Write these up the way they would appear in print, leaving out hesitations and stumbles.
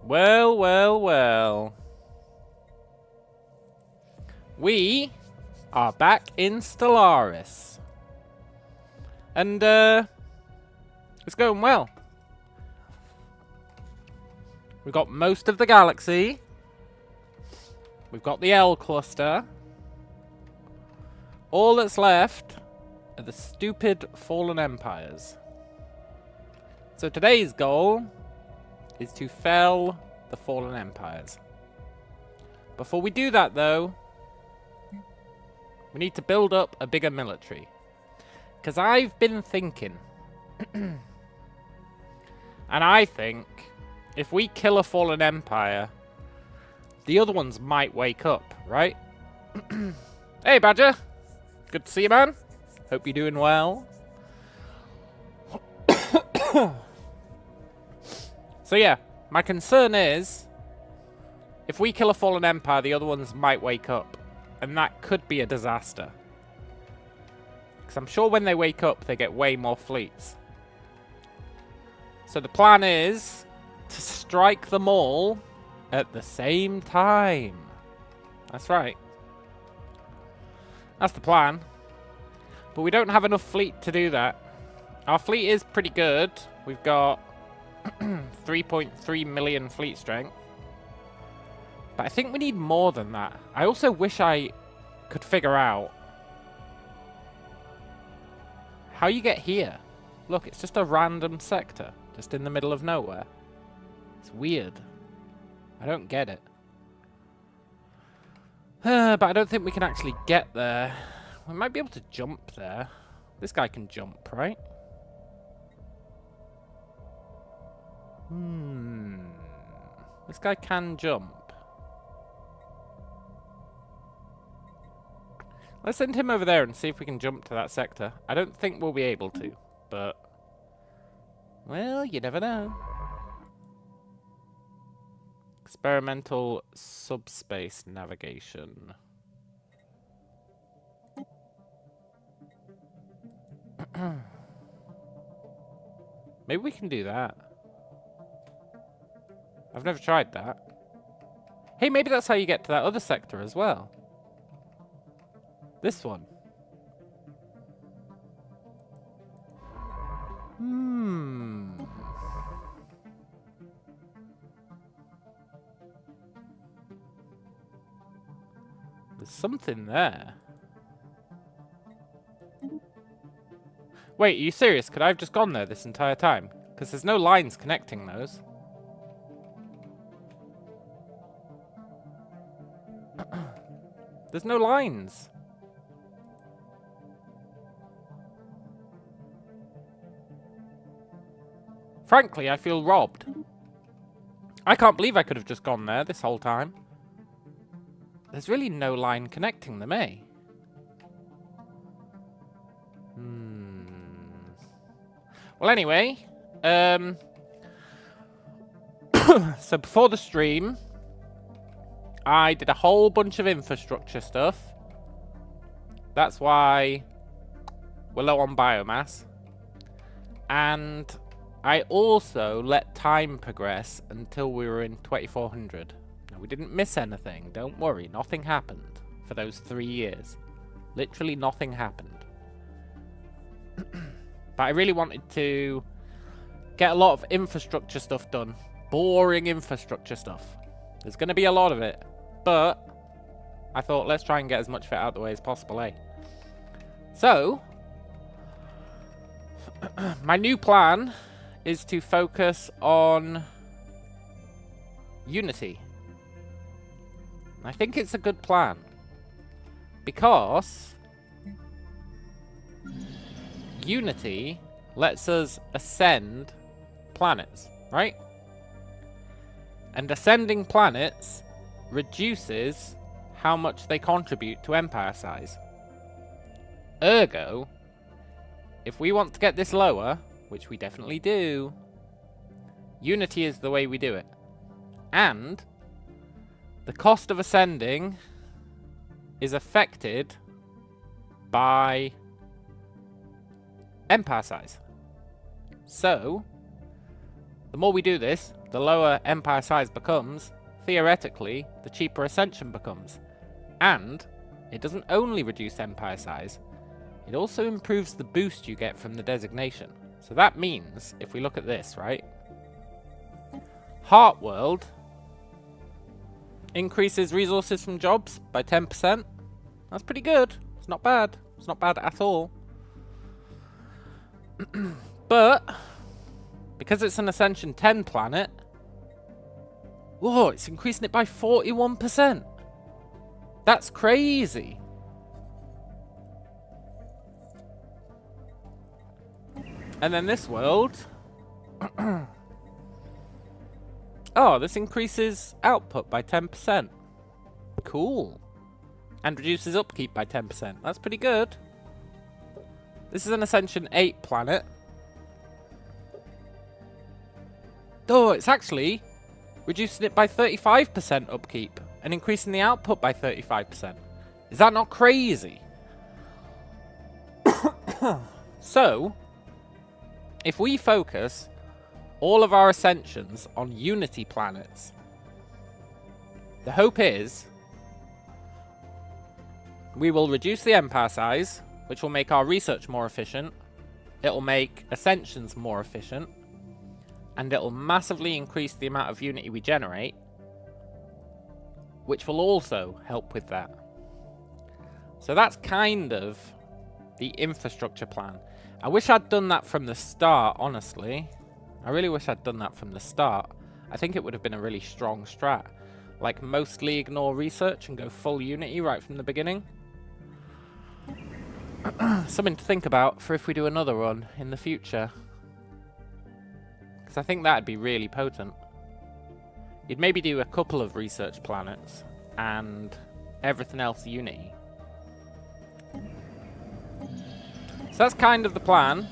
Well, well, well. We are back in Stellaris. And, it's going well. We've got most of the galaxy. We've got the L cluster. All that's left are the stupid fallen empires. So today's goal is to fell the fallen empires. Before we do that, though, we need to build up a bigger military. Because I've been thinking, and I think if we kill a fallen empire, the other ones might wake up, right? Hey, Badger. Good to see you, man. Hope you're doing well. So yeah, my concern is, if we kill a fallen empire, the other ones might wake up. And that could be a disaster. Because I'm sure when they wake up, they get way more fleets. So the plan is to strike them all at the same time. That's right. That's the plan. But we don't have enough fleet to do that. Our fleet is pretty good. We've got 3.3 million fleet strength. But I think we need more than that. I also wish I could figure out how you get here. Look, it's just a random sector. Just in the middle of nowhere. It's weird. I don't get it. But I don't think we can actually get there. We might be able to jump there. This guy can jump, right? This guy can jump. Let's send him over there and see if we can jump to that sector. I don't think we'll be able to, but... well, you never know. Experimental subspace navigation. Maybe we can do that. I've never tried that. Hey, maybe that's how you get to that other sector as well. This one. There's something there. Wait, are you serious? Could I have just gone there this entire time? Because there's no lines connecting those. There's no lines. Frankly, I feel robbed. I can't believe I could have just gone there this whole time. There's really no line connecting them, eh? Well, anyway, so before the stream, I did a whole bunch of infrastructure stuff. That's why we're low on biomass. And I also let time progress until we were in 2400. Now, we didn't miss anything. Don't worry. Nothing happened for those 3 years. Literally nothing happened. But I really wanted to get a lot of infrastructure stuff done. Boring infrastructure stuff. There's going to be a lot of it. But I thought, let's try and get as much of it out of the way as possible, eh? So, my new plan is to focus on unity. I think it's a good plan. Because unity lets us ascend planets, right? And ascending planets reduces how much they contribute to empire size. Ergo, if we want to get this lower, which we definitely do, unity is the way we do it. And the cost of ascending is affected by empire size. So, The more we do this, the lower empire size becomes. Theoretically, the cheaper ascension becomes. And it doesn't only reduce empire size, it also improves the boost you get from the designation. So that means, if we look at this, right? Heart World increases resources from jobs by 10%. That's pretty good. It's not bad. It's not bad at all. But because it's an Ascension 10 planet, whoa, it's increasing it by 41%. That's crazy. And then this world, oh, this increases output by 10%. Cool. And reduces upkeep by 10%. That's pretty good. This is an Ascension 8 planet. Oh, it's actually reducing it by 35% upkeep and increasing the output by 35%. Is that not crazy? So, if we focus all of our ascensions on Unity planets, the hope is we will reduce the empire size, which will make our research more efficient. It will make ascensions more efficient. And it will massively increase the amount of Unity we generate, which will also help with that. So that's kind of the infrastructure plan. I wish I'd done that from the start, honestly. I really wish I'd done that from the start. I think it would have been a really strong strat. Like, mostly ignore research and go full Unity right from the beginning. Something to think about for if we do another run in the future. I think that'd be really potent. You'd maybe do a couple of research planets and everything else Unity. So that's kind of the plan.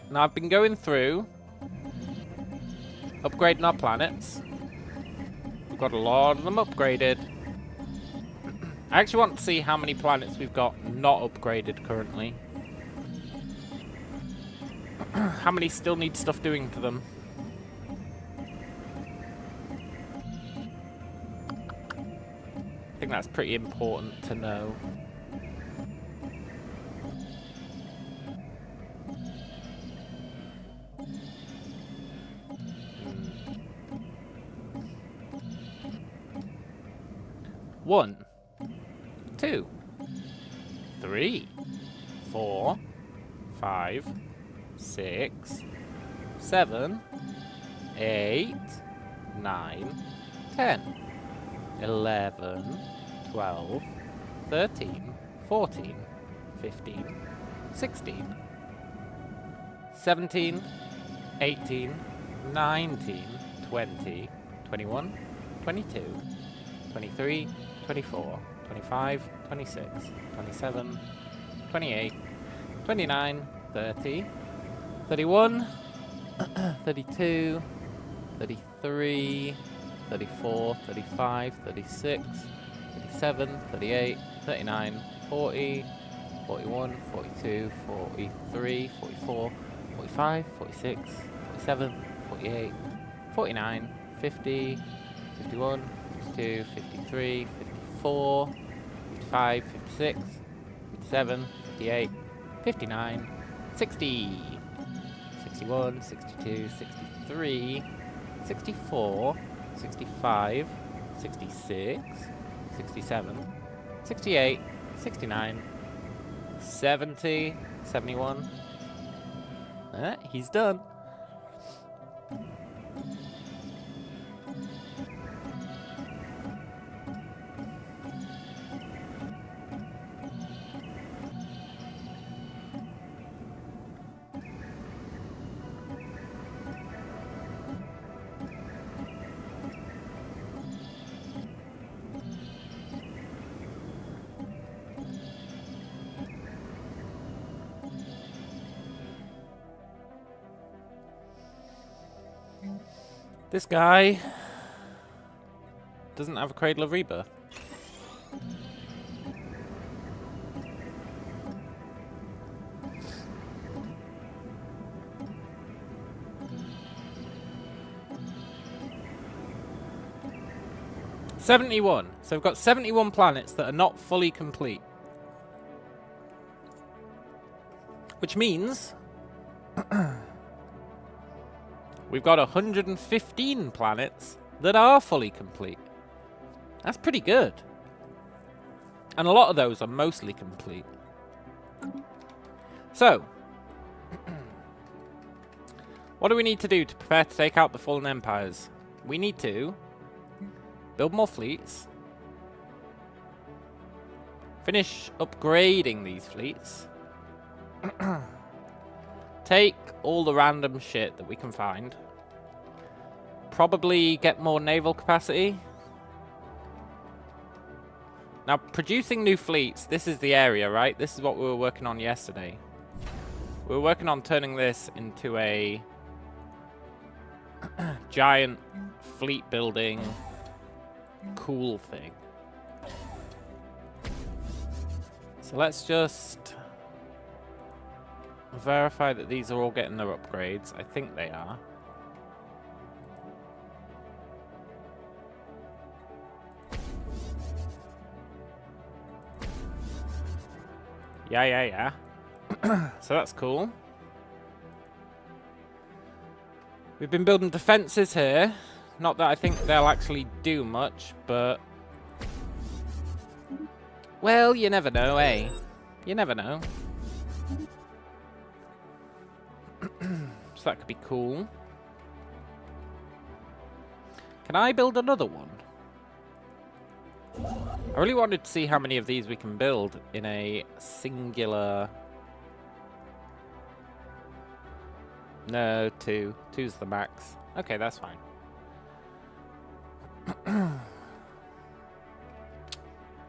Now I've been going through upgrading our planets. We've got a lot of them upgraded. I actually want to see how many planets we've got not upgraded currently. How many still need stuff doing to them? I think that's pretty important to know. One, 2, 3, 4, 5, 6, 7, 8, 9, 10, 11, 12, 13, 14, 15, 16, 17, 18, 19, 20, 21, 22, 23, 24, 25, 26, 27, 28, 29, 30, 31, 32, 33, 34, 35, 36, 37, 38, 39, 40, 41, 42, 43, 44, 45, 46, 47, 48, 49, 50, 51, 52, 53, 54, 55, 56, 57, 58, 59, 60, 61, 62, 63, 64, 65, 66, 67, 68, 69, 70, 71. He's done. This guy doesn't have a Cradle of Rebirth. 71. So we've got 71 planets that are not fully complete. Which means we've got 115 planets that are fully complete. That's pretty good. And a lot of those are mostly complete. So, what do we need to do to prepare to take out the fallen empires? We need to build more fleets. Finish upgrading these fleets. Take all the random shit that we can find. Probably get more naval capacity. Now, producing new fleets, this is the area, right? This is what we were working on yesterday. We were working on turning this into a giant fleet building cool thing. So let's just verify that these are all getting their upgrades. I think they are. Yeah. So that's cool. We've been building defenses here. Not that I think they'll actually do much, but... well, you never know, eh? You never know. So that could be cool. Can I build another one? I really wanted to see how many of these we can build in a singular... no, 2. 2's the max. Okay, that's fine.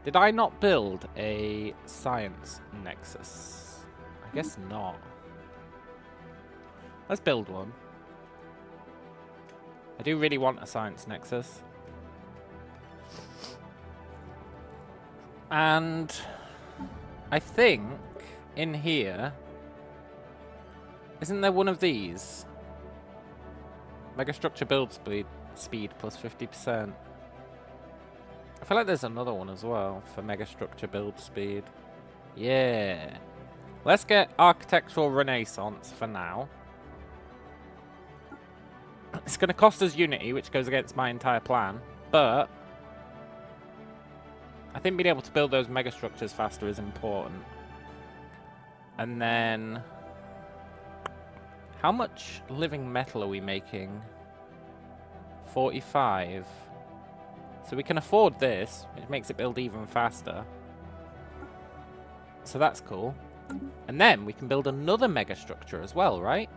Did I not build a science nexus? I guess not. Let's build one. I do really want a science nexus. And I think in here, isn't there one of these? Megastructure build speed plus 50%. I feel like there's another one as well for megastructure build speed. Yeah. Let's get architectural renaissance for now. It's going to cost us unity, which goes against my entire plan, but I think being able to build those megastructures faster is important. And then, how much living metal are we making? 45. So we can afford this, which makes it build even faster. So that's cool. And then we can build another megastructure as well, right?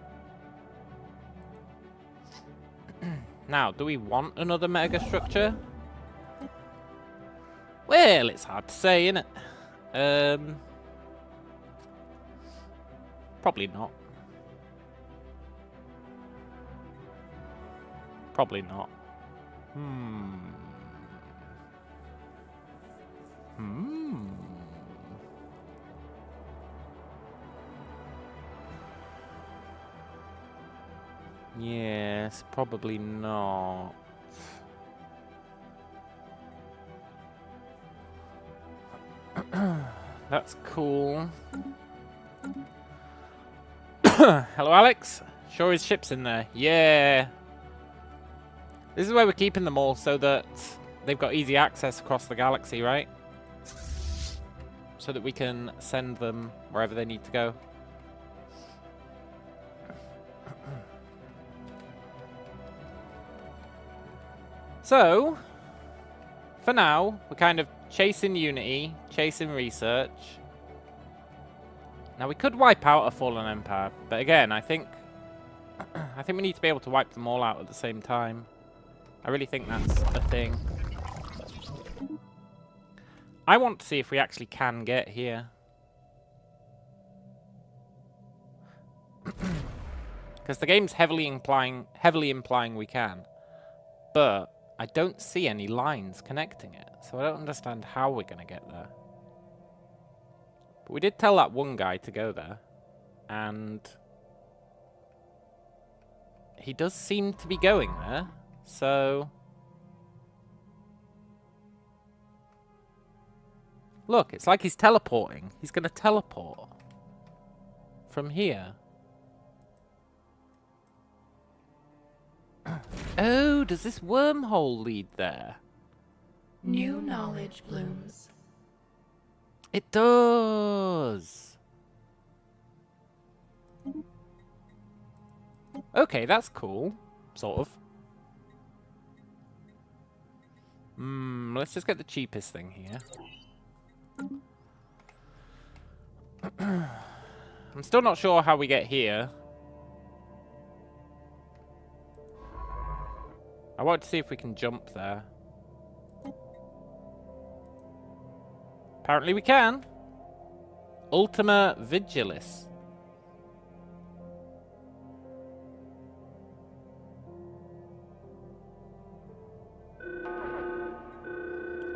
Now, do we want another megastructure? Well, it's hard to say, innit? Probably not. Probably not. Yes, probably not. That's cool. Hello, Alex. Sure his ship's in there. Yeah. This is where we're keeping them all so that they've got easy access across the galaxy, right? So that we can send them wherever they need to go. So, for now, we're kind of chasing Unity, chasing research. Now, we could wipe out a fallen empire, but again, I think we need to be able to wipe them all out at the same time. I really think that's a thing. I want to see if we actually can get here. Because the game's heavily implying we can. But I don't see any lines connecting it, so I don't understand how we're going to get there. But we did tell that one guy to go there, and he does seem to be going there, so Look, it's like he's teleporting. He's going to teleport from here. Oh, does this wormhole lead there? New knowledge blooms. It does. Okay, that's cool. Sort of. Let's just get the cheapest thing here. I'm still not sure how we get here. I want to see if we can jump there. Apparently we can. Ultima Vigilis.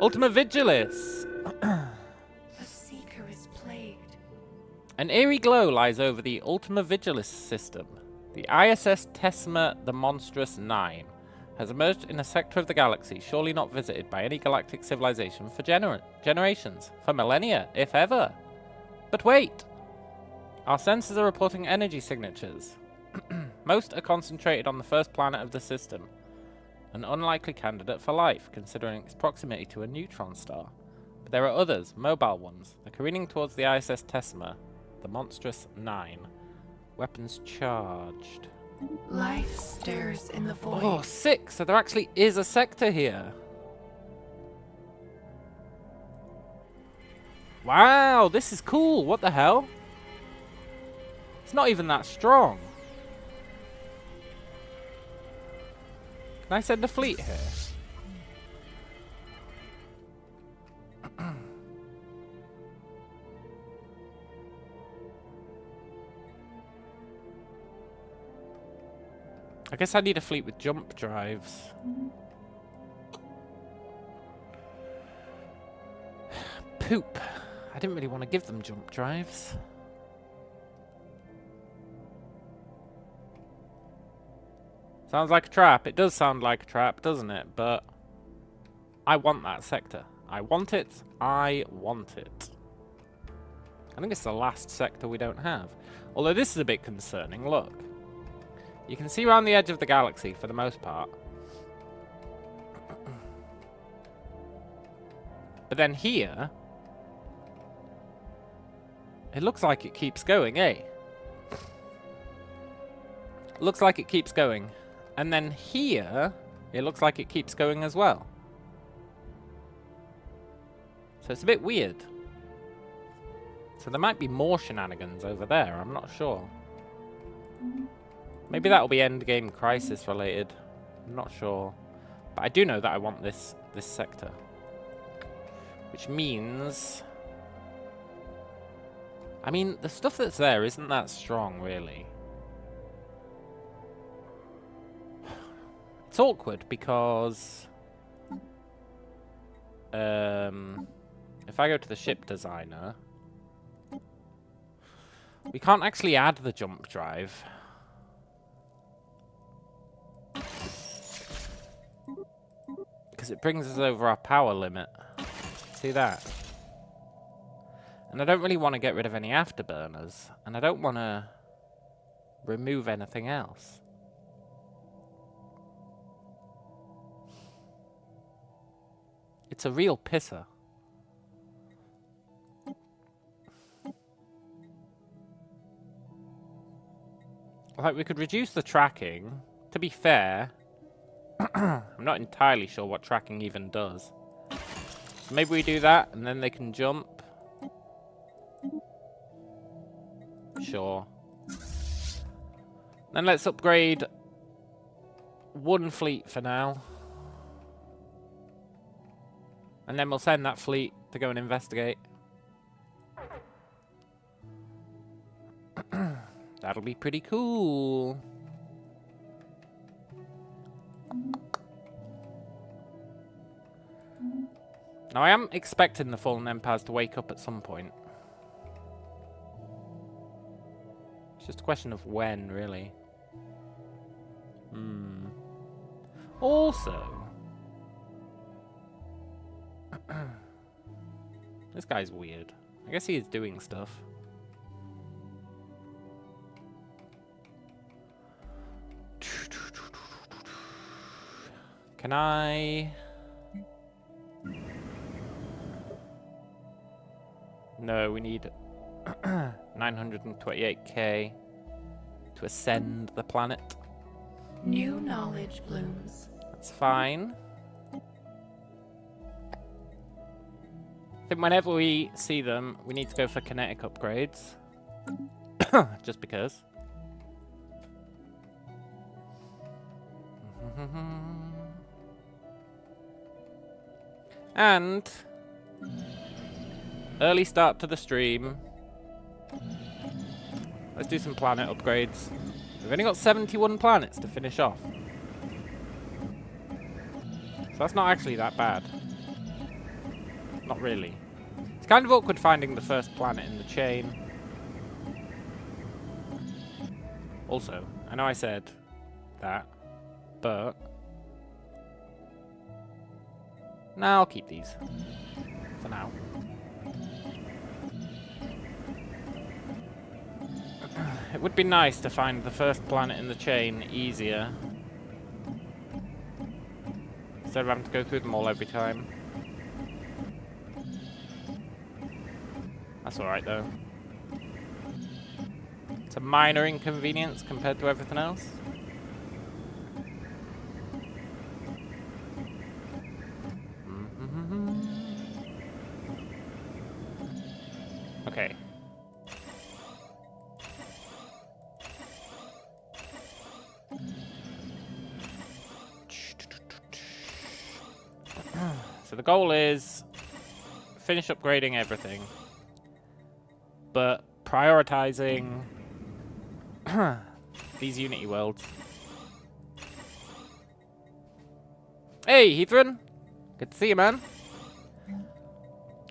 Ultima Vigilis! The Seeker is plagued. An eerie glow lies over the Ultima Vigilis system. The ISS Tesma the Monstrous 9 has emerged in a sector of the galaxy surely not visited by any galactic civilization for generations, for millennia, if ever. But wait! Our sensors are reporting energy signatures. Most are concentrated on the first planet of the system, an unlikely candidate for life, considering its proximity to a neutron star. But there are others, mobile ones. They're careening towards the ISS Tesma, the Monstrous 9. Weapons charged. Life stirs in the void. Oh, sick! So there actually is a sector here. Wow, this is cool. What the hell? It's not even that strong. Can I send a fleet here? I guess I need a fleet with jump drives. Poop. I didn't really want to give them jump drives. Sounds like a trap. It does sound like a trap, doesn't it? But I want that sector. I want it. I want it. I think it's the last sector we don't have. Although this is a bit concerning. Look. You can see around the edge of the galaxy for the most part. But then here, it looks like it keeps going, eh? Looks like it keeps going. And then here, it looks like it keeps going as well. So it's a bit weird. So there might be more shenanigans over there, I'm not sure. Maybe that'll be Endgame Crisis related. I'm not sure. But I do know that I want this sector. Which means... I mean, the stuff that's there isn't that strong, really. It's awkward because... if I go to the ship designer... we can't actually add the jump drive. Because it brings us over our power limit. See that? And I don't really want to get rid of any afterburners. And I don't want to remove anything else. It's a real pisser. Like, we could reduce the tracking. To be fair... I'm not entirely sure what tracking even does. So maybe we do that, and then they can jump. Sure. Then let's upgrade one fleet for now. And then we'll send that fleet to go and investigate. That'll be pretty cool. Now, I am expecting the Fallen Empires to wake up at some point. It's just a question of when, really. Also... This guy's weird. I guess he is doing stuff. Can I... No, we need 928k to ascend the planet. New knowledge blooms. That's fine. I think whenever we see them, we need to go for kinetic upgrades. Just because. And early start to the stream. Let's do some planet upgrades. We've only got 71 planets to finish off. So that's not actually that bad. Not really. It's kind of awkward finding the first planet in the chain. Also, I know I said that, but... Nah, I'll keep these. For now. It would be nice to find the first planet in the chain easier. Instead of having to go through them all every time. That's alright though. It's a minor inconvenience compared to everything else. Okay. So the goal is finish upgrading everything, but prioritizing these Unity worlds. Hey, Heathran! Good to see you, man.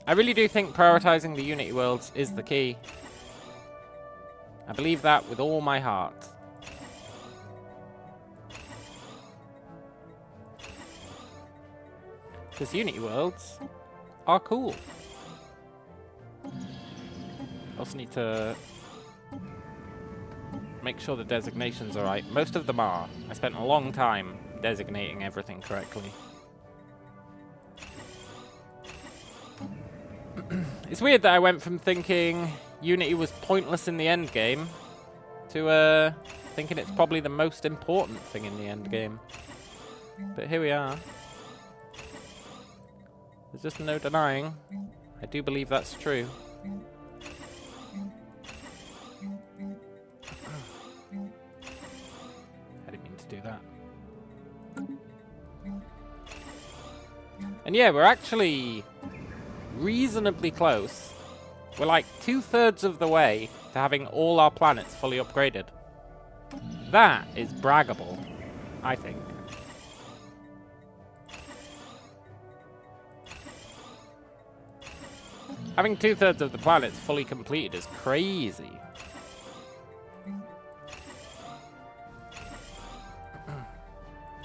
I really do think prioritizing the Unity worlds is the key. I believe that with all my heart. Because Unity worlds are cool. Also need to make sure the designations are right. Most of them are. I spent a long time designating everything correctly. It's weird that I went from thinking Unity was pointless in the end game to thinking it's probably the most important thing in the end game. But here we are. There's just no denying. I do believe that's true. I didn't mean to do that. And yeah, we're actually reasonably close. We're like 2/3 of the way to having all our planets fully upgraded. That is braggable, I think. Having 2/3 of the planets fully completed is crazy.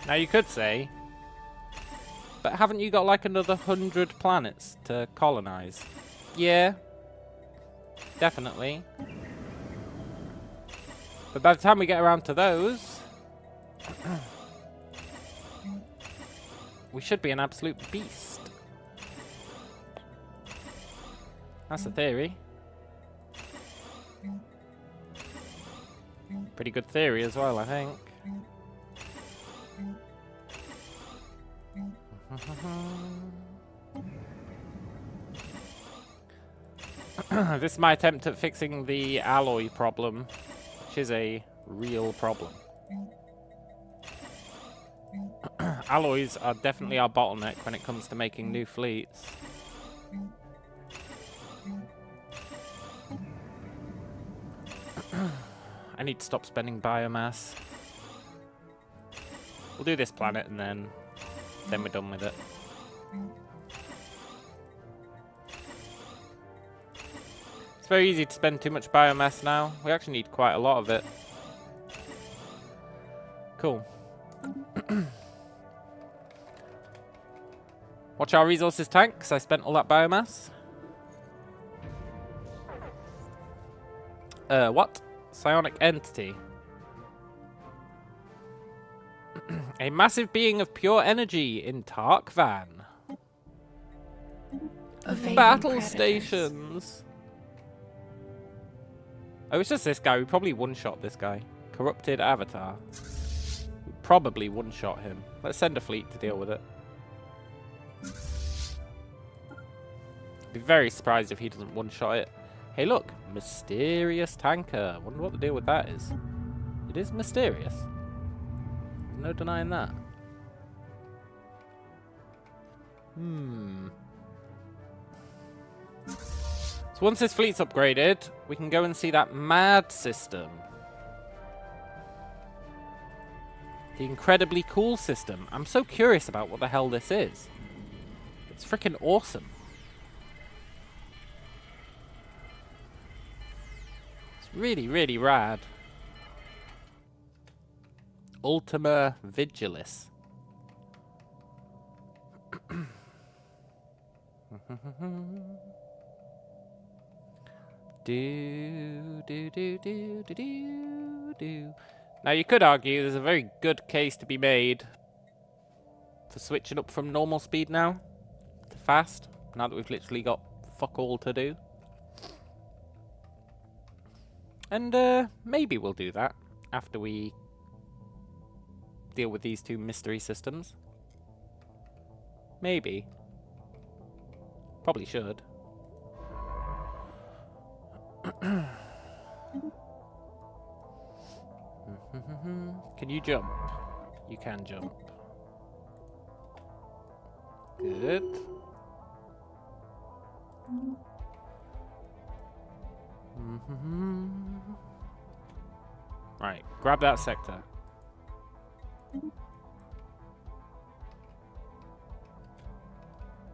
Now you could say, but haven't you got like another 100 planets to colonize? Yeah, definitely. But by the time we get around to those, we should be an absolute beast. That's the theory. Pretty good theory as well, I think. This is my attempt at fixing the alloy problem, which is a real problem. Alloys are definitely our bottleneck when it comes to making new fleets. I need to stop spending biomass. We'll do this planet and then we're done with it. It's very easy to spend too much biomass now. We actually need quite a lot of it. Cool. Watch our resources tank, because I spent all that biomass. What? Psionic entity. A massive being of pure energy in Tarkvan. Evading Battle predators. stations. Oh, it's just this guy. We probably one-shot this guy. Corrupted avatar. We probably one-shot him. Let's send a fleet to deal with it. I'd be very surprised if he doesn't one-shot it. Hey, look. Mysterious tanker. Wonder what the deal with that is. It is mysterious. There's no denying that. So once this fleet's upgraded, we can go and see that mad system. The incredibly cool system. I'm so curious about what the hell this is. It's freaking awesome. It's really, really rad. Ultima Vigilis. Do. Now you could argue there's a very good case to be made for switching up from normal speed now to fast, now that we've literally got fuck all to do. And maybe we'll do that after we deal with these two mystery systems. Maybe. Probably should. Can you jump? You can jump. Good. Right, grab that sector.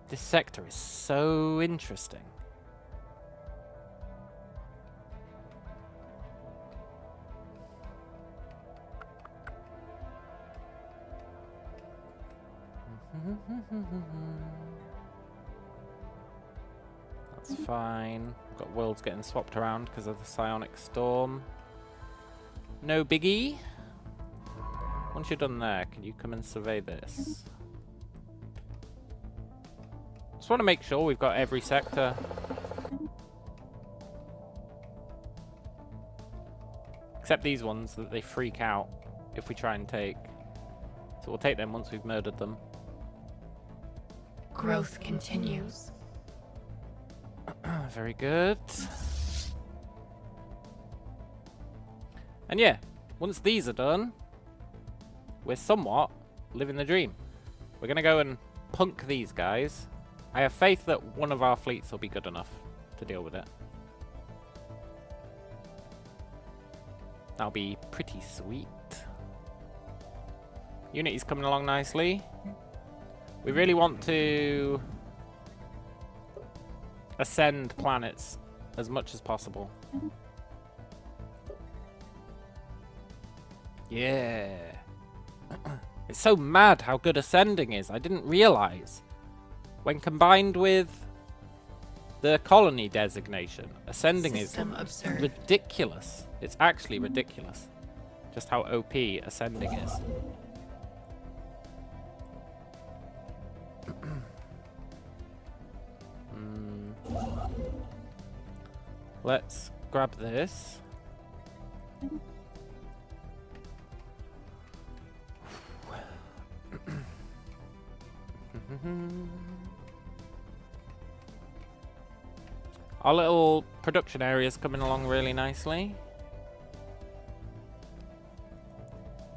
This sector is so interesting. That's fine. We've got worlds getting swapped around because of the psionic storm. No biggie. Once you're done there, can you come and survey this? Just want to make sure we've got every sector. Except these ones that they freak out if we try and take. So we'll take them once we've murdered them. Growth continues. Very good. And yeah, once these are done, we're somewhat living the dream. We're going to go and punk these guys. I have faith that one of our fleets will be good enough to deal with it. That'll be pretty sweet. Unity's coming along nicely. We really want to ascend planets as much as possible. Yeah. It's so mad how good ascending is. I didn't realize. When combined with the colony designation, ascending System is observed. ridiculous. It's actually ridiculous. Just how OP ascending is. Let's grab this. Our little production area is coming along really nicely.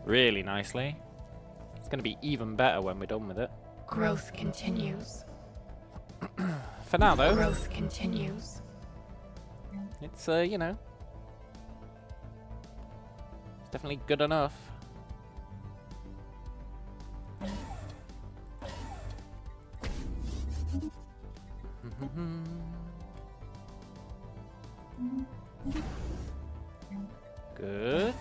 Really nicely. It's going to be even better when we're done with it. Growth continues. For now, though, Growth continues. it's, you know, it's definitely good enough. Good.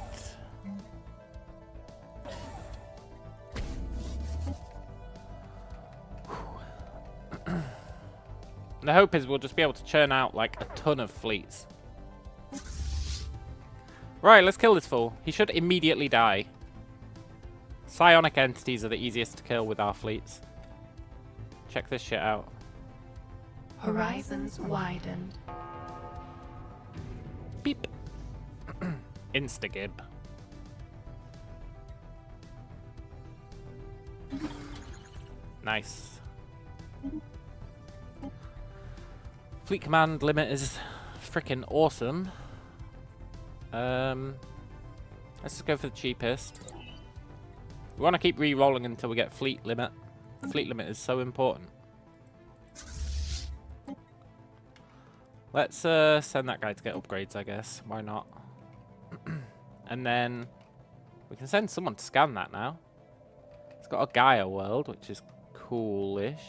The hope is we'll just be able to churn out like a ton of fleets. Right, let's kill this fool. He should immediately die. Psionic entities are the easiest to kill with our fleets. Check this shit out. Horizons widened. Beep. Instagib. Nice. Fleet command limit is freaking awesome. Let's just go for the cheapest. We want to keep re-rolling until we get fleet limit. Fleet limit is so important. Let's send that guy to get upgrades, I guess. Why not? And then we can send someone to scan that now. It's got a Gaia world, which is coolish.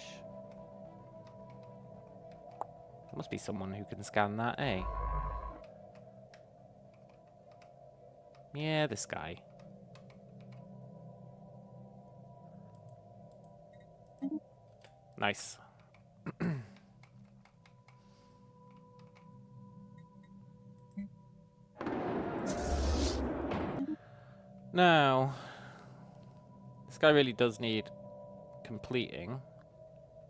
There must be someone who can scan that, eh? Yeah, this guy. Nice. Now, this guy really does need completing.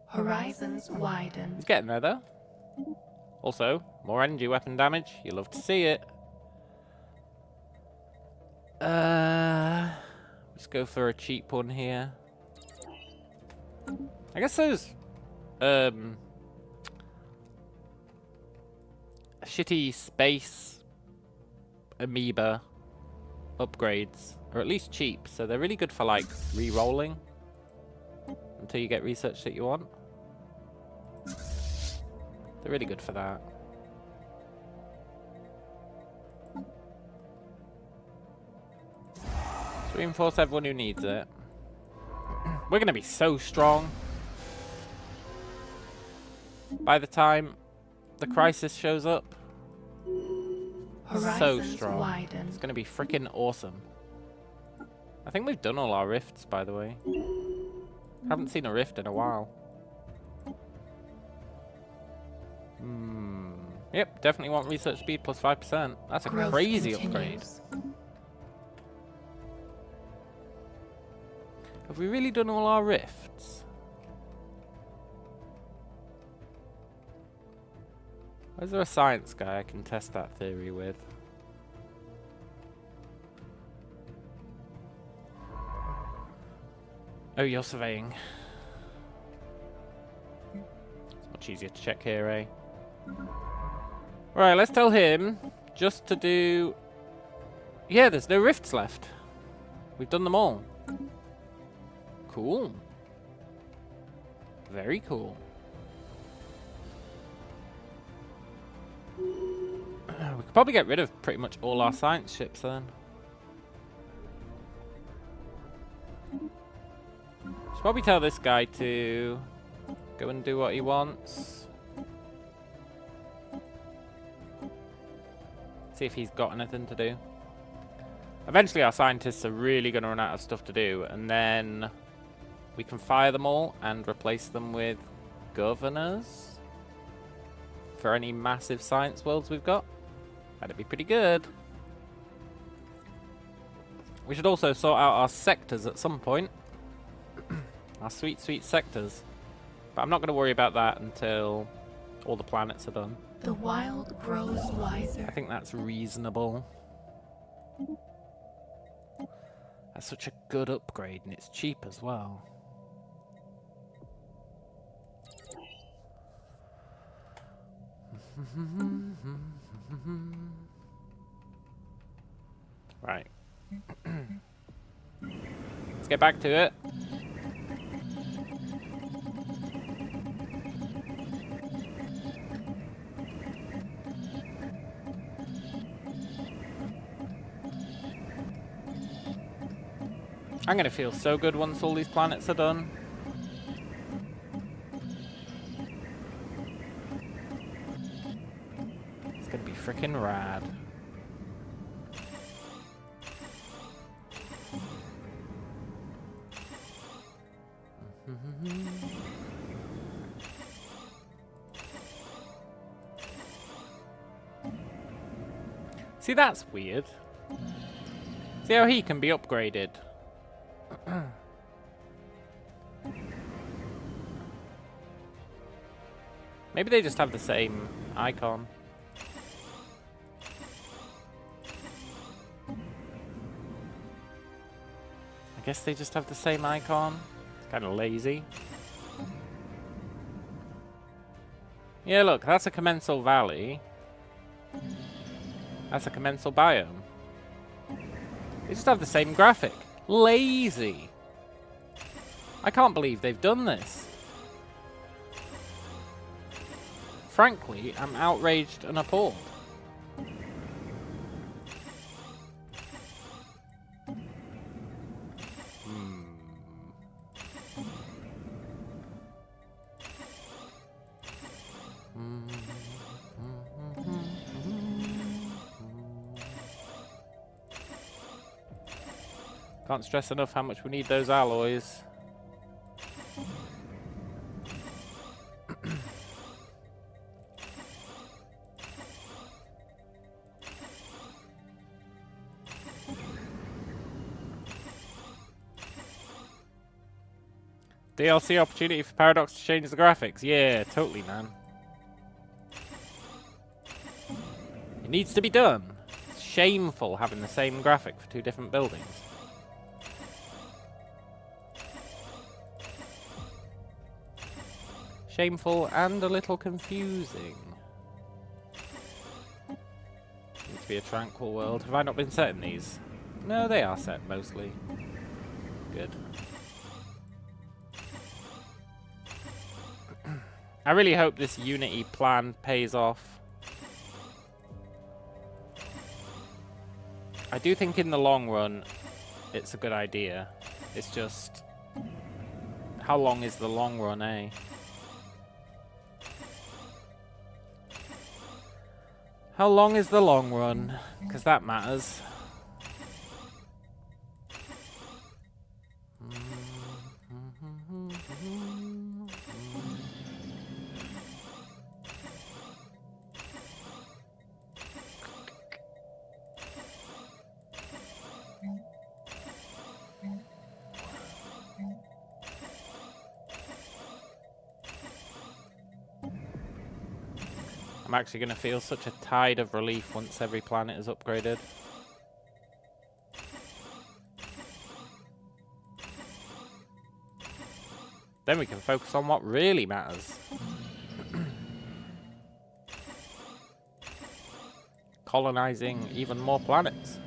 Horizons widened. He's getting there, though. Also, more energy weapon damage. You love to see it. Let's go for a cheap one here. I guess those shitty space amoeba upgrades are at least cheap, so they're really good for like re-rolling until you get research that you want. They're really good for that. Let's reinforce everyone who needs it. We're gonna be so strong by the time the crisis shows up. Horizons So strong. widened. It's gonna be freaking awesome. I think we've done all our rifts, by the way. Haven't seen a rift in a while. Yep, definitely want research speed plus 5%. That's a Growth crazy upgrade. continues. Have we really done all our rifts? Is there a science guy I can test that theory with? Oh, you're surveying. It's much easier to check here, eh? Right, let's tell him just to do... Yeah, there's no rifts left. We've done them all. Cool. Very cool. We could probably get rid of pretty much all our science ships then. Should probably tell this guy to go and do what he wants. See if he's got anything to do. Eventually our scientists are really going to run out of stuff to do, and then we can fire them all and replace them with governors for any massive science worlds we've got. That'd be pretty good. We should also sort out our sectors at some point. Our sweet, sweet sectors. But I'm not going to worry about that until all the planets are done. The wild grows wiser. I think that's reasonable. That's such a good upgrade, and it's cheap as well. Right. Let's get back to it. I'm gonna feel so good once all these planets are done. It's gonna be freaking rad. See, that's weird. See how he can be upgraded? Maybe they just have the same icon. I guess they just have the same icon. It's kind of lazy. Yeah, look, that's a commensal valley. That's a commensal biome. They just have the same graphic. Lazy. I can't believe they've done this. Frankly, I'm outraged and appalled. Can't stress enough how much we need those alloys. DLC opportunity for Paradox to change the graphics. Yeah, totally, man. It needs to be done. It's shameful having the same graphic for two different buildings. Shameful and a little confusing. Needs to be a tranquil world. Have I not been setting these? No, they are set mostly. Good. I really hope this Unity plan pays off. I do think in the long run, it's a good idea. It's just, how long is the long run, eh? How long is the long run? Because that matters. I'm actually going to feel such a tide of relief once every planet is upgraded. Then we can focus on what really matters. Colonizing even more planets.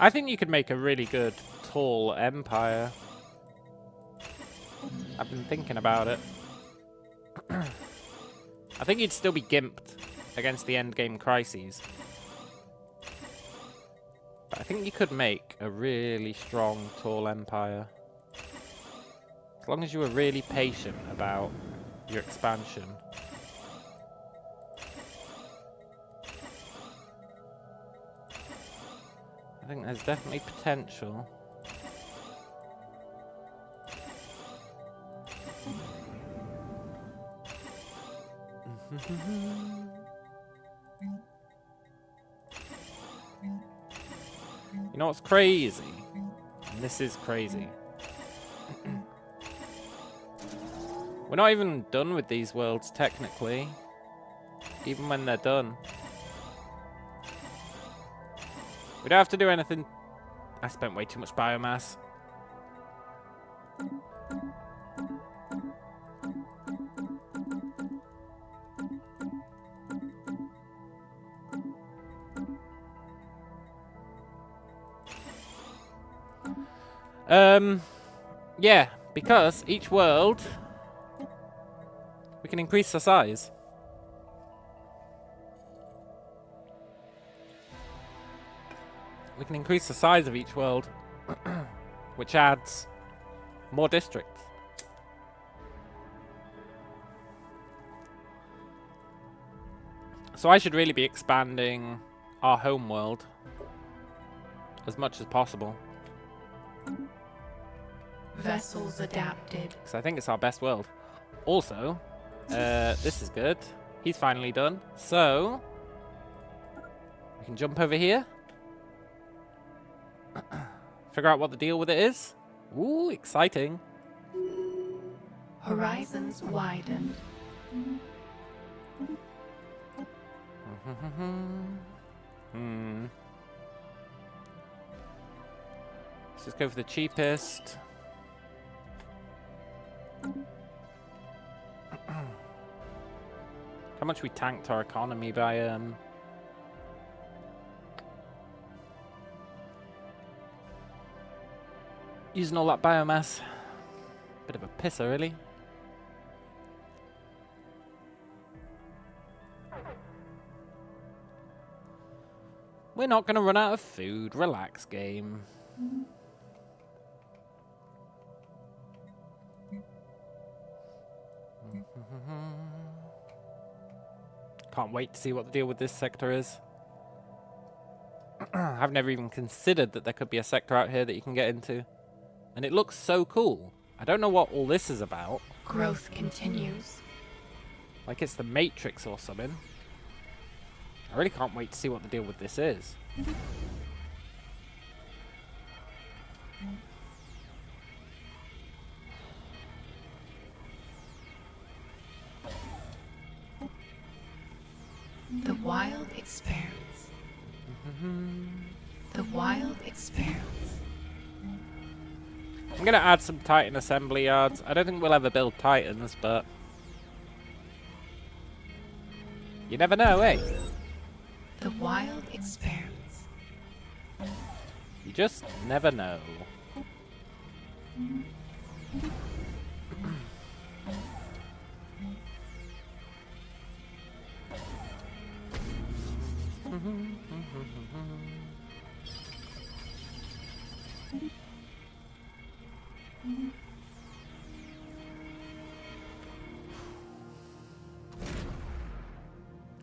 I think you could make a really good tall empire. I've been thinking about it. I think you'd still be gimped against the endgame crises. But I think you could make a really strong, tall empire. As long as you were really patient about your expansion. I think there's definitely potential. You know what's crazy? And this is crazy. We're not even done with these worlds, technically. Even when they're done. We don't have to do anything. I spent way too much biomass. Yeah, because each world we can increase the size. We can increase the size of each world, which adds more districts. So I should really be expanding our home world as much as possible. Vessels adapted. Because I think it's our best world. Also, this is good. He's finally done. So, we can jump over here. Figure out what the deal with it is. Ooh, exciting. Horizons widened. Let's just go for the cheapest. How much we tanked our economy by using all that biomass. Bit of a pisser, really. We're not going to run out of food. Relax, game. Can't wait to see what the deal with this sector is. I've never even considered that there could be a sector out here that you can get into. And it looks so cool. I don't know what all this is about. Growth continues. Like it's the Matrix or something. I really can't wait to see what the deal with this is. The wild experience. The wild experience. I'm going to add some Titan assembly yards. I don't think we'll ever build Titans, but you never know, eh? The wild experience. You just never know.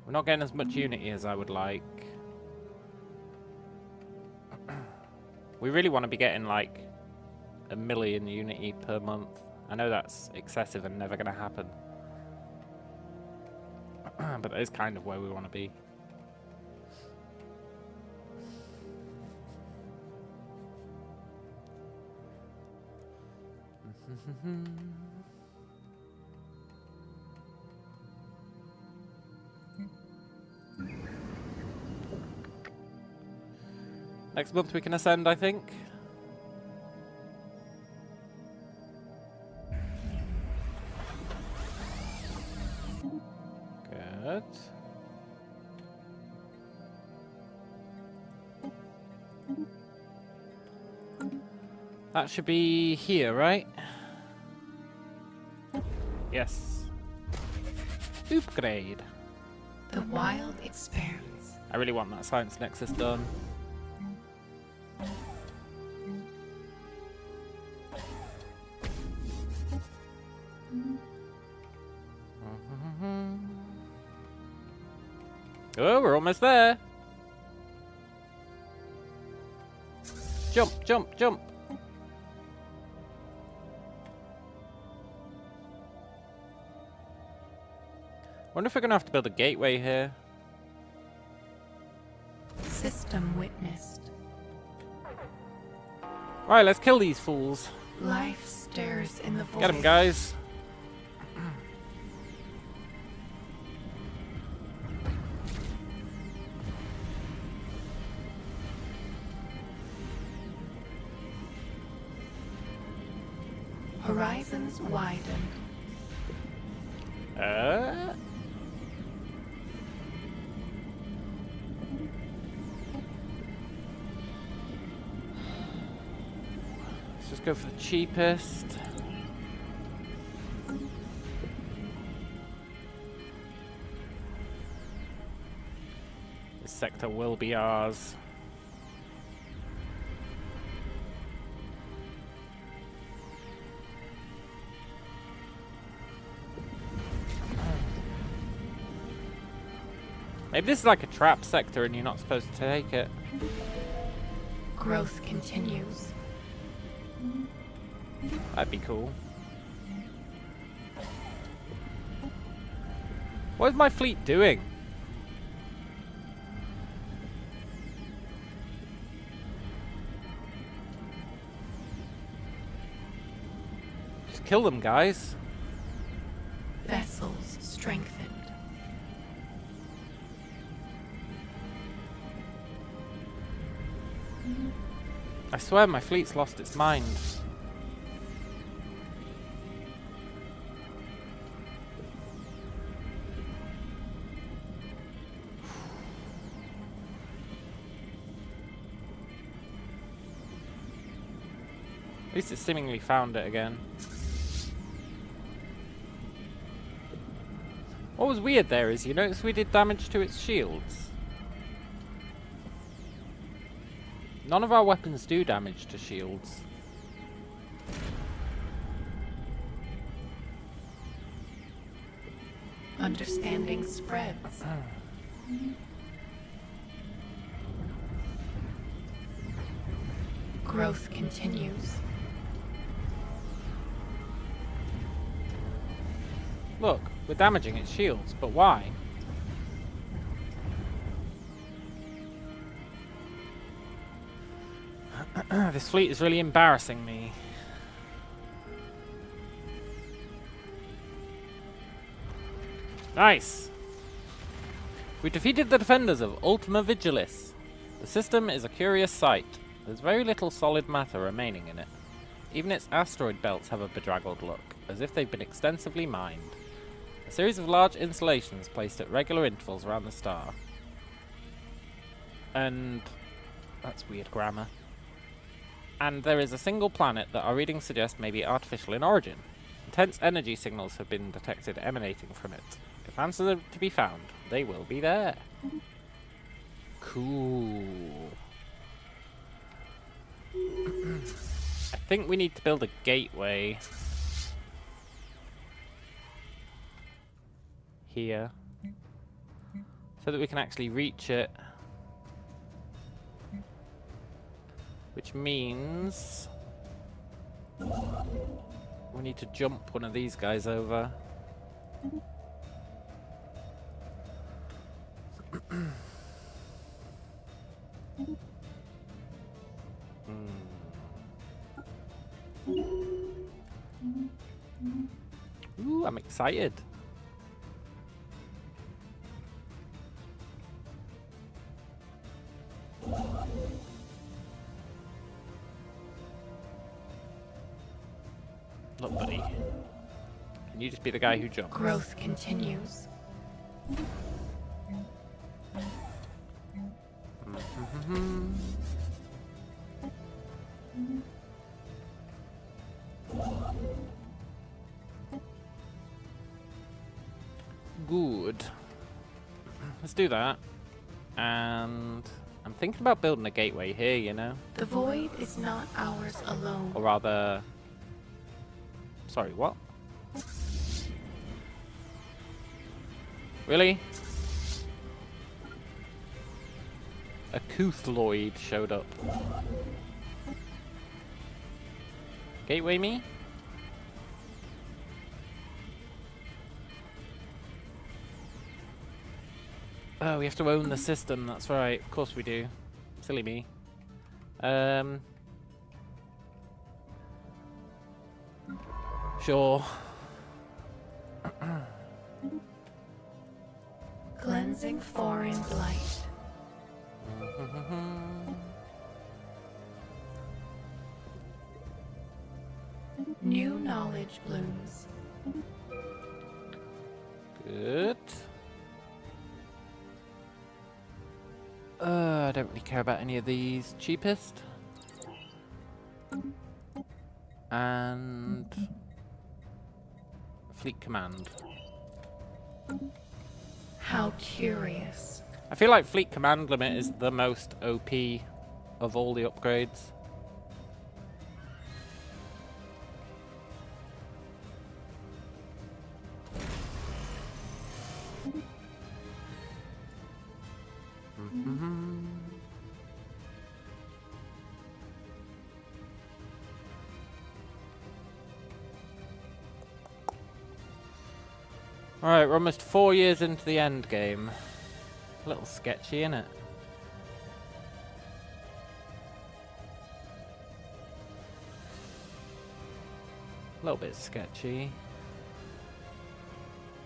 We're not getting as much unity as I would like. We really want to be getting like 1 million unity per month. I know that's excessive and never going to happen. But that is kind of where we want to be. Next month we can ascend, I think. Good. That should be here, right? Yes. Upgrade. The wild experience. I really want that science nexus done. Oh, we're almost there. Jump, jump, jump. Wonder if we're gonna have to build a gateway here. System witnessed. Right, let's kill these fools. Life stirs in the void. Get them, guys. Horizons widened. Let's just go for the cheapest. This sector will be ours. Maybe this is like a trap sector and you're not supposed to take it. Growth continues. That'd be cool. What is my fleet doing? Just kill them, guys. Vessels strengthened. I swear my fleet's lost its mind. At least it seemingly found it again. What was weird there is, you notice we did damage to its shields. None of our weapons do damage to shields. Understanding spreads. Growth continues. Look, we're damaging its shields, but why? This fleet is really embarrassing me. Nice! We defeated the defenders of Ultima Vigilis. The system is a curious sight. There's very little solid matter remaining in it. Even its asteroid belts have a bedraggled look, as if they've been extensively mined. A series of large installations placed at regular intervals around the star. And... that's weird grammar. And there is a single planet that our readings suggest may be artificial in origin. Intense energy signals have been detected emanating from it. If answers are to be found, they will be there. Cool. I think we need to build a gateway here so that we can actually reach it. Which means we need to jump one of these guys over. Ooh, I'm excited. Look, buddy. Can you just be the guy who jumps? Growth continues. Good. Let's do that. And I'm thinking about building a gateway here, you know? The void is not ours alone. Or rather... sorry, what? Really? A Couthloid showed up. Gateway me? Oh, we have to own the system, that's right. Of course we do. Silly me. Sure. Cleansing foreign blight. New knowledge blooms. Good. I don't really care about any of these. Cheapest. And... Fleet Command. How curious. I feel like Fleet Command Limit is the most OP of all the upgrades. Alright, we're almost 4 years into the end game. A little sketchy, innit? A little bit sketchy.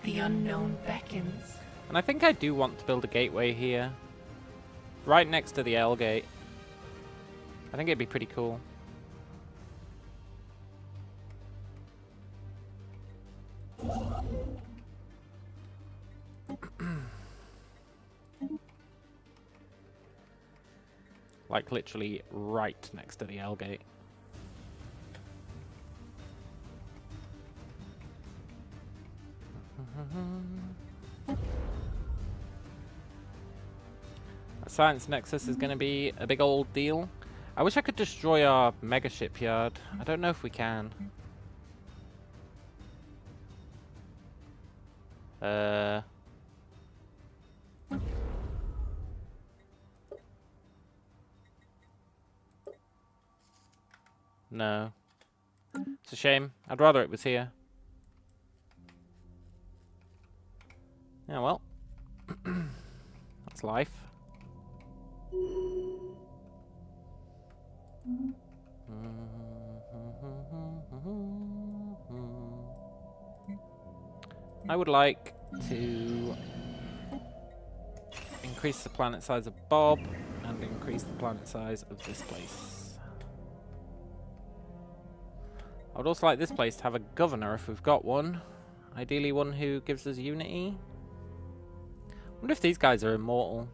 The unknown beckons. And I think I do want to build a gateway here. Right next to the L gate. I think it'd be pretty cool. Like literally right next to the L gate. A science nexus is going to be a big old deal. I wish I could destroy our mega shipyard. I don't know if we can. No. It's a shame. I'd rather it was here. Yeah, well. That's life. I would like to increase the planet size of Bob and increase the planet size of this place. I would also like this place to have a governor if we've got one. Ideally one who gives us unity. I wonder if these guys are immortal.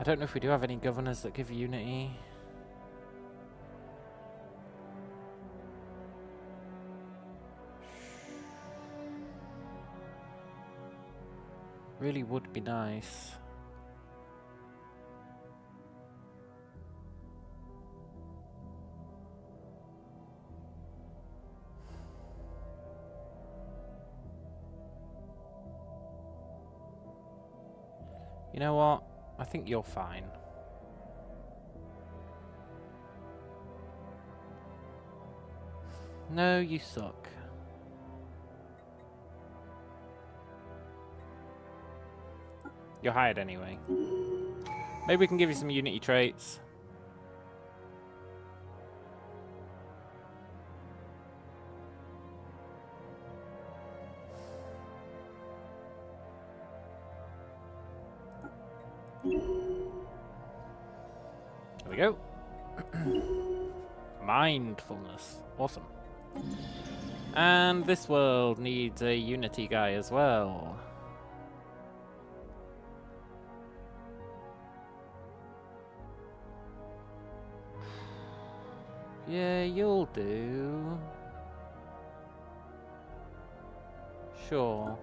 I don't know if we do have any governors that give unity. Really would be nice. You know what? I think you're fine. No, you suck. You're hired anyway. Maybe we can give you some unity traits. There we go. Mindfulness. Awesome. And this world needs a unity guy as well. Yeah, you'll do. Sure.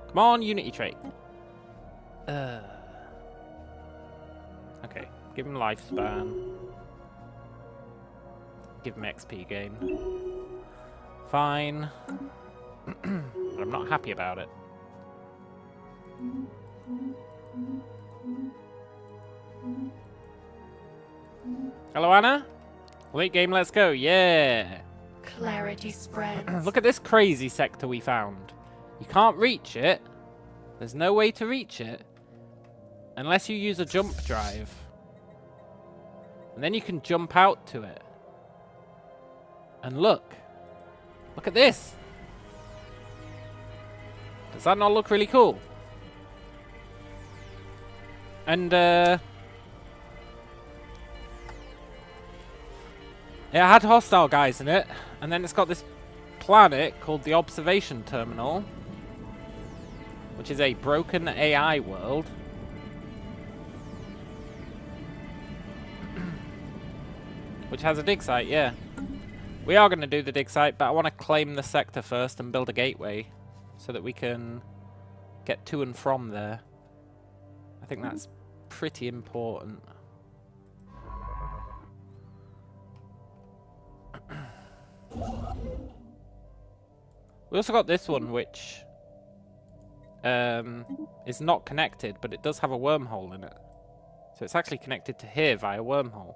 Come on, unity trait. Okay, give him lifespan. Give him XP gain. Fine. But I'm not happy about it. Hello, Anna? Late game, let's go. Yeah. Clarity spreads. Look at this crazy sector we found. You can't reach it. There's no way to reach it. Unless you use a jump drive. And then you can jump out to it. And look. Look at this. Does that not look really cool? And, it had hostile guys in it. And then it's got this planet called the Observation Terminal. Which is a broken AI world. Which has a dig site, yeah. We are going to do the dig site, but I want to claim the sector first and build a gateway. So that we can get to and from there. I think that's pretty important. We also got this one, which is not connected, but it does have a wormhole in it. So it's actually connected to here via wormhole,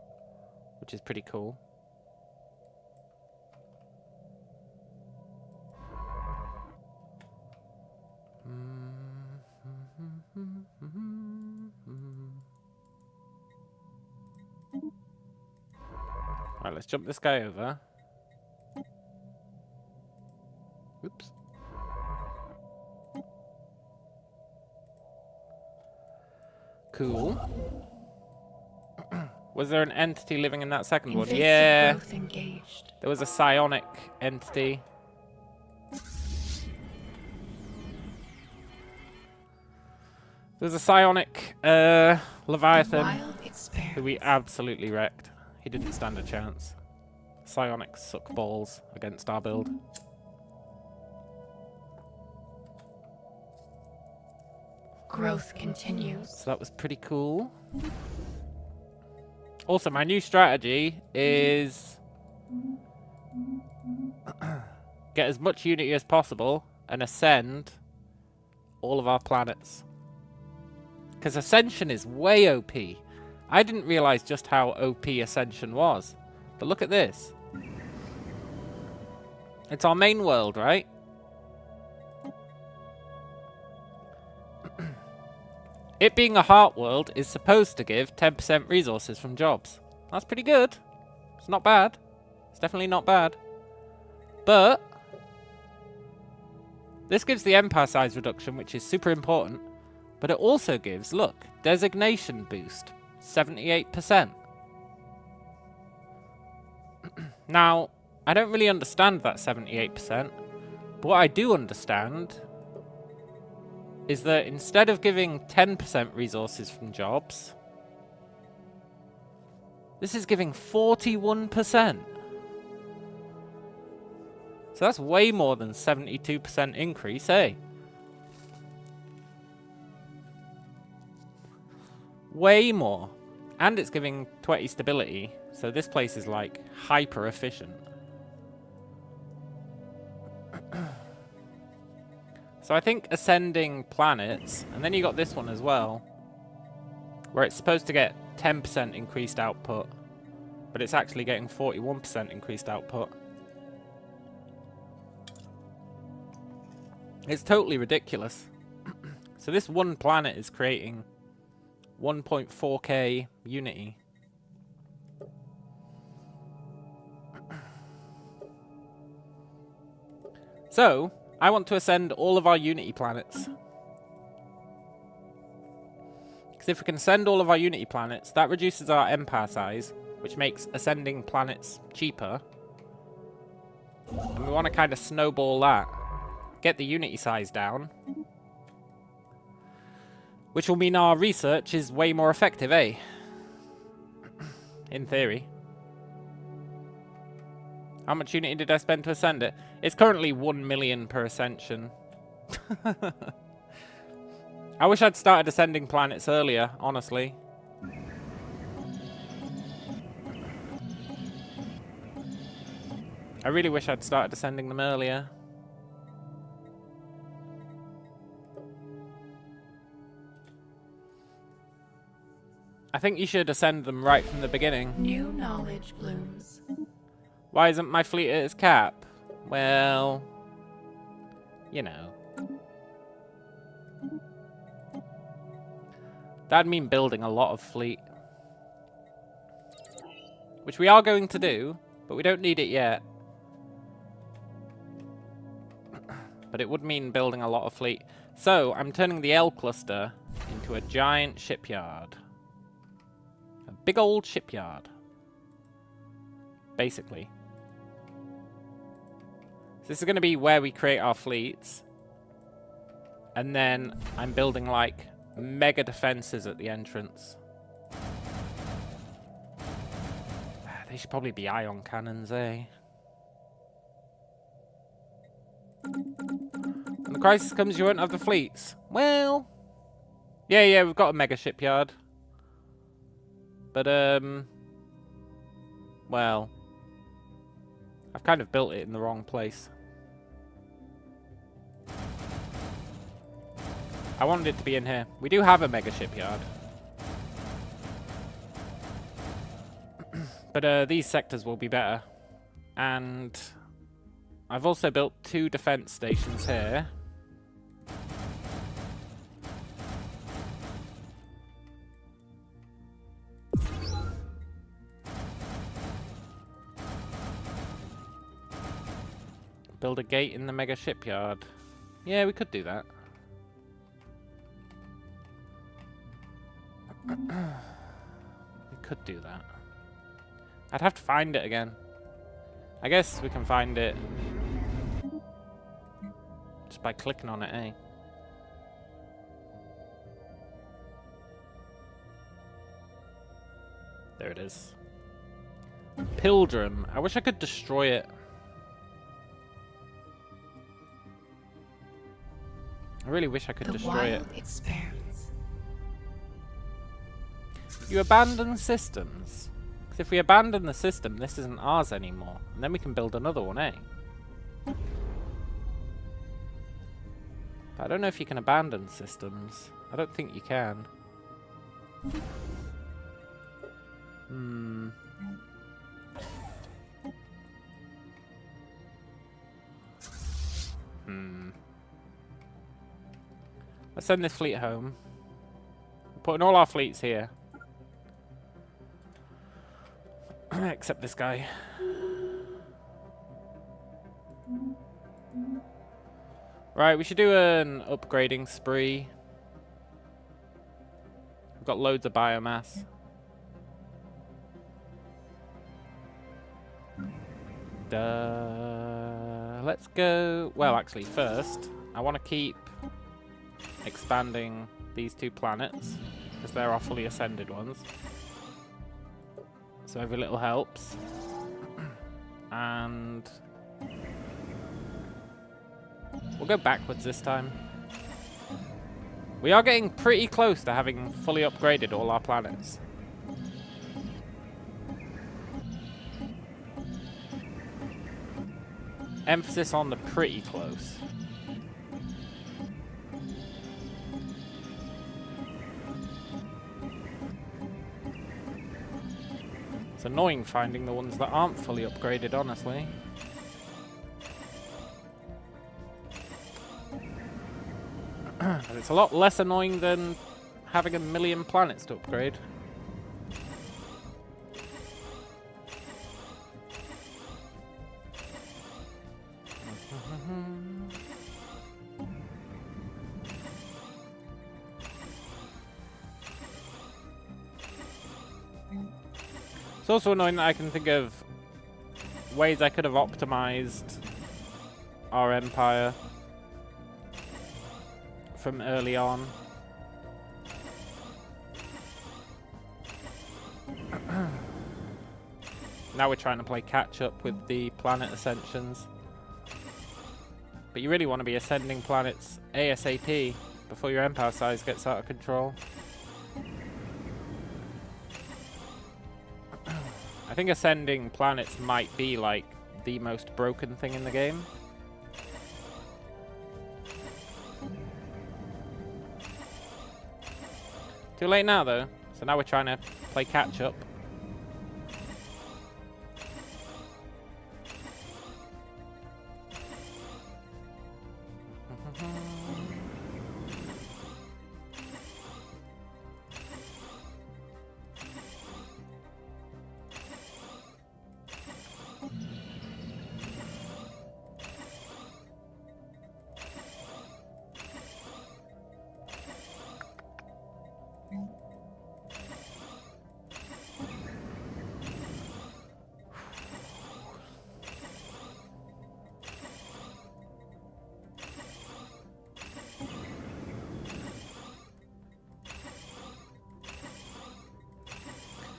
which is pretty cool. Right, let's jump this guy over. Oops. Cool. Was there an entity living in that second one? Invasive Yeah. growth engaged. There was a psionic entity. There was a psionic Leviathan Wild experiment. who we absolutely wrecked. He didn't stand a chance. Psionics suck balls against our build. Growth continues. So that was pretty cool. Also, my new strategy is get as much unity as possible and ascend all of our planets. Because Ascension is way OP. I didn't realize just how OP Ascension was. But look at this. It's our main world, right? It being a heart world is supposed to give 10% resources from jobs. That's pretty good. It's not bad. It's definitely not bad. But this gives the empire size reduction, which is super important. But it also gives, look, designation boost. 78%. Now, I don't really understand that 78%. But what I do understand is that instead of giving 10% resources from jobs, this is giving 41%. So that's way more than 72% increase, eh? Way more. And it's giving 20 stability, so this place is like hyper efficient. So I think ascending planets, and then you got this one as well, where it's supposed to get 10% increased output, but it's actually getting 41% increased output. It's totally ridiculous. So this one planet is creating 1.4k unity. So I want to ascend all of our Unity planets. Because if we can ascend all of our Unity planets, that reduces our empire size, which makes ascending planets cheaper. And we want to kind of snowball that. Get the Unity size down. Which will mean our research is way more effective, eh? In theory. How much Unity did I spend to ascend it? It's currently 1 million per ascension. I wish I'd started ascending planets earlier, honestly. I really wish I'd started ascending them earlier. I think you should ascend them right from the beginning. New knowledge blooms. Why isn't my fleet at its cap? Well, you know. That'd mean building a lot of fleet. Which we are going to do, but we don't need it yet. But it would mean building a lot of fleet. So, I'm turning the L cluster into a giant shipyard. A big old shipyard. Basically. So this is going to be where we create our fleets. And then I'm building like mega defenses at the entrance. They should probably be ion cannons, eh? When the crisis comes, you won't have the fleets. Well, yeah, we've got a mega shipyard. But, well, I've kind of built it in the wrong place. I wanted it to be in here. We do have a mega shipyard. But these sectors will be better. And I've also built 2 defense stations here. Build a gate in the mega shipyard. Yeah, we could do that. We could do that. I'd have to find it again. I guess we can find it just by clicking on it, eh? There it is. Pilgrim. I wish I could destroy it. I really wish I could destroy it. Expands. You abandon systems. Because if we abandon the system, this isn't ours anymore. And then we can build another one, eh? But I don't know if you can abandon systems. I don't think you can. Let's send this fleet home. We're putting all our fleets here. Except this guy. Right, we should do an upgrading spree. We've got loads of biomass. Let's go... Well, actually, first, I want to keep expanding these 2 planets, because they're our fully ascended ones. So every little helps. And we'll go backwards this time. We are getting pretty close to having fully upgraded all our planets. Emphasis on the pretty close. It's annoying finding the ones that aren't fully upgraded, honestly. But it's a lot less annoying than having 1,000,000 planets to upgrade. It's also annoying that I can think of ways I could have optimized our empire from early on. Now we're trying to play catch up with the planet ascensions. But you really want to be ascending planets ASAP before your empire size gets out of control. I think ascending planets might be like the most broken thing in the game. Too late now though, so now we're trying to play catch up.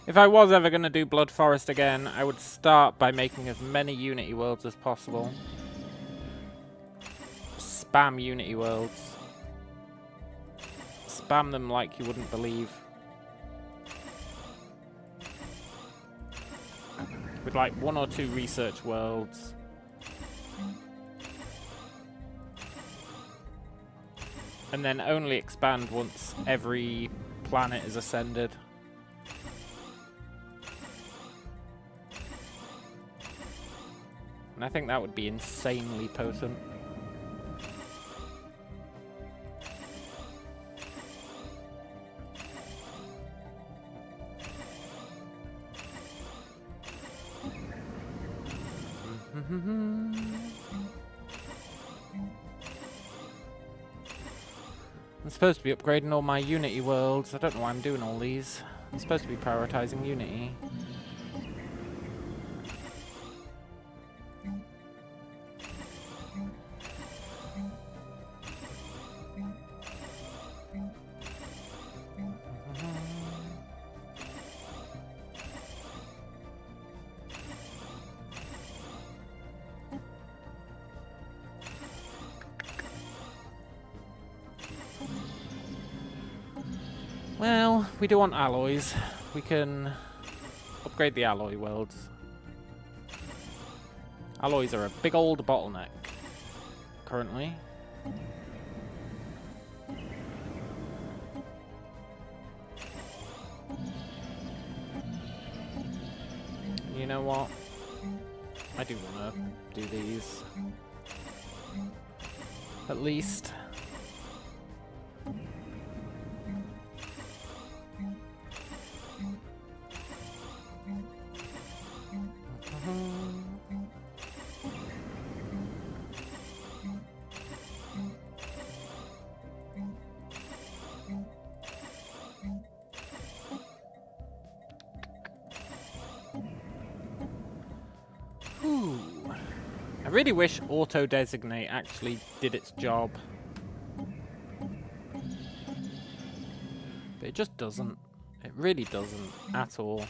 If I was ever going to do Blood Forest again, I would start by making as many Unity worlds as possible. Spam Unity worlds. Spam them like you wouldn't believe. With like 1 or 2 research worlds. And then only expand once every planet is ascended. And I think that would be insanely potent. I'm supposed to be upgrading all my Unity worlds. I don't know why I'm doing all these. I'm supposed to be prioritizing Unity. Well, we do want alloys. We can upgrade the alloy worlds. Alloys are a big old bottleneck currently. You know what? I do want to do these. At least. I really wish auto-designate actually did its job. But it just doesn't. It really doesn't at all.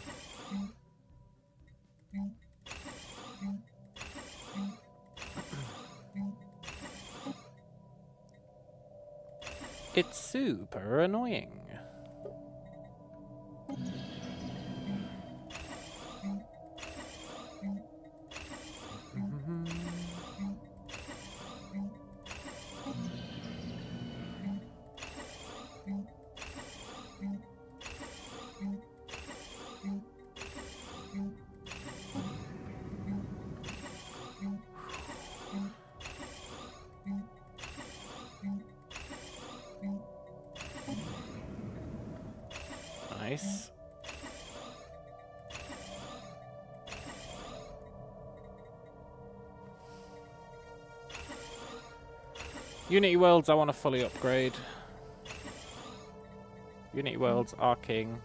It's super annoying. Nice. Unity worlds I want to fully upgrade. Unity worlds are king.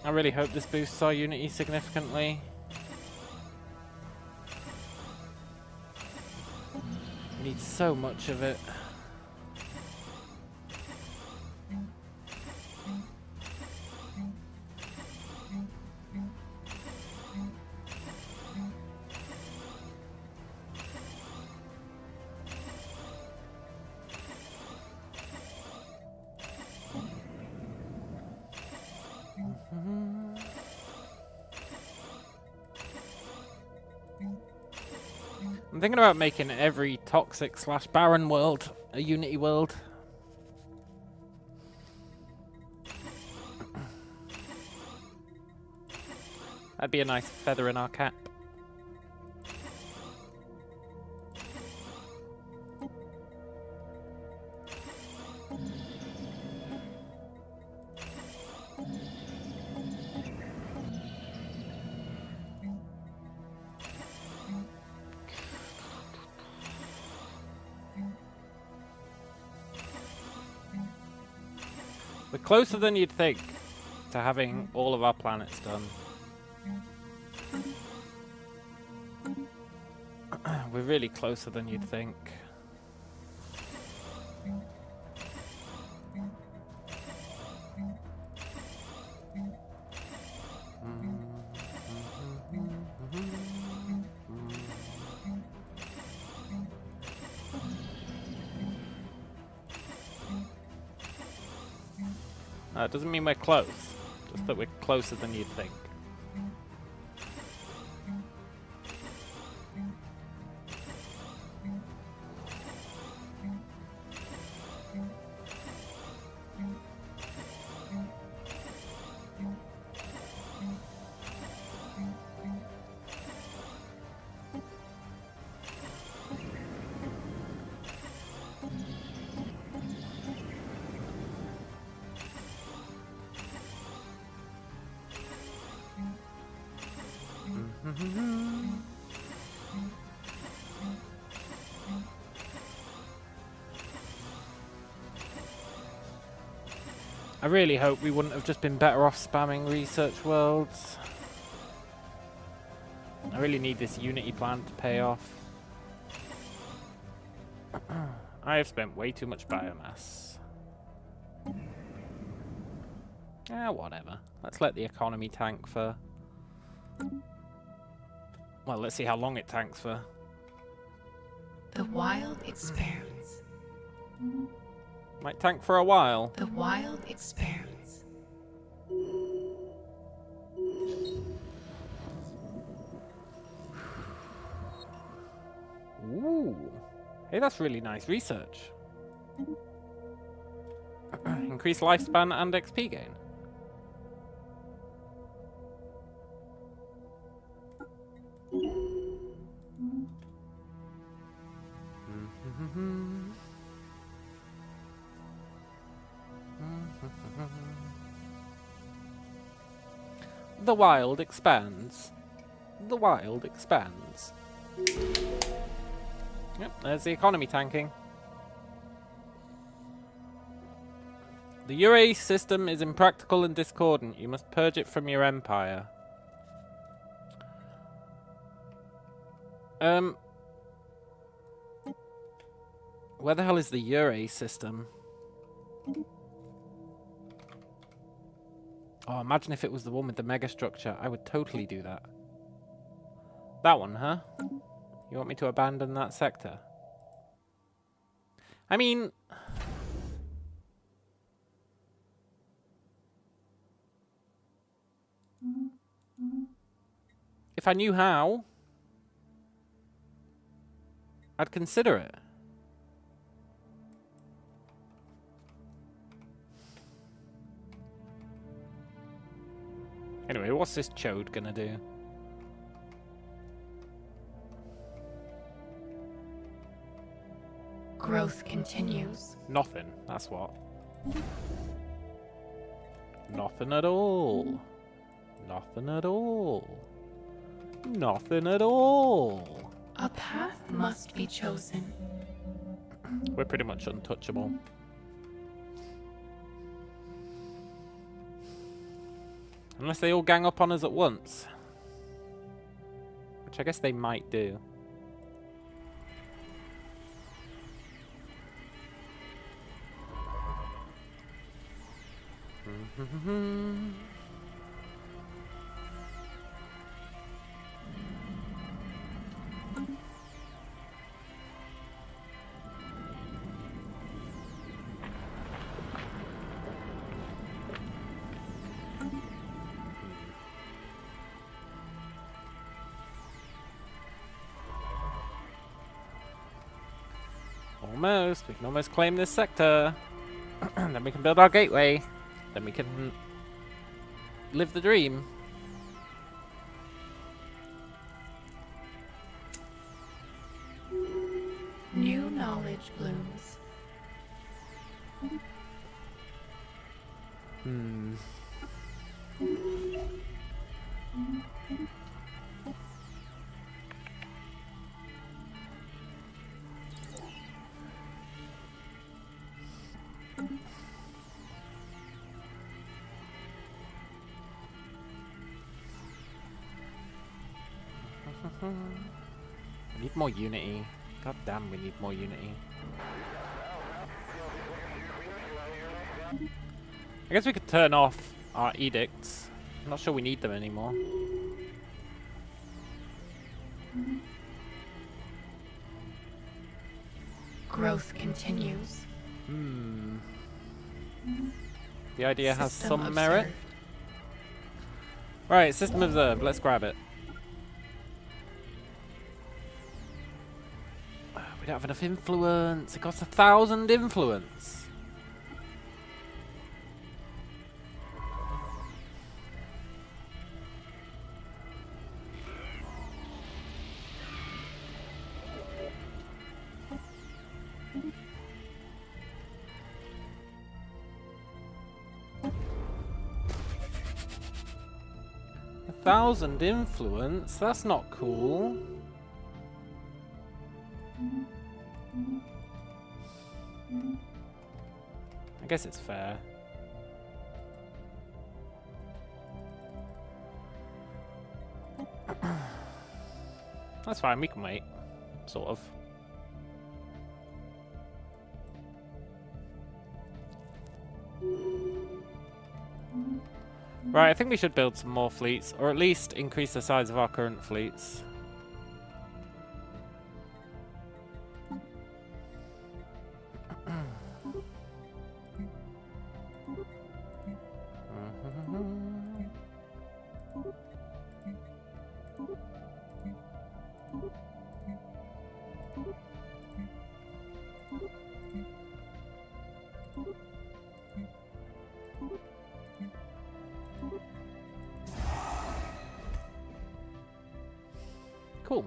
I really hope this boosts our Unity significantly. We need so much of it. I'm thinking about making every toxic / barren world a Unity world. That'd be a nice feather in our cap. closer than you'd think to having all of our planets done. We're really closer than you'd think. It doesn't mean we're close, just that we're closer than you'd think. I really hope we wouldn't have just been better off spamming research worlds. I really need this Unity plan to pay off. I have spent way too much biomass. Whatever. Let's let the economy tank for... Well, let's see how long it tanks for. The wild expands. Might tank for a while. The wild expands. Ooh. Hey, that's really nice research. Increased lifespan and XP gain. The wild expands. The wild expands. Yep, there's the economy tanking. The Ure system is impractical and discordant. You must purge it from your empire. Where the hell is the Ure system? Oh, imagine if it was the one with the mega structure. I would totally do that. That one, huh? You want me to abandon that sector? I mean... if I knew how, I'd consider it. Anyway, what's this chode gonna do? Growth continues. Nothing, that's what. Nothing at all. Nothing at all. Nothing at all. A path must be chosen. We're pretty much untouchable. Unless they all gang up on us at once. Which I guess they might do. Almost. We can almost claim this sector. Then we can build our gateway. Then we can live the dream. New knowledge blooms. We need more unity. God damn, we need more unity. I guess we could turn off our edicts. I'm not sure we need them anymore. Growth continues. The idea has System some merit. observed. Right, system observed. Let's grab it. We don't have enough influence. It costs 1,000 influence. Thousand influence? That's not cool. I guess it's fair. That's fine, we can wait. Sort of. Right, I think we should build some more fleets, or at least increase the size of our current fleets. Cool.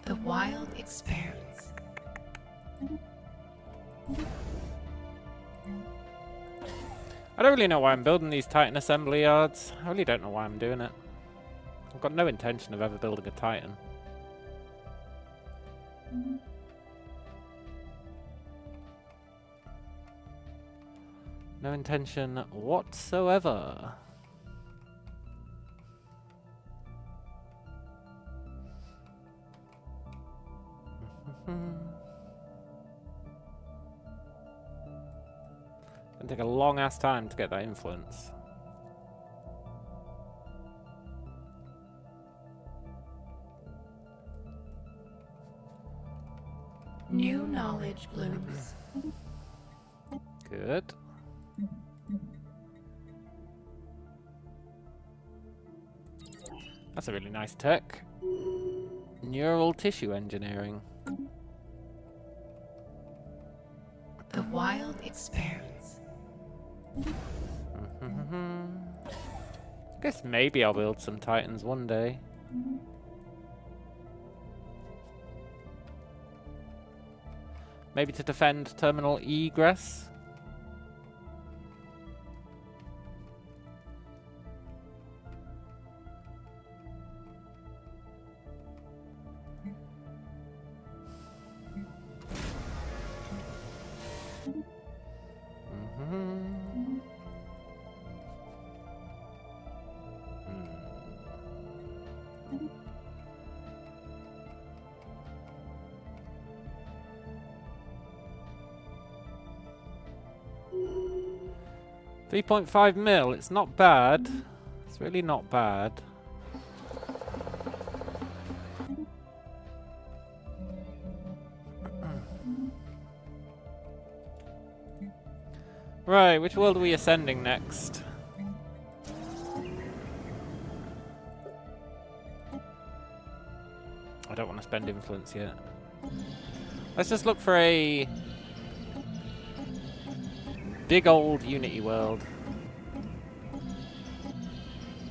The wild expanse. I don't really know why I'm building these Titan assembly yards. I really don't know why I'm doing it. I've got no intention of ever building a Titan. No intention whatsoever. It'll take a long ass time to get that influence. New knowledge blooms. Good. That's a really nice tech. Neural tissue engineering. The wild expanse. Guess maybe I'll build some Titans one day. Maybe to defend terminal egress. $3.5 mil, it's not bad. It's really not bad. Right, which world are we ascending next? I don't want to spend influence yet. Let's just look for a big old Unity world.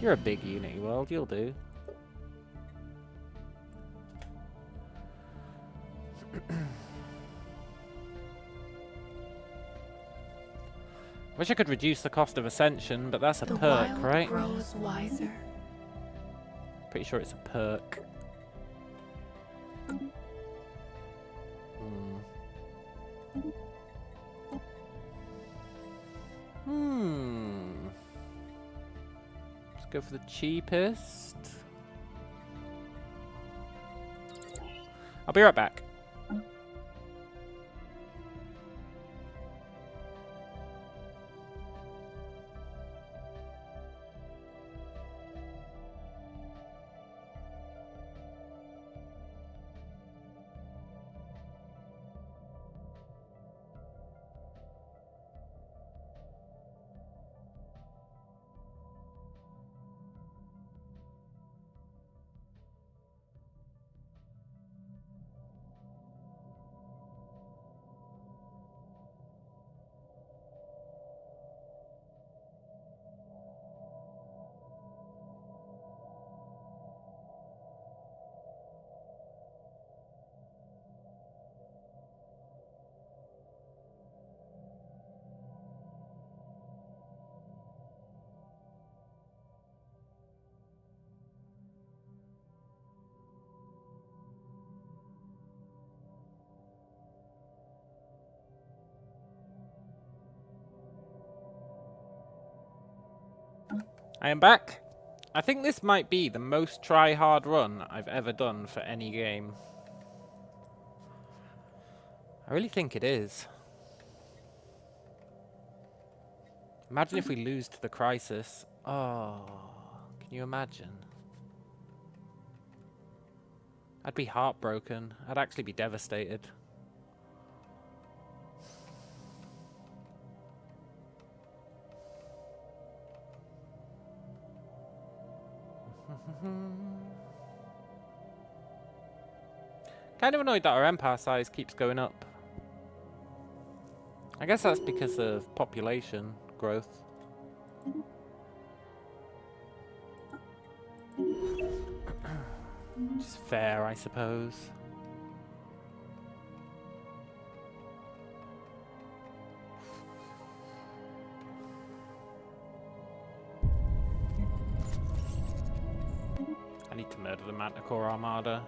You're a big Unity world, you'll do. Wish I could reduce the cost of ascension, but that's a The perk, wild right? grows wiser. Pretty sure it's a perk. go for the cheapest. I'll be right back. I am back. I think this might be the most try-hard run I've ever done for any game. I really think it is. Imagine if we lose to the Crisis. Oh, can you imagine? I'd be heartbroken. I'd actually be devastated. Kind of annoyed that our empire size keeps going up. I guess that's because of population growth. Which is fair, I suppose. I need to murder the Manticore Armada.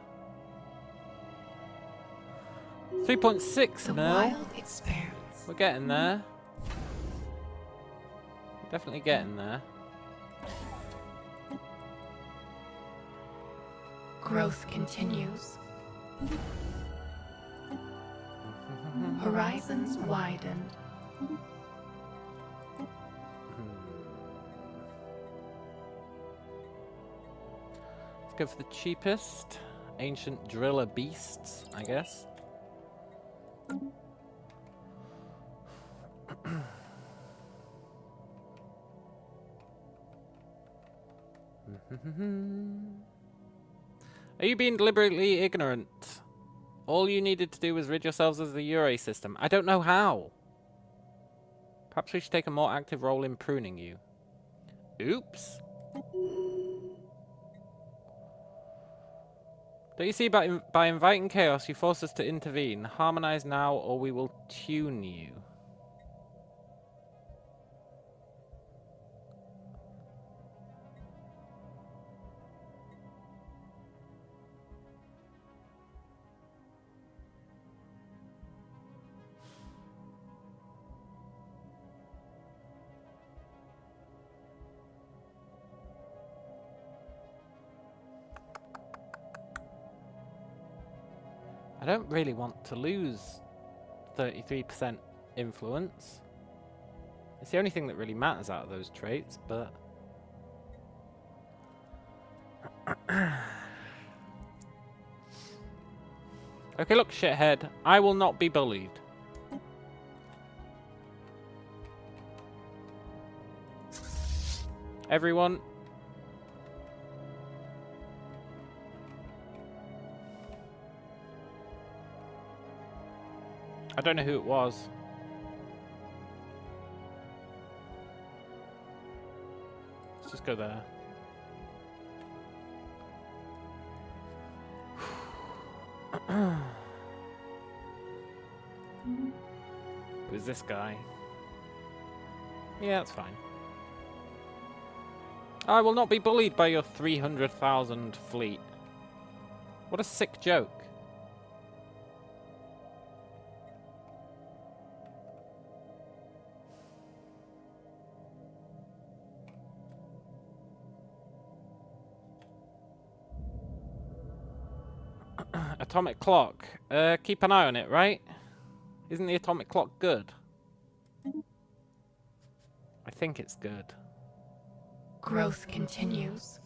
3.6 The mil. wild expanse. We're getting there. Definitely getting there. Growth continues. Horizons widened. Let's go for the cheapest. Ancient driller beasts, I guess. Are you being deliberately ignorant? All you needed to do was rid yourselves of the Ure system. I don't know how. Perhaps we should take a more active role in pruning you. Oops. Don't you see, by inviting chaos, you force us to intervene. Harmonize now, or we will tune you. I don't really want to lose 33% influence. It's the only thing that really matters out of those traits, but... Okay, look, shithead. I will not be bullied. Everyone... I don't know who it was. Let's just go there. Who's this guy? Yeah, that's fine. I will not be bullied by your 300,000 fleet. What a sick joke. atomic clock. Keep an eye on it, right? Isn't the atomic clock good? I think it's good. Growth continues.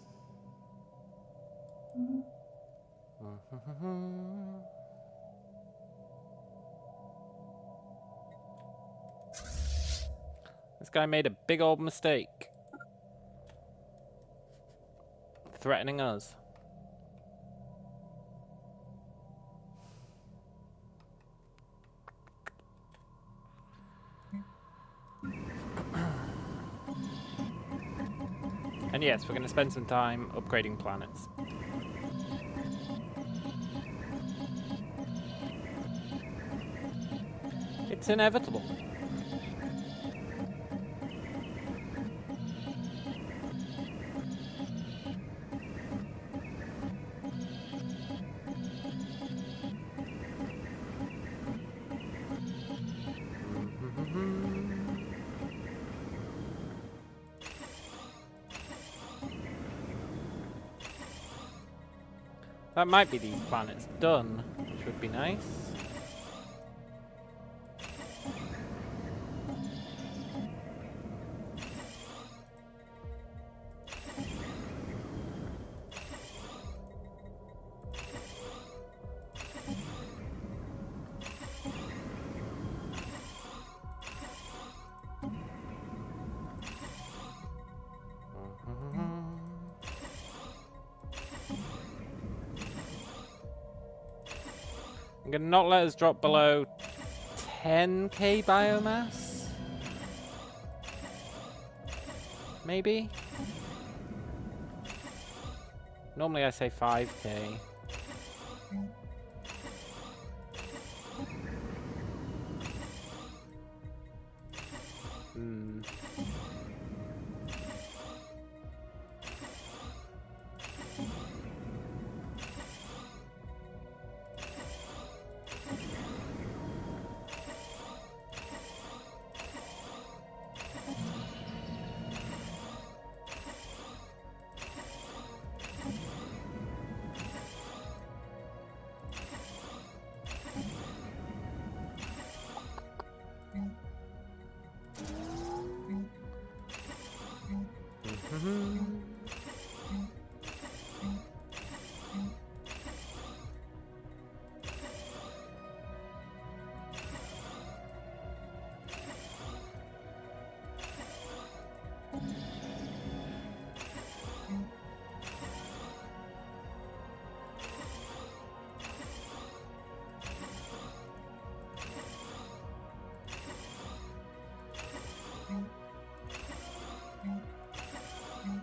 This guy made a big old mistake. Threatening us. And yes, we're going to spend some time upgrading planets. It's inevitable. That might be these planets done, which would be nice. I'm gonna not let us drop below 10k biomass. Maybe? Normally I say 5k.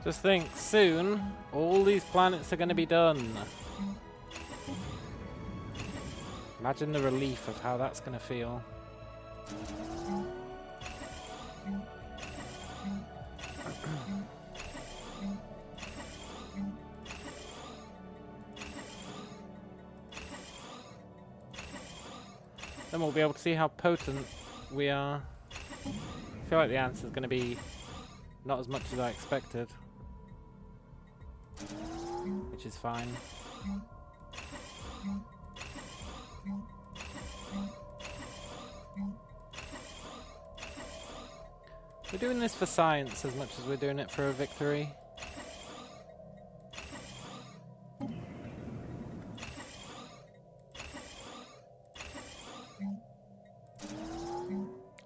Just think, soon, all these planets are going to be done. Imagine the relief of how that's going to feel. Then we'll be able to see how potent we are. I feel like the answer is going to be not as much as I expected. Which is fine. We're doing this for science as much as we're doing it for a victory.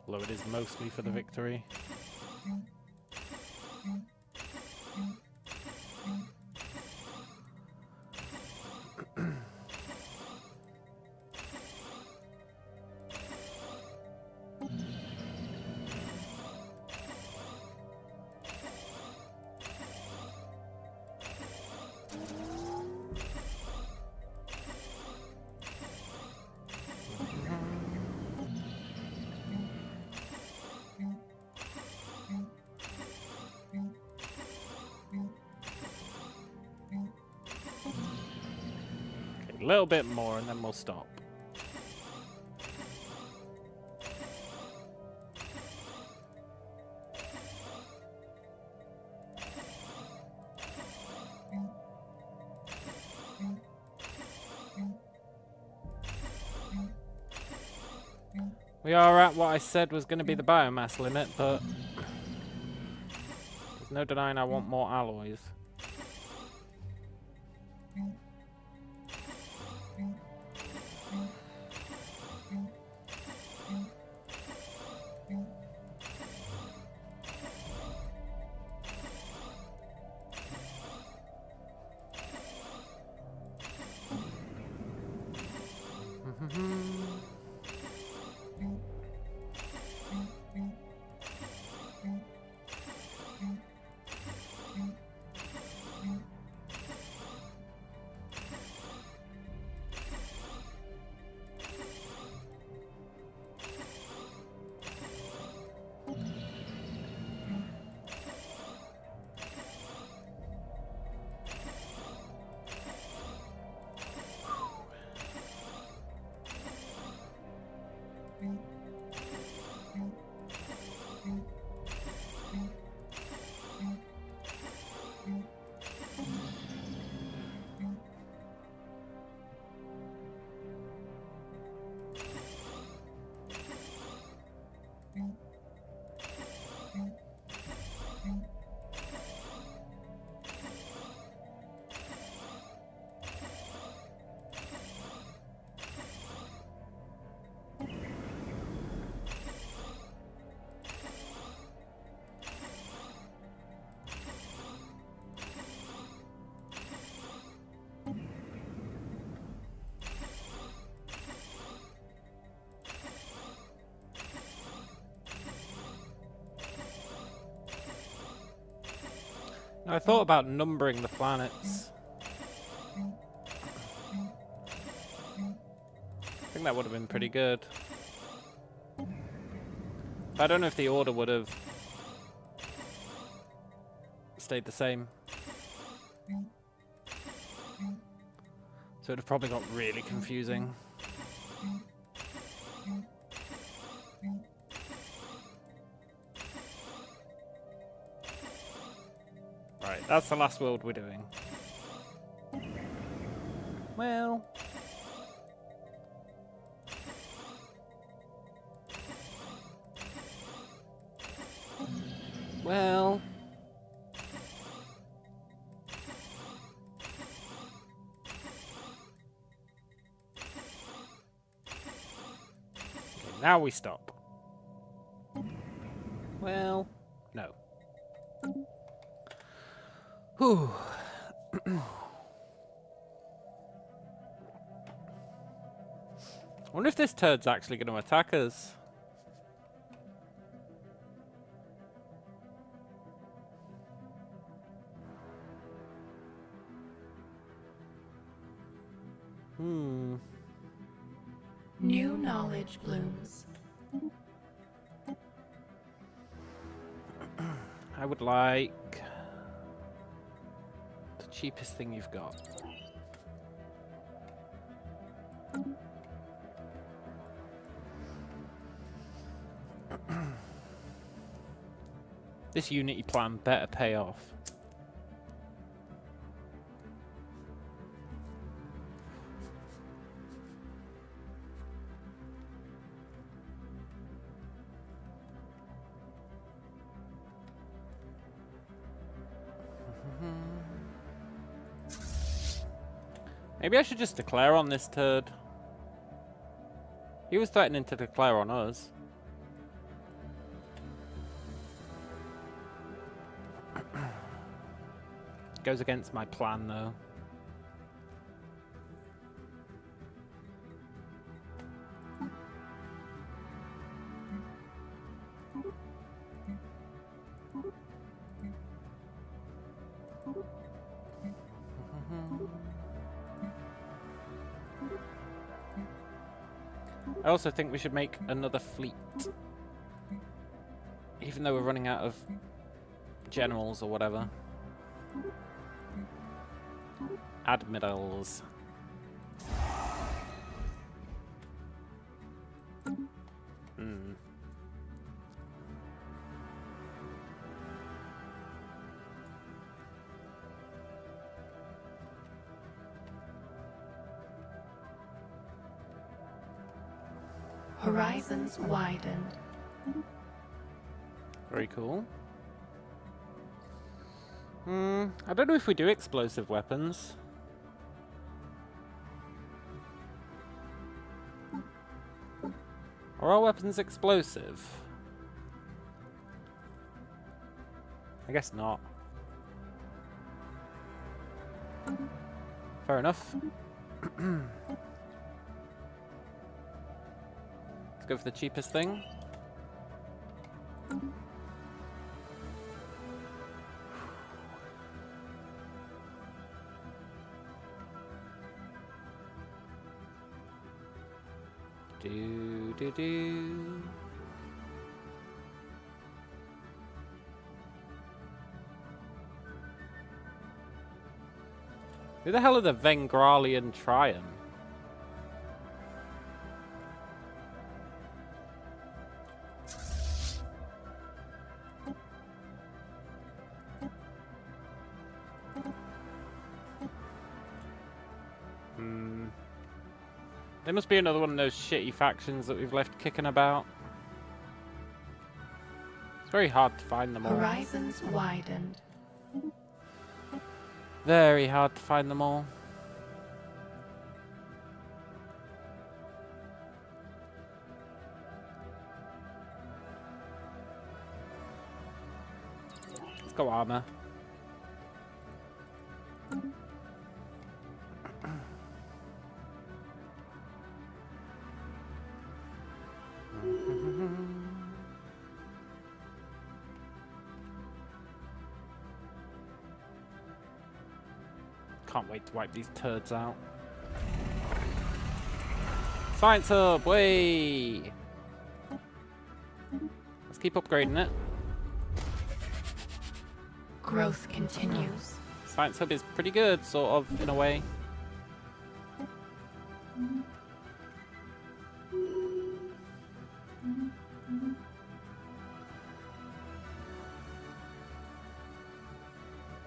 Although it is mostly for the victory. A little bit more and then we'll stop. We are at what I said was going to be the biomass limit, but there's no denying I want more alloys. I thought about numbering the planets. I think that would have been pretty good. But I don't know if the order would have stayed the same. So it would have probably got really confusing. Right, that's the last world we're doing. Well... Well... Okay, now we stop. Well... No. Whew. I wonder if this turd's actually going to attack us. New knowledge blooms. I would like the cheapest thing you've got. This Unity plan better pay off. Maybe I should just declare on this turd. He was threatening to declare on us. Goes against my plan, though. I also think we should make another fleet. Even though we're running out of generals or whatever. Admirals. Horizons widened. Very cool. I don't know if we do explosive weapons. Are our weapons explosive? I guess not. Fair enough. Let's go for the cheapest thing. Do. Who the hell are the Vengralian Trium? There must be another one of those shitty factions that we've left kicking about. It's very hard to find them all. Horizons widened. Very hard to find them all. Let's go armor. Can't wait to wipe these turds out. Science hub, way! Let's keep upgrading it. Growth continues. Science hub is pretty good, sort of, in a way.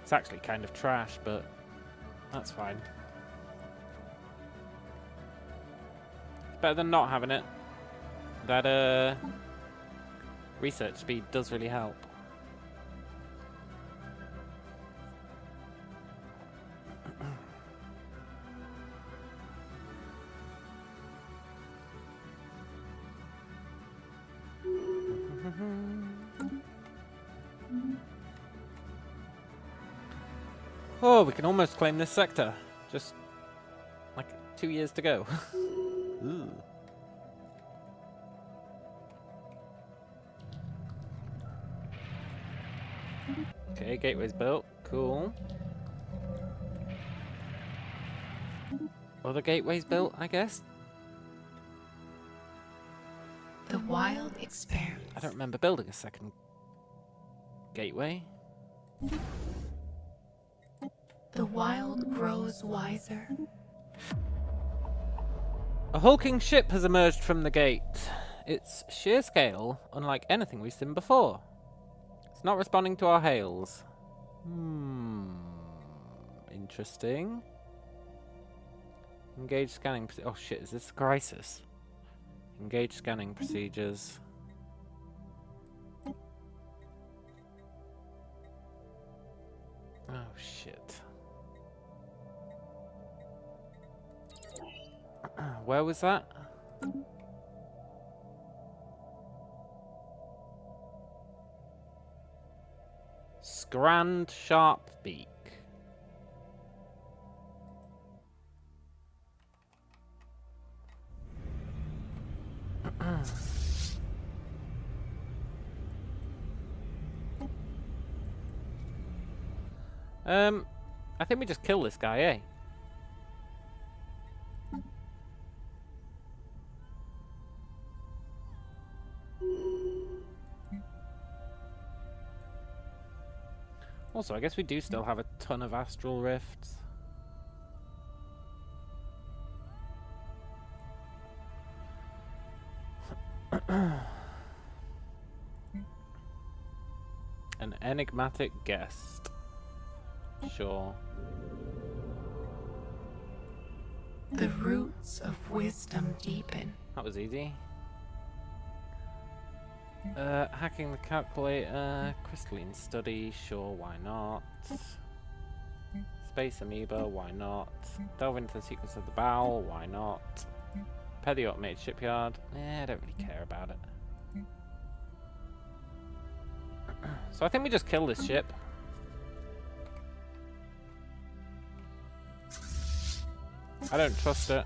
It's actually kind of trash, but that's fine. It's better than not having it. That research speed does really help. Oh, we can almost claim this sector. Just like 2 years to go. Ooh. Okay, gateway's built. Cool. Other gateways built, I guess. The wild expands. I don't remember building a second gateway. The wild grows wiser. A hulking ship has emerged from the gate. Its sheer scale, unlike anything we've seen before. It's not responding to our hails. Interesting. Engage scanning. Oh shit, is this a crisis? Engage scanning procedures. Oh shit. Where was that? Scrand Sharp Beak. I think we just kill this guy, eh? Also, I guess we do still have a ton of astral rifts. An enigmatic guest. Sure. The roots of wisdom deepen. That was easy. Hacking the calculator, crystalline study, sure, why not? Space amoeba, why not? Delve into the secrets of the bowel, why not? Repair the automated shipyard, I don't really care about it. So I think we just kill this ship. I don't trust it.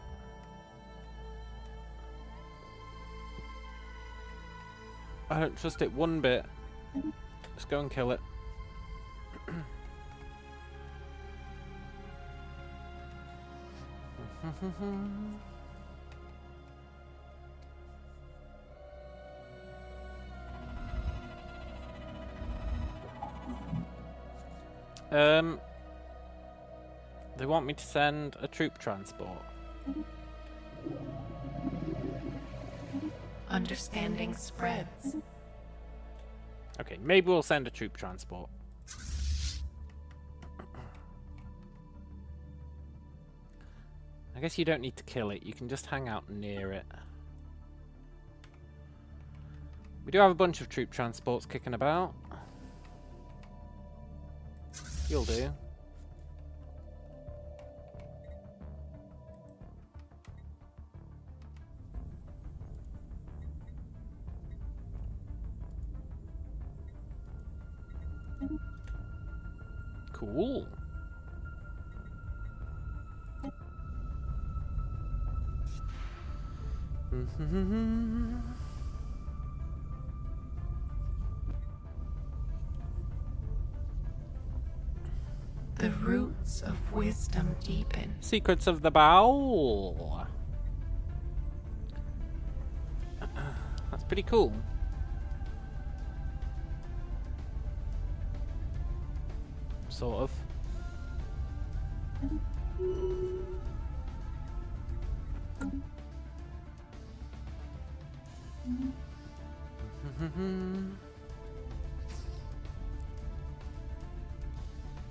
I don't trust it one bit. Let's go and kill it. They want me to send a troop transport. Understanding spreads. Okay, maybe we'll send a troop transport. I guess you don't need to kill it, you can just hang out near it. We do have a bunch of troop transports kicking about. You'll do. Cool. The roots of wisdom deepen. Secrets of the Bowel. That's pretty cool. Sort of.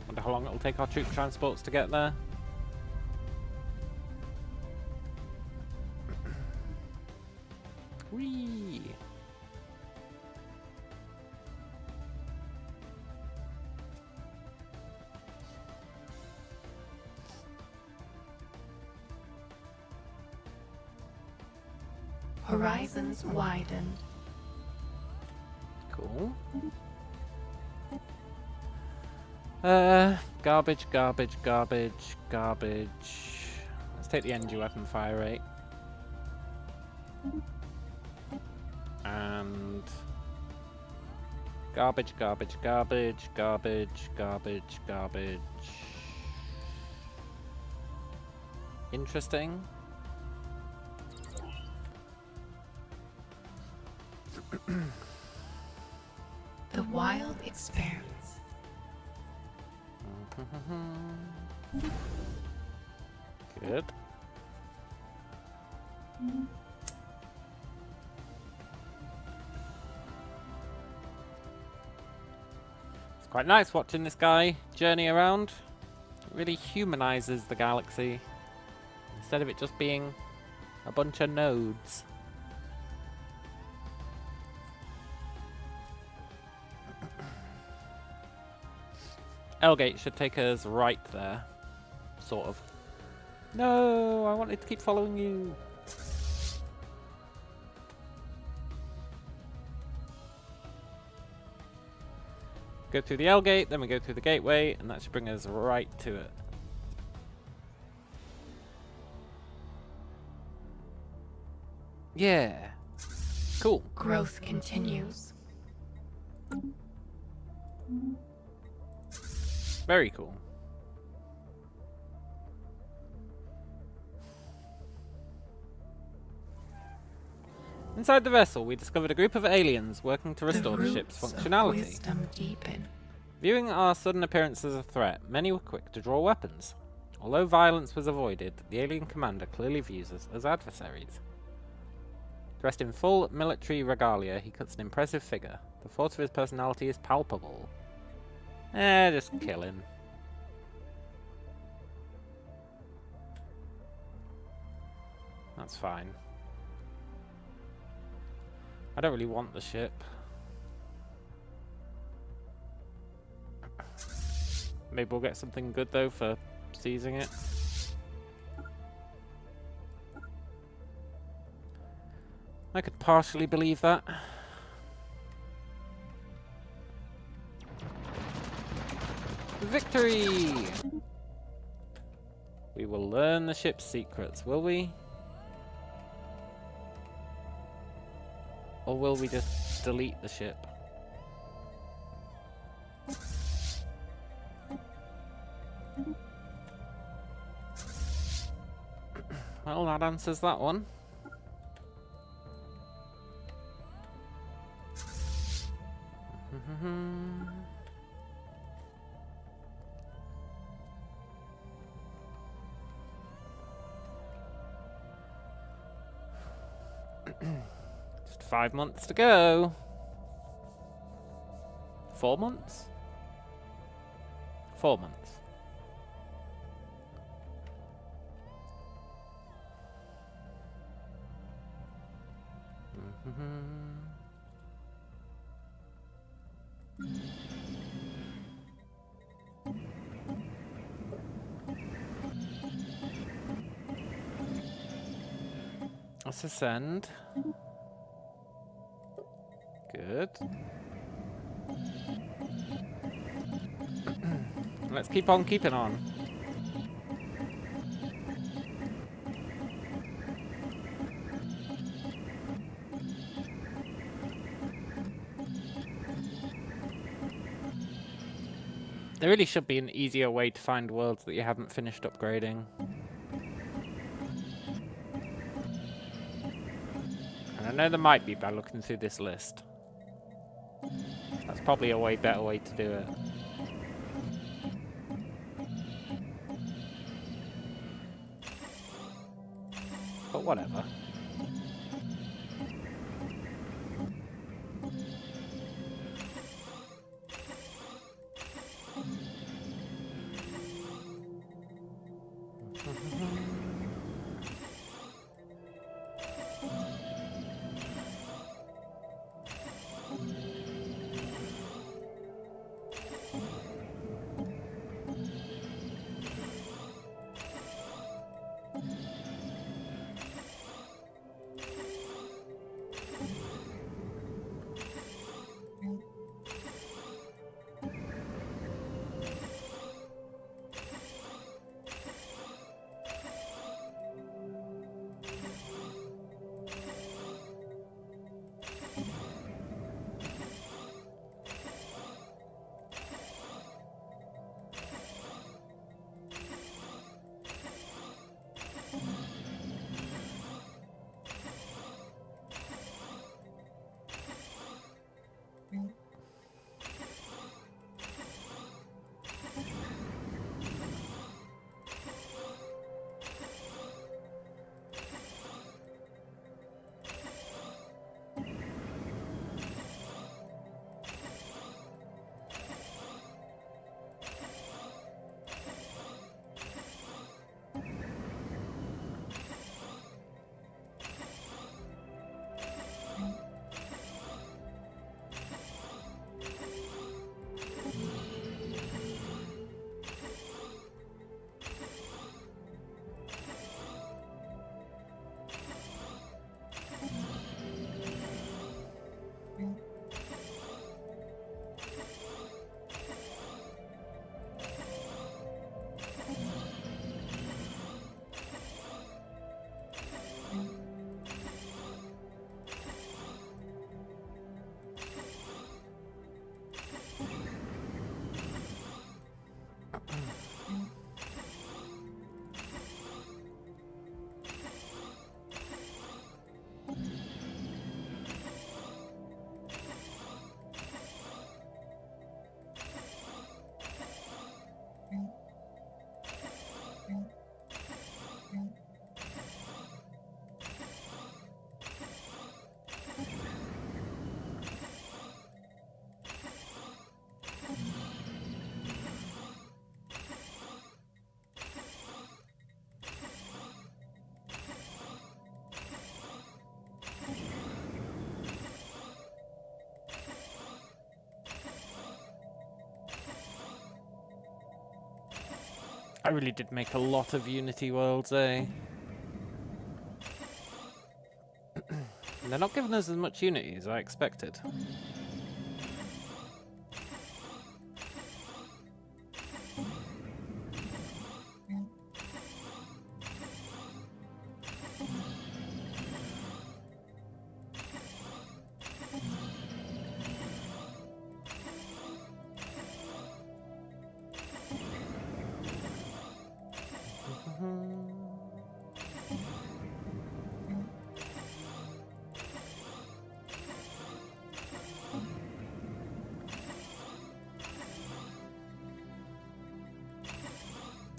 Wonder how long it'll take our troop transports to get there. Whee! Horizons widened. Cool. Garbage, garbage, garbage, garbage. Let's take the energy weapon fire rate. And garbage, garbage, garbage, garbage, garbage, garbage. Interesting. The wild expanse. Good. It's quite nice watching this guy journey around. It really humanizes the galaxy instead of it just being a bunch of nodes. L-gate should take us right there. Sort of. No, I wanted to keep following you. Go through the L-gate, then we go through the gateway, and that should bring us right to it. Yeah. Cool. Growth continues. Very cool. Inside the vessel, we discovered a group of aliens working to restore the ship's roots of functionality. wisdom deepen. Viewing our sudden appearance as a threat, many were quick to draw weapons. Although violence was avoided, the alien commander clearly views us as adversaries. Dressed in full military regalia, he cuts an impressive figure. The force of his personality is palpable. Just kill him. That's fine. I don't really want the ship. Maybe we'll get something good though for seizing it. I could partially believe that. Victory! We will learn the ship's secrets, will we? Or will we just delete the ship? Well, that answers that one. Just 5 months to go. 4 months? 4 months. Let's ascend. Good. Let's keep on keeping on. There really should be an easier way to find worlds that you haven't finished upgrading. And I know there might be by looking through this list. That's probably a way better way to do it. But whatever. really did make a lot of Unity worlds, eh? They're not giving us as much Unity as I expected.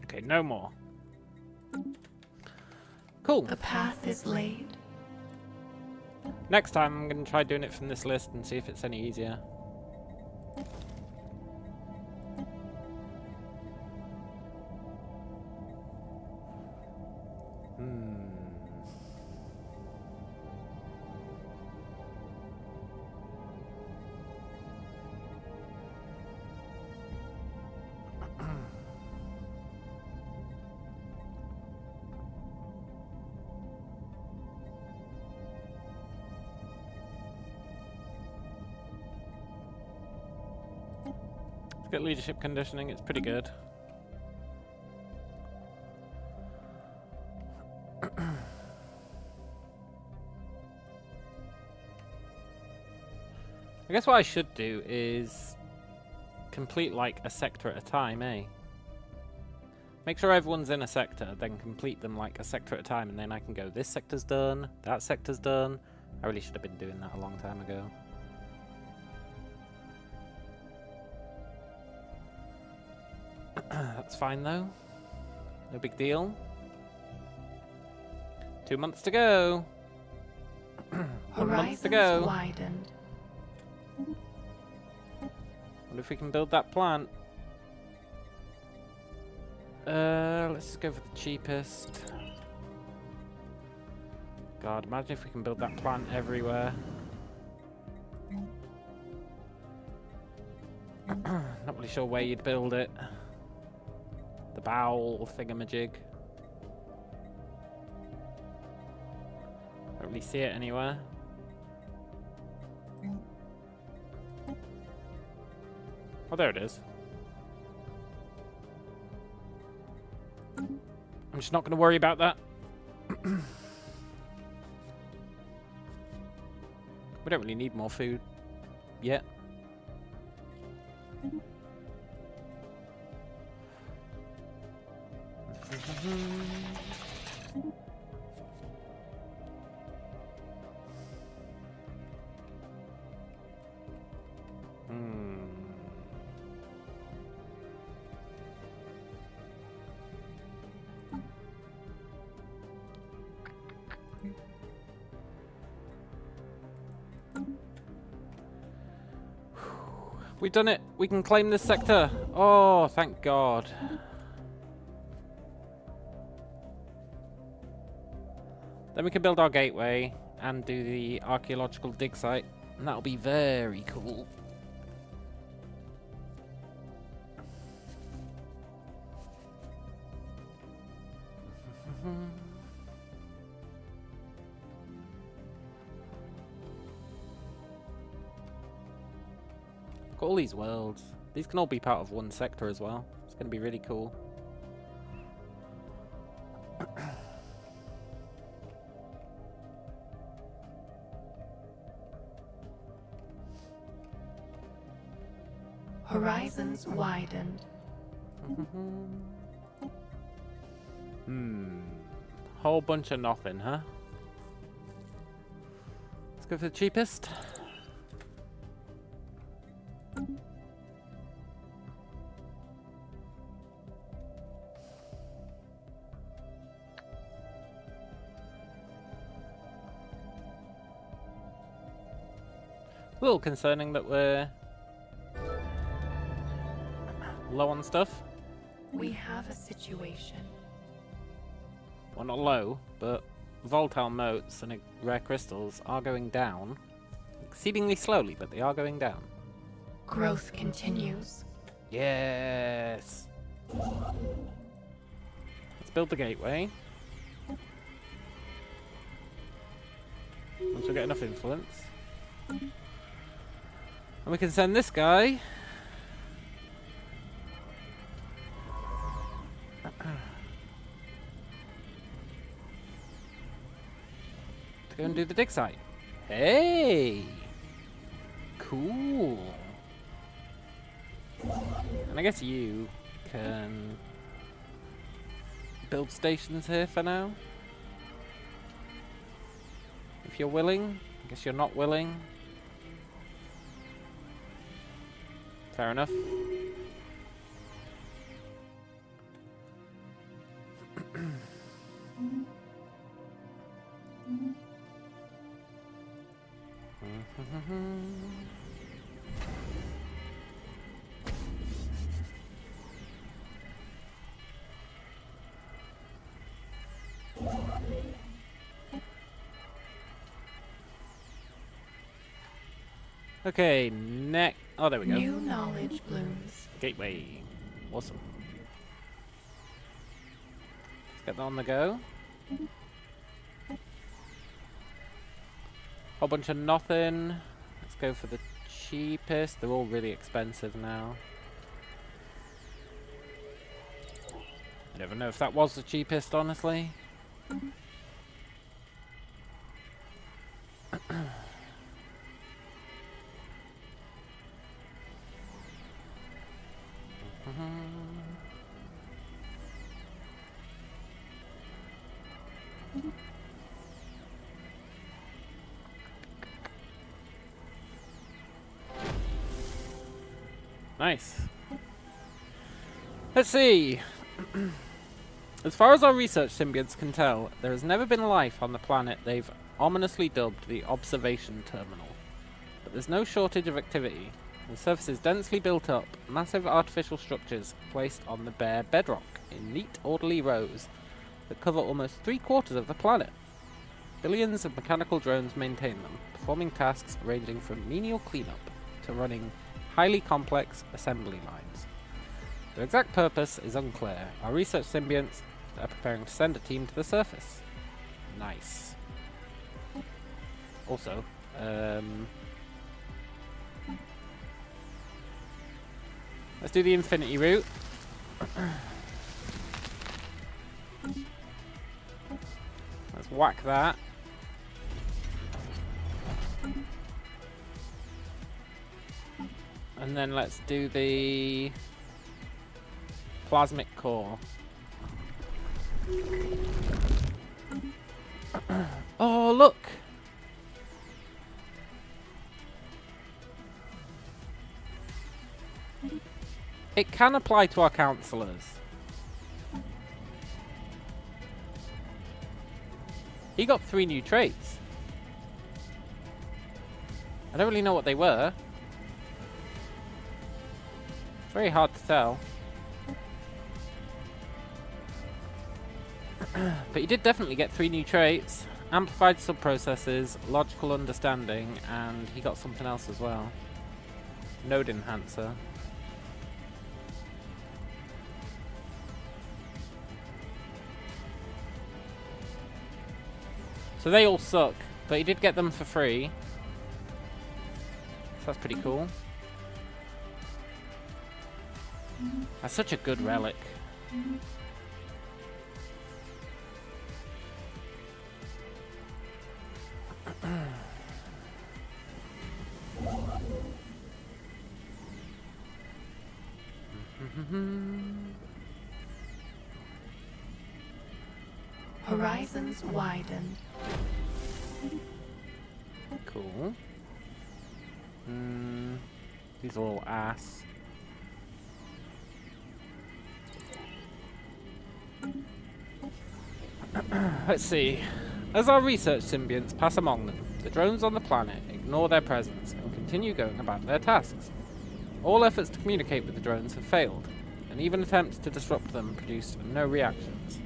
Okay, no more. Cool. The path is laid. Next time I'm going to try doing it from this list and see if it's any easier. Get leadership conditioning, it's pretty good. I guess what I should do is complete like a sector at a time, eh? Make sure everyone's in a sector, then complete them like a sector at a time, and then I can go, this sector's done, that sector's done. I really should have been doing that a long time ago. That's fine though. No big deal. 2 months to go. 1 month to go. Widened. Wonder if we can build that plant. Let's just go for the cheapest. God, imagine if we can build that plant everywhere. Not really sure where you'd build it. The bowel thingamajig. Don't really see it anywhere. Oh, there it is. I'm just not going to worry about that. We don't really need more food yet. We've done it! We can claim this sector! Oh, thank God. Then we can build our gateway and do the archaeological dig site, and that'll be very cool. Got all these worlds. These can all be part of one sector as well. It's going to be really cool. Horizons widened. Whole bunch of nothing, huh? Let's go for the cheapest. A little concerning that we're low on stuff. We have a situation. Well, not low, but volatile motes and rare crystals are going down. Exceedingly slowly, but they are going down. Growth continues. Yes! build the gateway. Once we get enough influence. And we can send this guy to go and do the dig site. Hey! Cool. And I guess you can build stations here for now. If you're willing. I guess you're not willing. Fair enough. Okay, next. Oh, there we go. New knowledge blooms. Gateway. Awesome. Let's get that on the go. Whole bunch of nothing. Let's go for the cheapest. They're all really expensive now. I never know if that was the cheapest, honestly. Nice. Let's see. As far as our research symbionts can tell, there has never been life on the planet they've ominously dubbed the Observation Terminal. But there's no shortage of activity. The surface is densely built up, massive artificial structures placed on the bare bedrock in neat, orderly rows that cover almost 3/4 of the planet. Billions of mechanical drones maintain them, performing tasks ranging from menial cleanup to running highly complex assembly lines. Their exact purpose is unclear. Our research symbionts are preparing to send a team to the surface. Nice. Also, let's do the infinity route. Let's whack that. And then let's do the plasmic core. Oh, look! It can apply to our counselors. He got 3 new traits. I don't really know what they were. It's very hard to tell. But he did definitely get 3 new traits. Amplified subprocesses, logical understanding, and he got something else as well. Node enhancer. So they all suck, but he did get them for free. So that's pretty cool. That's such a good relic. Horizons widened. Cool. These are all ass. Let's see. As our research symbionts pass among them, the drones on the planet ignore their presence and continue going about their tasks. All efforts to communicate with the drones have failed, and even attempts to disrupt them produced no reactions.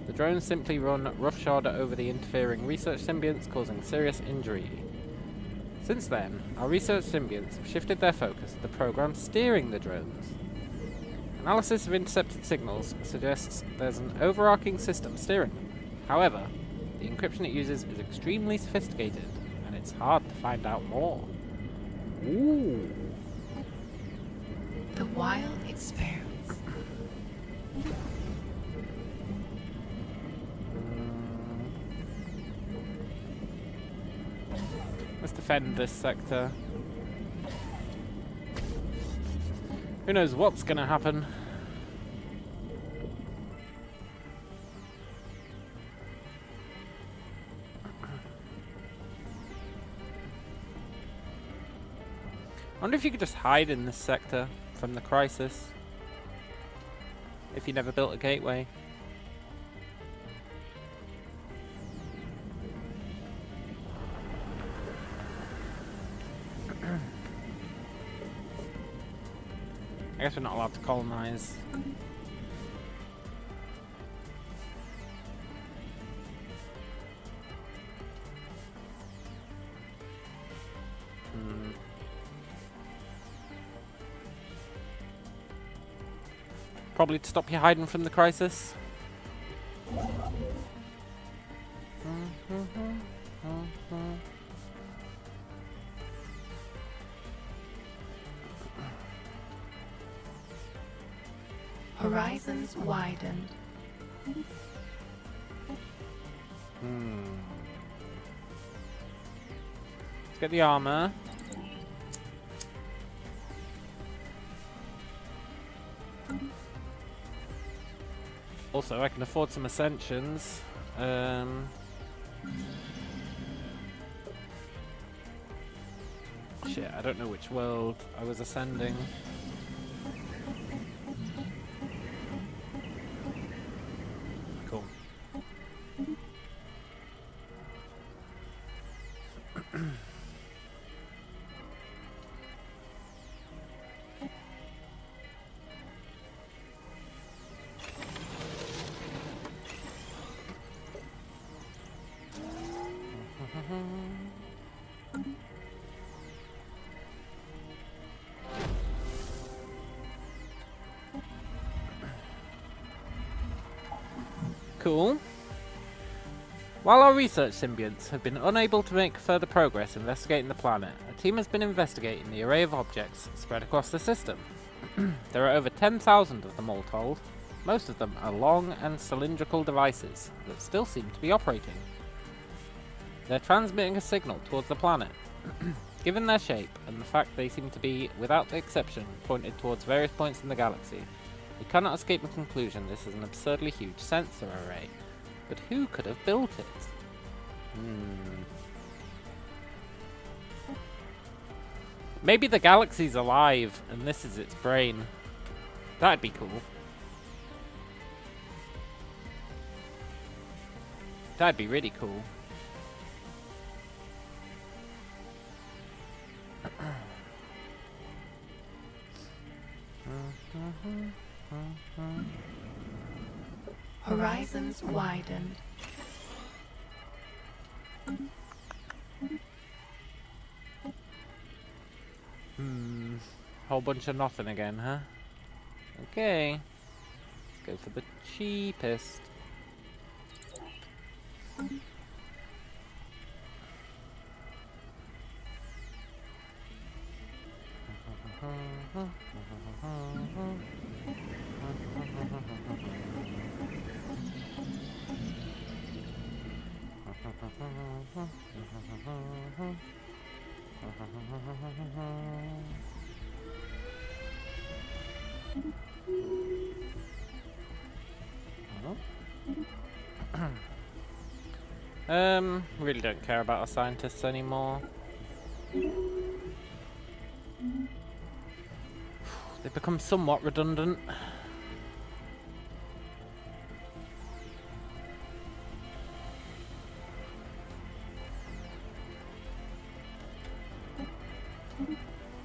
The drones simply run roughshod over the interfering research symbionts, causing serious injury. Since then, our research symbionts have shifted their focus to the program steering the drones. Analysis of intercepted signals suggests there's an overarching system steering them. However, the encryption it uses is extremely sophisticated, and it's hard to find out more. Ooh. The wild expanse. Let's defend this sector. Who knows what's gonna happen? I wonder if you could just hide in this sector from the crisis. If you never built a gateway. I guess we're not allowed to colonize. Probably to stop you hiding from the crisis. Horizons widened. Let's get the armor. Also, I can afford some ascensions. Shit, I don't know which world I was ascending. Cool. Cool. While our research symbionts have been unable to make further progress investigating the planet, a team has been investigating the array of objects spread across the system. There are over 10,000 of them all told. Most of them are long and cylindrical devices that still seem to be operating. They're transmitting a signal towards the planet. Given their shape and the fact they seem to be, without exception, pointed towards various points in the galaxy, we cannot escape the conclusion this is an absurdly huge sensor array. But who could have built it? Maybe the galaxy's alive and this is its brain. That'd be cool. That'd be really cool. Horizons widened. Whole bunch of nothing again, huh? Okay. Let's go for the cheapest. Really don't care about our scientists anymore. They've become somewhat redundant.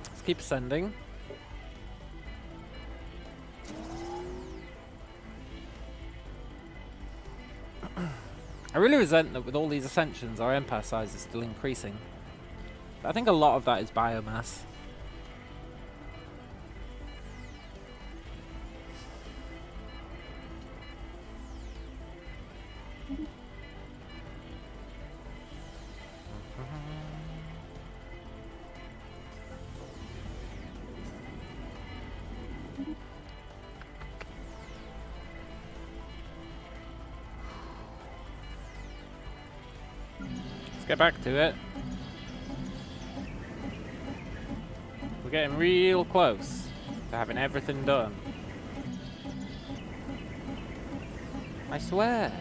Let's keep ascending. I really resent that with all these ascensions our empire size is still increasing. But I think a lot of that is biomass. get back to it. We're getting real close to having everything done. I swear.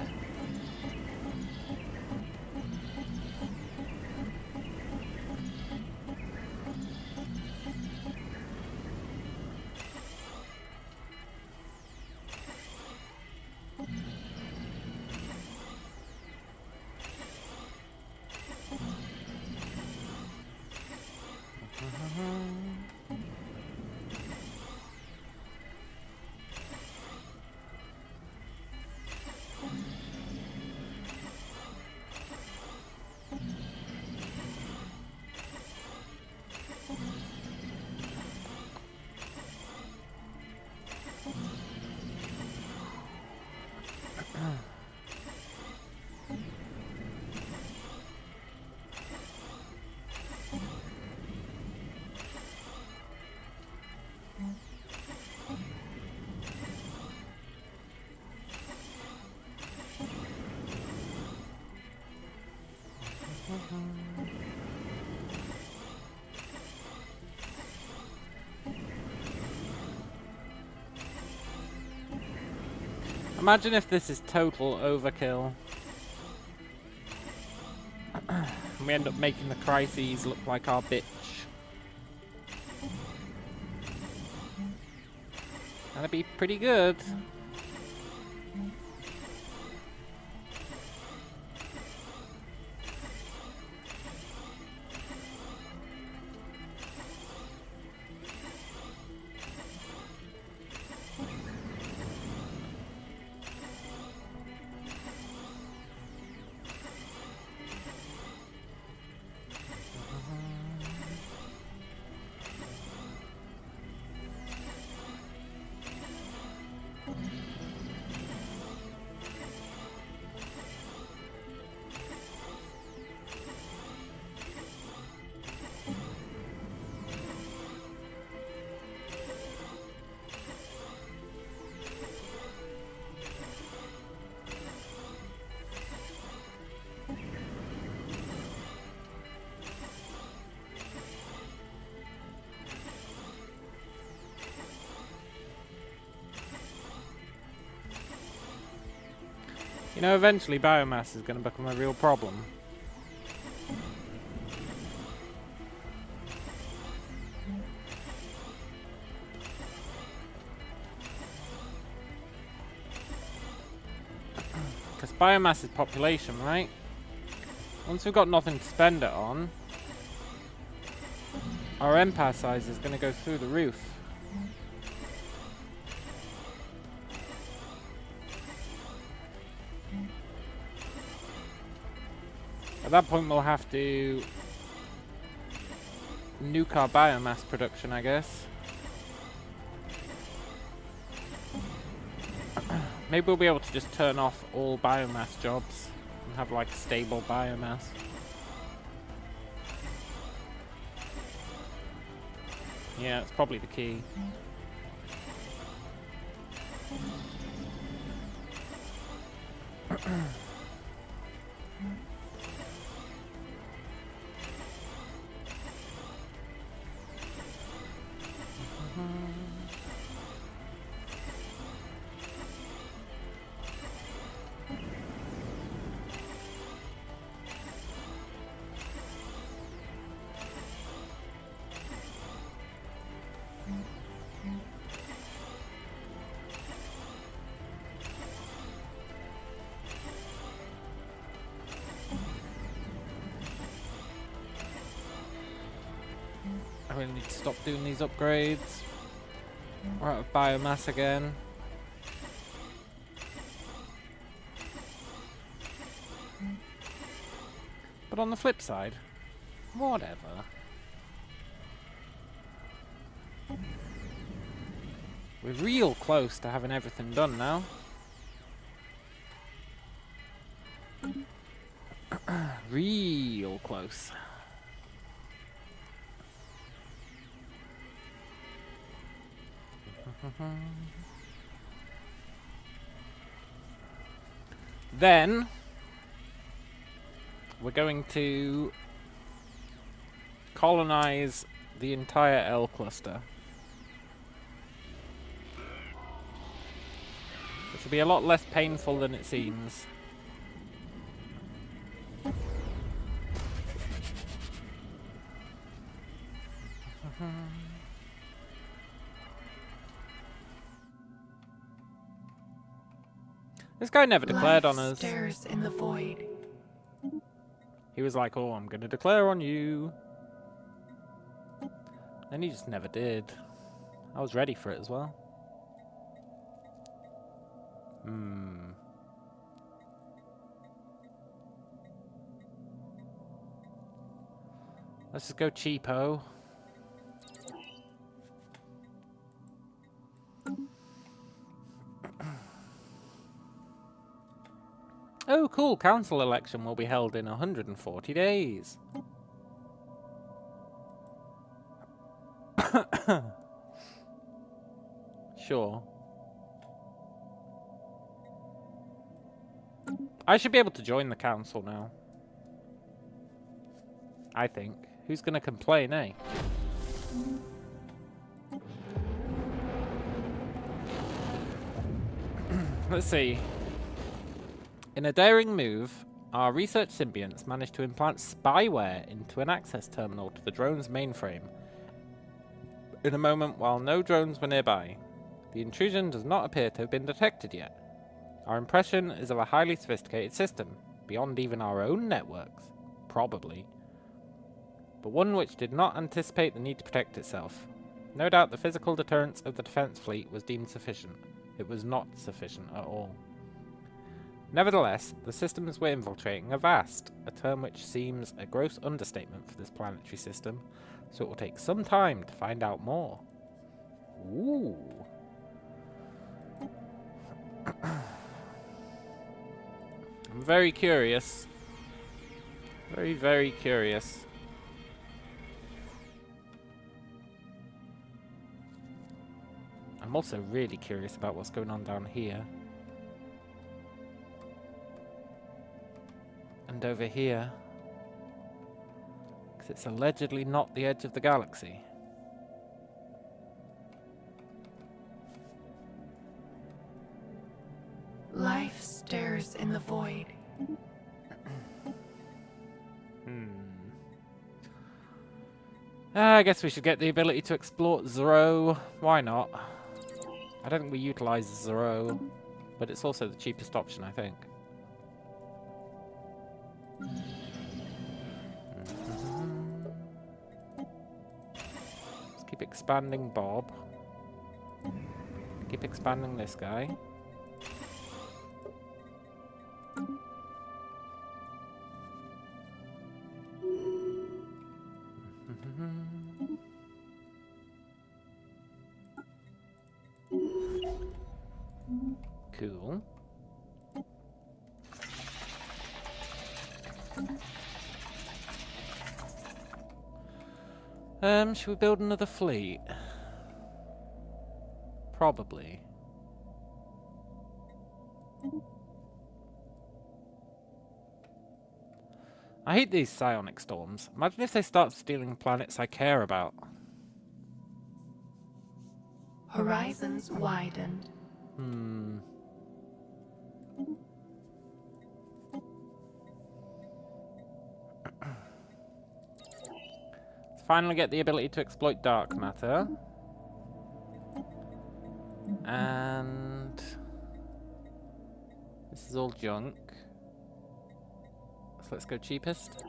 Imagine if this is total overkill. And we end up making the crises look like our bitch. That'd be pretty good. You know, eventually biomass is going to become a real problem. Because biomass is population, right? Once we've got nothing to spend it on, our empire size is going to go through the roof. At that point, we'll have to nuke our biomass production, I guess. Maybe we'll be able to just turn off all biomass jobs and have like stable biomass. Yeah, it's probably the key. I really need to stop doing these upgrades. We're out of biomass again. But on the flip side, whatever. We're real close to having everything done now. Real close. Then we're going to colonize the entire L cluster. Which will be a lot less painful than it seems. This guy never declared on us. Stares in the void. He was like, oh, I'm going to declare on you. Then he just never did. I was ready for it as well. Let's just go cheapo. Oh, cool. Council election will be held in 140 days. Sure. I should be able to join the council now. I think. Who's going to complain, eh? Let's see. In a daring move, our research symbionts managed to implant spyware into an access terminal to the drone's mainframe in a moment while no drones were nearby. The intrusion does not appear to have been detected yet. Our impression is of a highly sophisticated system, beyond even our own networks. Probably. But one which did not anticipate the need to protect itself. No doubt the physical deterrence of the defense fleet was deemed sufficient. It was not sufficient at all. Nevertheless, the systems we're infiltrating are vast, a term which seems a gross understatement for this planetary system, so it will take some time to find out more. Ooh. I'm very curious. Very, very curious. I'm also really curious about what's going on down here. And over here. Because it's allegedly not the edge of the galaxy. Life stares in the void. I guess we should get the ability to explore Zero. Why not? I don't think we utilize Zero, but it's also the cheapest option, I think. Let's keep expanding Bob. Keep expanding this guy. Cool. Should we build another fleet? Probably. I hate these psionic storms. Imagine if they start stealing planets I care about. Horizons widened. Let's finally get the ability to exploit dark matter. And this is all junk. So let's go cheapest.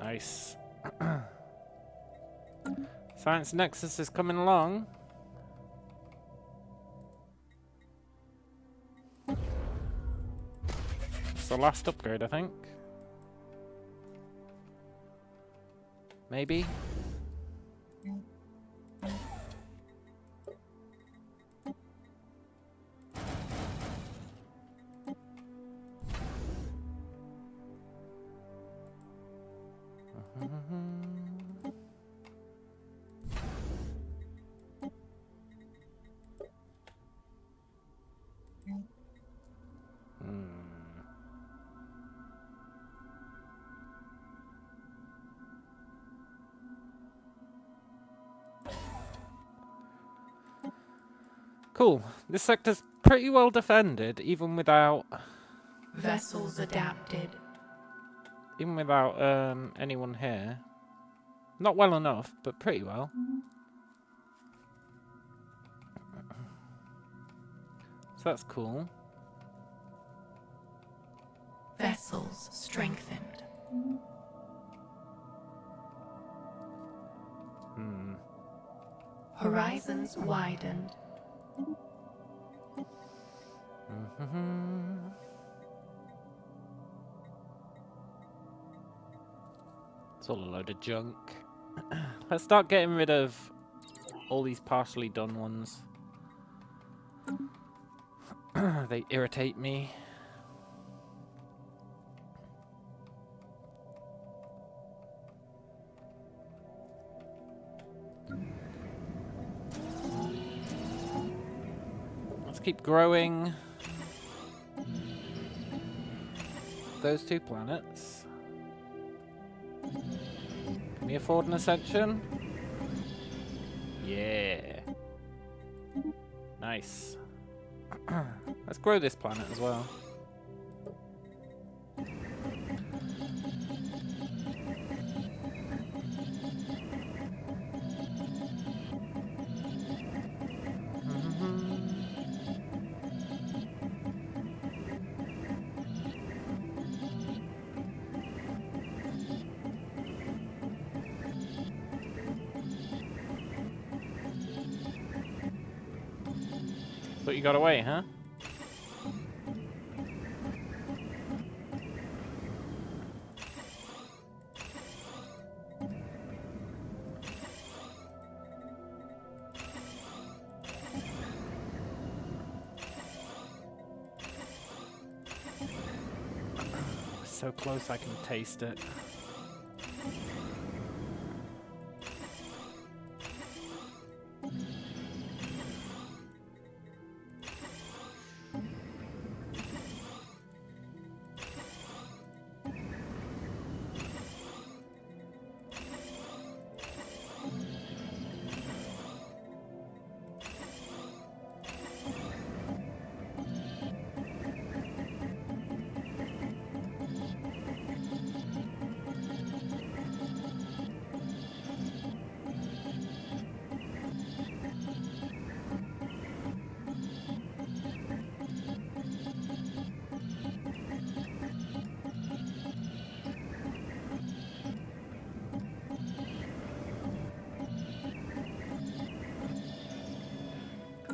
Nice. Science Nexus is coming along. It's the last upgrade, I think. Maybe. Cool. This sector's pretty well defended, even without Vessels adapted. anyone here. Not well enough, but pretty well. So that's cool. Vessels strengthened. Horizons widened. It's all a load of junk. Let's start getting rid of all these partially done ones. They irritate me. Let's keep growing those two planets. Can we afford an ascension? Yeah. Nice. Let's grow this planet as well. But you got away, huh? So close I can taste it.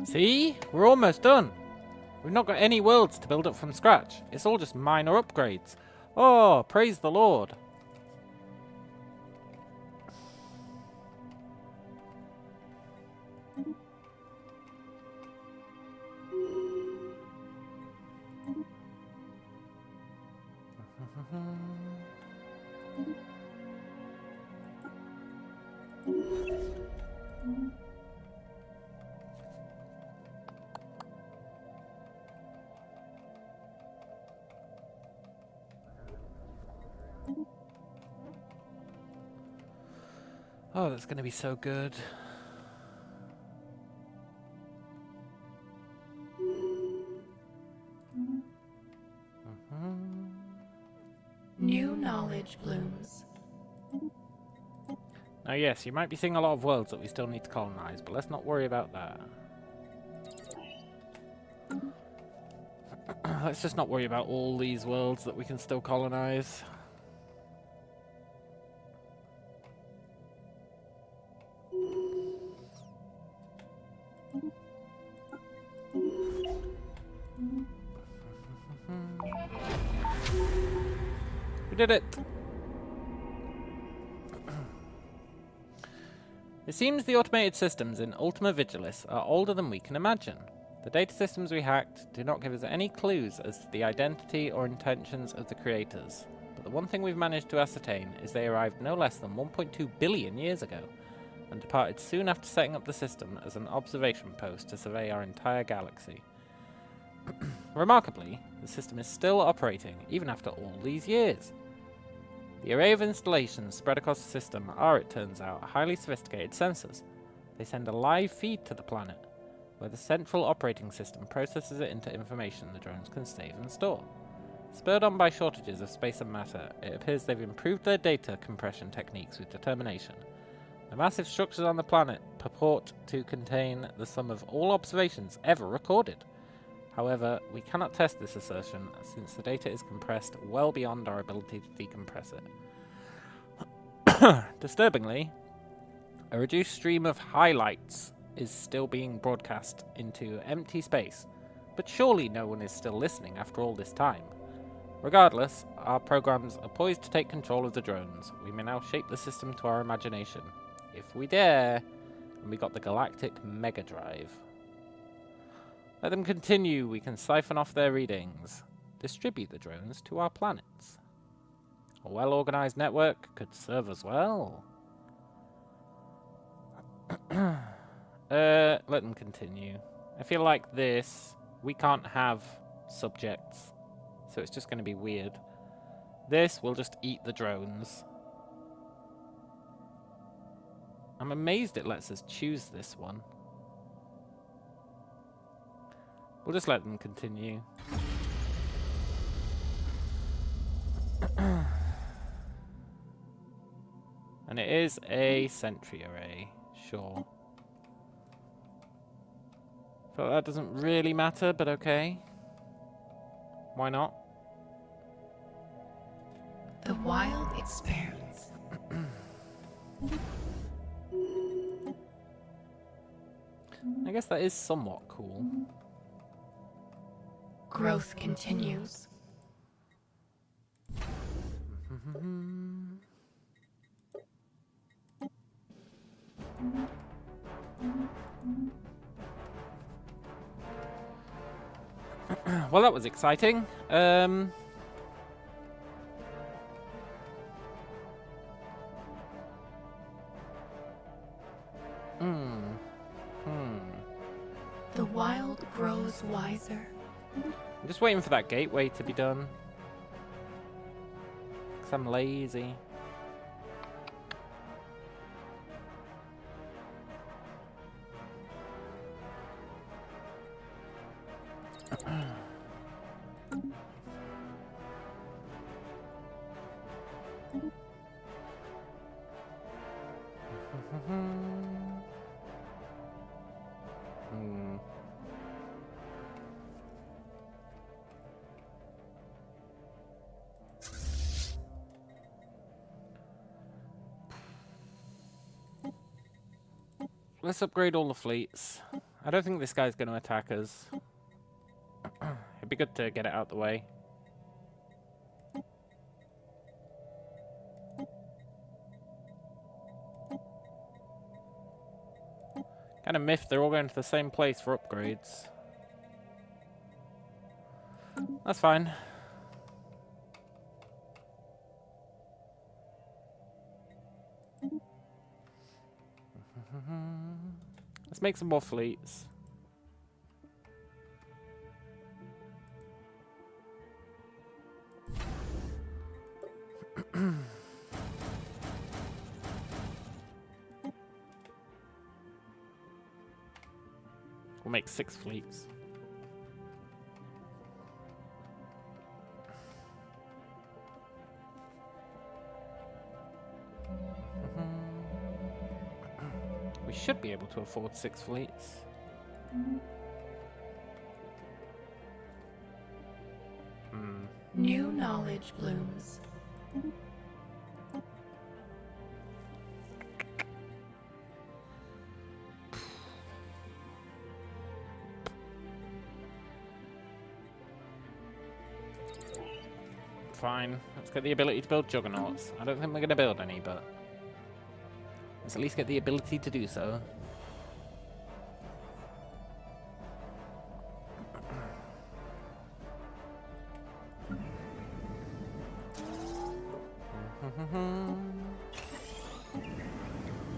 See? We're almost done. We've not got any worlds to build up from scratch. It's all just minor upgrades. Oh, praise the Lord. Oh, that's going to be so good. New knowledge blooms. Now, yes, you might be seeing a lot of worlds that we still need to colonize, but let's not worry about that. Let's just not worry about all these worlds that we can still colonize. We did it! It seems the automated systems in Ultima Vigilis are older than we can imagine. The data systems we hacked do not give us any clues as to the identity or intentions of the creators, but the one thing we've managed to ascertain is they arrived no less than 1.2 billion years ago, and departed soon after setting up the system as an observation post to survey our entire galaxy. Remarkably, the system is still operating, even after all these years. The array of installations spread across the system are, it turns out, highly sophisticated sensors. They send a live feed to the planet, where the central operating system processes it into information the drones can save and store. Spurred on by shortages of space and matter, it appears they've improved their data compression techniques with determination. The massive structures on the planet purport to contain the sum of all observations ever recorded. However, we cannot test this assertion, since the data is compressed well beyond our ability to decompress it. Disturbingly, a reduced stream of highlights is still being broadcast into empty space, but surely no one is still listening after all this time. Regardless, our programs are poised to take control of the drones. We may now shape the system to our imagination. If we dare, and we got the Galactic Mega Drive. Let them continue, we can siphon off their readings. Distribute the drones to our planets. A well-organized network could serve as well. Let them continue. I feel like this, we can't have subjects, so it's just going to be weird. This will just eat the drones. I'm amazed it lets us choose this one. We'll just let them continue. And it is a sentry array, sure. Feel like that doesn't really matter, but okay. Why not? The wild expanse. I guess that is somewhat cool. Growth continues. Well, that was exciting. The wild grows wiser. I'm just waiting for that gateway to be done. 'Cause I'm lazy. Let's upgrade all the fleets. I don't think this guy's going to attack us. It'd be good to get it out the way. Kind of miffed they're all going to the same place for upgrades. That's fine. Let's make some more fleets. We'll make 6 fleets. We should be able to afford 6 fleets. New knowledge blooms. Fine. Let's get the ability to build juggernauts. I don't think we're going to build any, but let's at least get the ability to do so.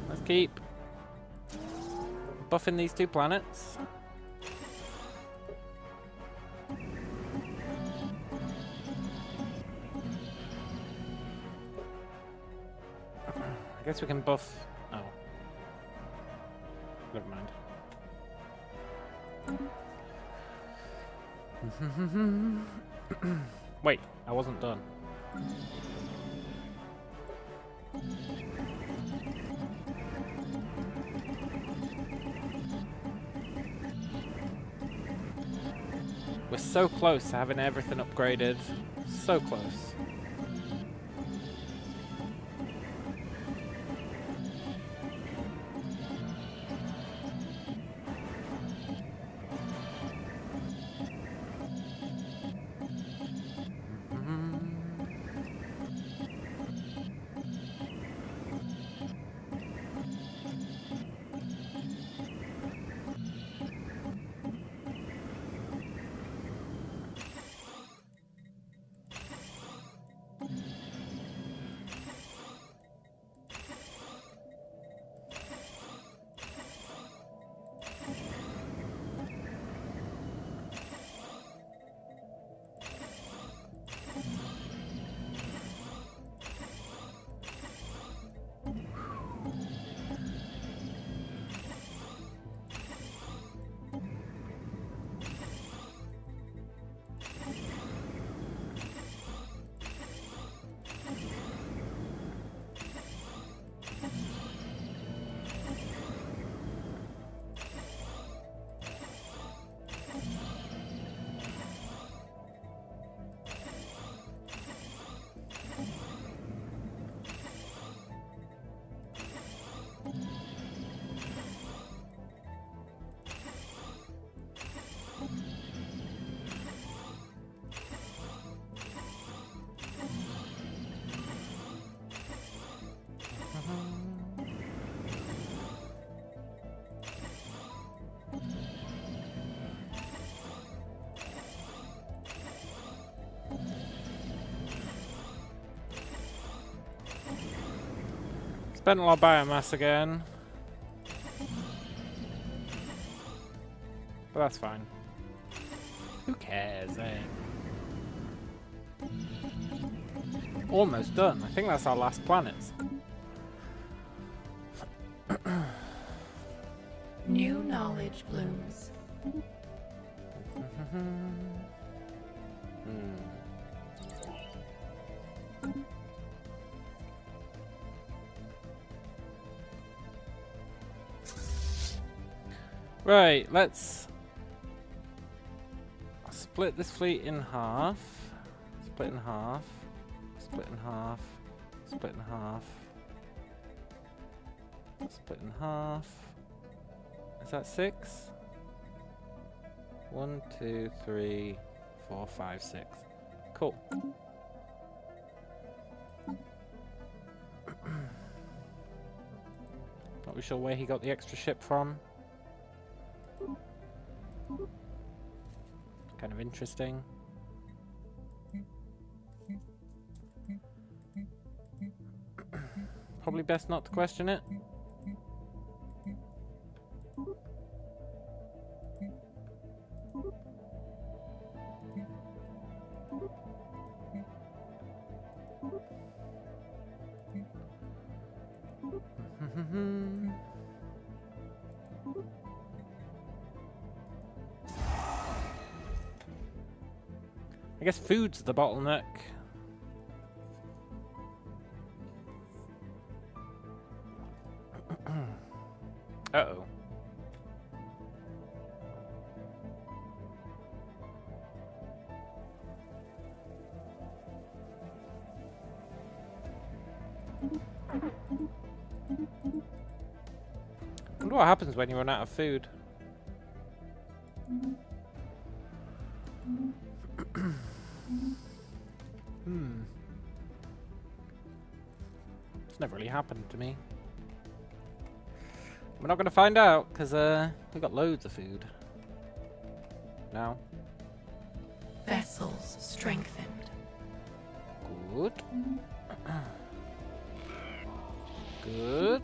Let's keep buffing these 2 planets. I guess we can buff... Oh. Never mind. Wait, I wasn't done. We're so close to having everything upgraded. So close. Spent a lot of biomass again. But that's fine. Who cares, eh? Almost done. I think that's our last planet. New knowledge blooms. Right, let's split this fleet in half. Split in half. Split in half. Split in half. Split in half. Is that 6? 1, 2, 3, 4, 5, 6. Cool. Not really sure where he got the extra ship from. Kind of interesting. Probably best not to question it. I guess food's the bottleneck. Uh-oh. I wonder what happens when you run out of food. It's never really happened to me. We're not going to find out because we got loads of food now. Vessels strengthened. Good. Good.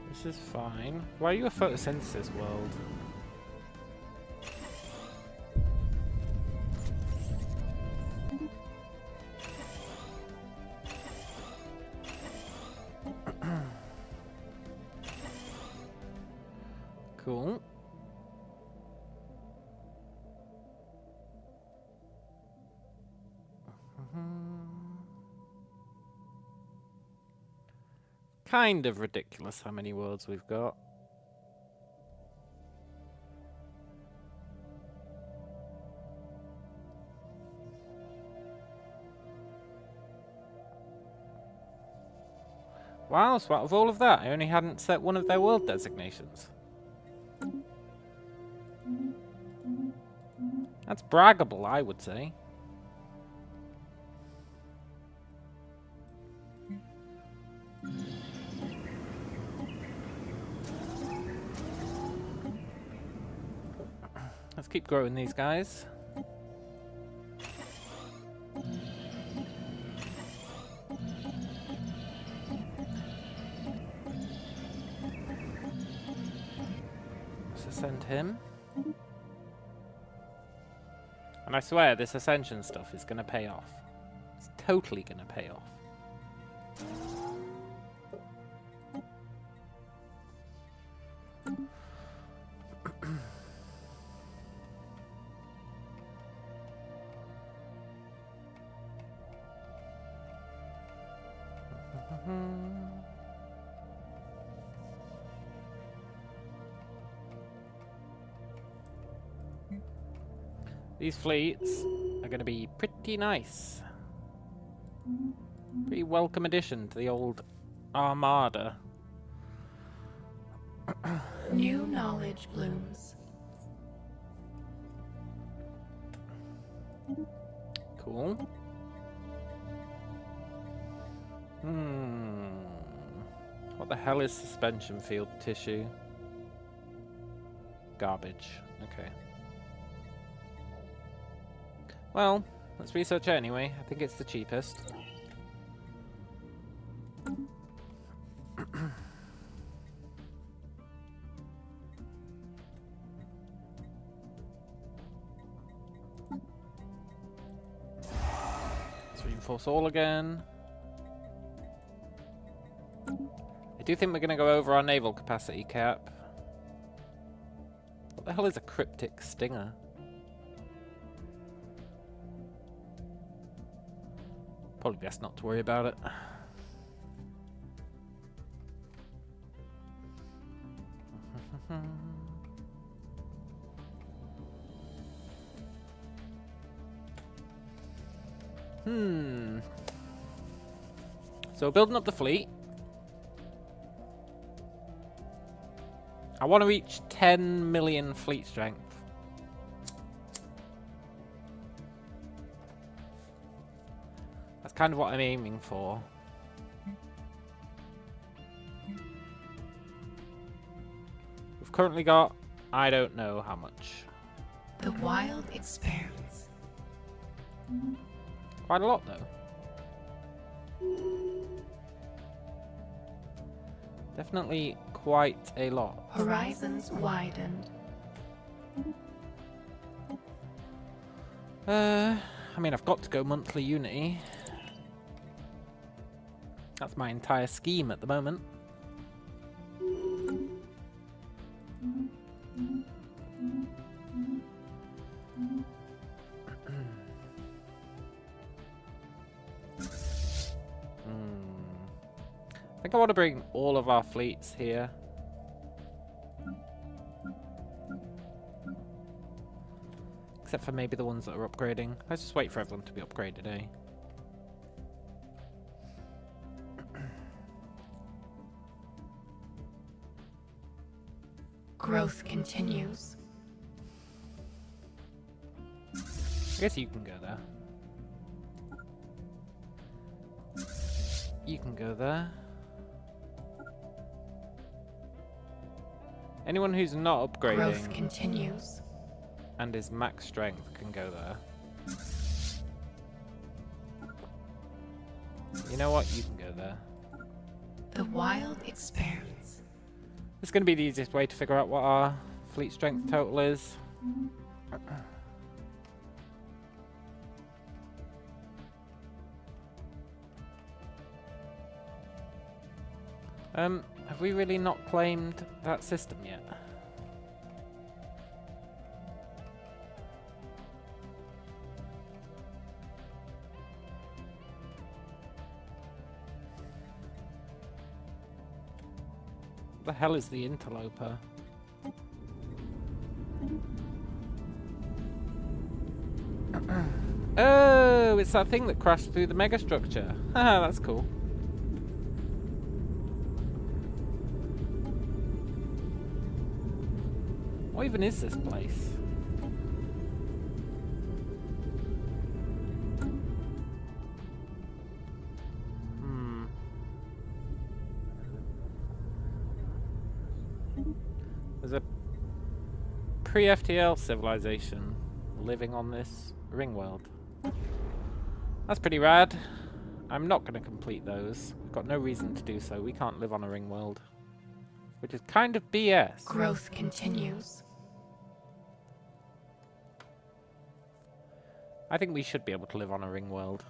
This is fine. Why are you a photosynthesis world? Cool. Kind of ridiculous how many worlds we've got. Wow, so out of all of that, I only hadn't set one of their world designations. That's braggable, I would say. Let's keep growing these guys. Let's ascend him. And I swear this ascension stuff is going to pay off. It's totally going to pay off. These fleets are going to be pretty nice. Pretty welcome addition to the old armada. New knowledge blooms. Cool. What the hell is suspension field tissue? Garbage. Okay. Well, let's research it anyway. I think it's the cheapest. Let's reinforce all again. I do think we're going to go over our naval capacity cap. What the hell is a cryptic stinger? Probably best not to worry about it. So building up the fleet. I want to reach 10 million fleet strength. That's kind of what I'm aiming for. We've currently got, I don't know how much. The wild expands. Quite a lot though. Definitely quite a lot. Horizons widened. I mean, I've got to go monthly Unity. That's my entire scheme at the moment. I think I want to bring all of our fleets here. Except for maybe the ones that are upgrading. Let's just wait for everyone to be upgraded, eh? Growth continues. I guess you can go there. You can go there. Anyone who's not upgrading Growth continues. and is max strength can go there. You know what? You can go there. The wild expands. It's going to be the easiest way to figure out what our fleet strength total is. Have we really not claimed that system yet? The hell is the interloper? Oh, it's that thing that crashed through the megastructure. Haha, that's cool. What even is this place? There's a pre-FTL civilization living on this ring world. That's pretty rad. I'm not going to complete those. I've got no reason to do so. We can't live on a ring world. Which is kind of BS. Growth continues. I think we should be able to live on a ring world.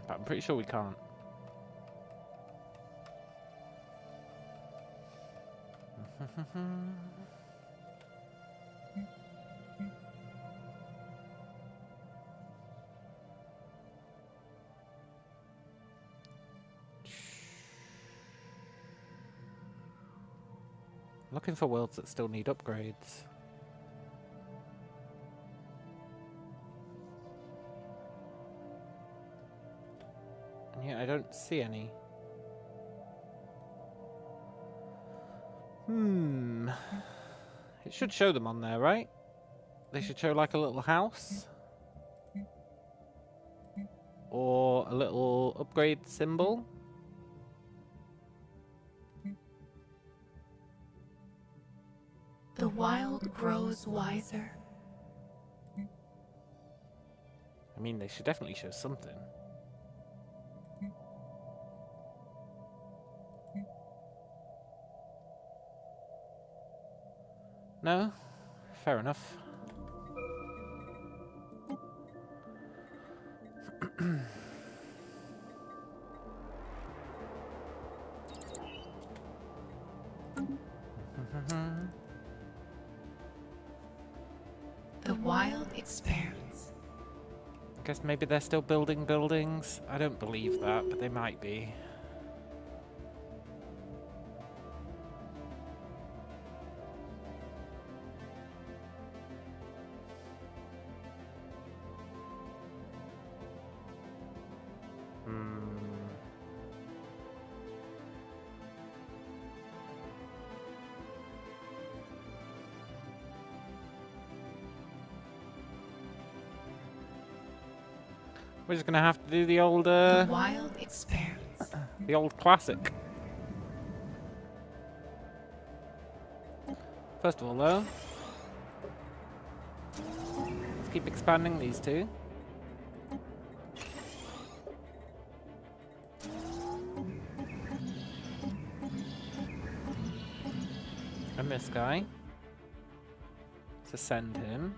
But I'm pretty sure we can't. Looking for worlds that still need upgrades. And yet I don't see any. It should show them on there, right? They should show like a little house. Or a little upgrade symbol. The wild grows wiser. I mean, they should definitely show something. No? Fair enough. The wild expands. Guess maybe they're still building buildings. I don't believe that, but they might be. We're just gonna have to do the old, The wild expands. the old classic. First of all, though, let's keep expanding these two. And this guy. To send him.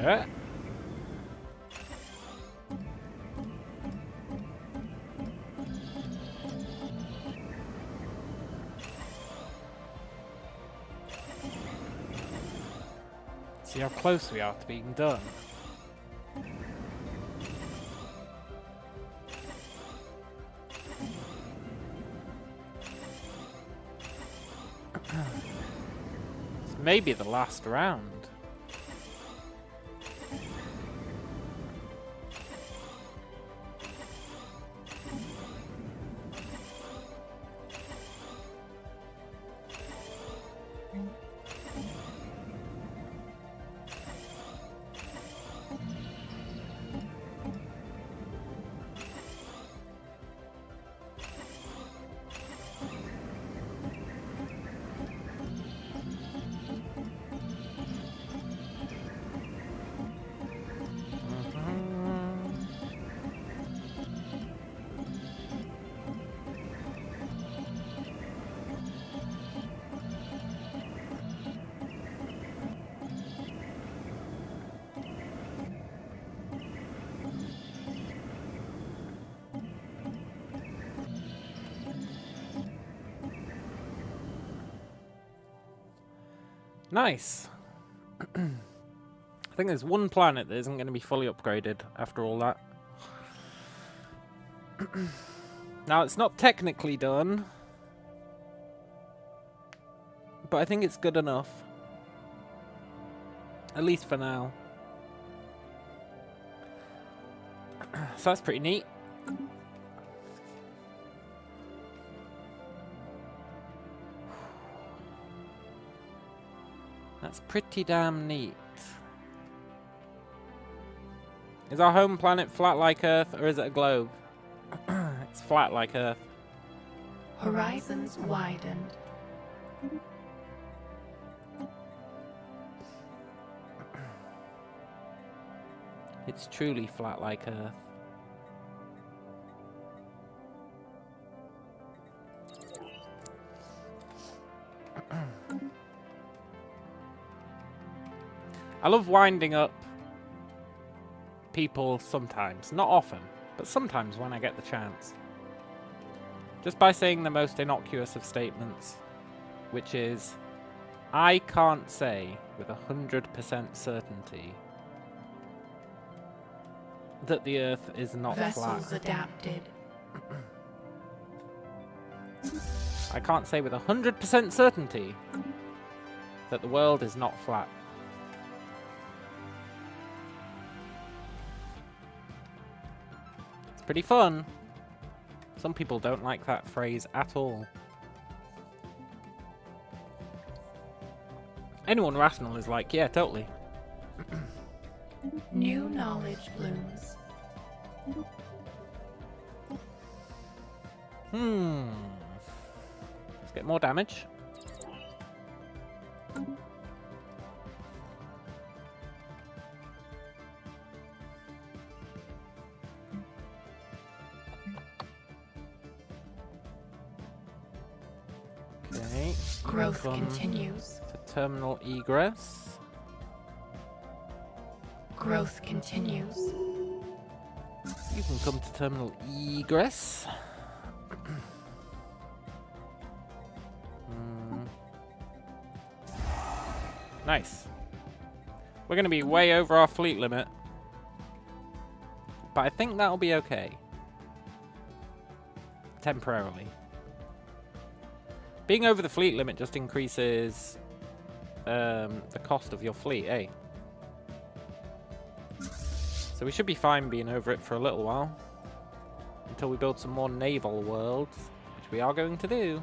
Yeah. See how close we are to being done. It's maybe the last round. Nice. I think there's one planet that isn't going to be fully upgraded after all that. Now, it's not technically done, but I think it's good enough. At least for now. So that's pretty neat. That's pretty damn neat. Is our home planet flat like Earth, or is it a globe? It's flat like Earth. Horizons widened. It's truly flat like Earth. I love winding up people sometimes. Not often, but sometimes when I get the chance. Just by saying the most innocuous of statements, which is, I can't say with 100% certainty that the Earth is not Vessels flat. adapted. I can't say with 100% certainty that the world is not flat. It's pretty fun. Some people don't like that phrase at all. Anyone rational is like, yeah, totally. New knowledge blooms. Let's get more damage. Okay. Growth Come continues. to terminal egress. Growth continues. You can come to terminal egress. Nice. We're going to be way over our fleet limit. But I think that'll be okay. Temporarily. Being over the fleet limit just increases the cost of your fleet, eh? So we should be fine being over it for a little while. Until we build some more naval worlds, which we are going to do.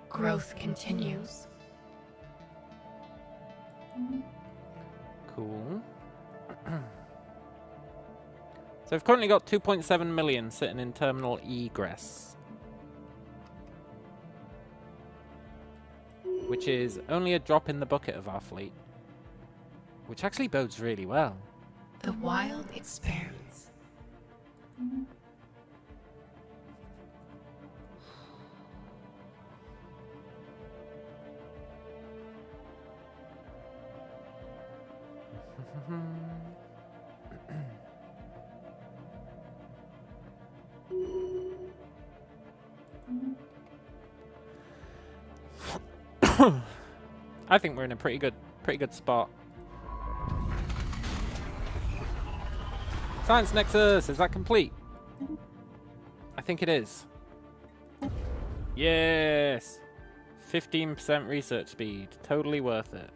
Growth continues. Cool. So we've currently got 2.7 million sitting in terminal egress. which is only a drop in the bucket of our fleet. Which actually bodes really well. The wild expands. I think we're in a pretty good spot. Science Nexus, is that complete? I think it is. Yes! 15% research speed. Totally worth it.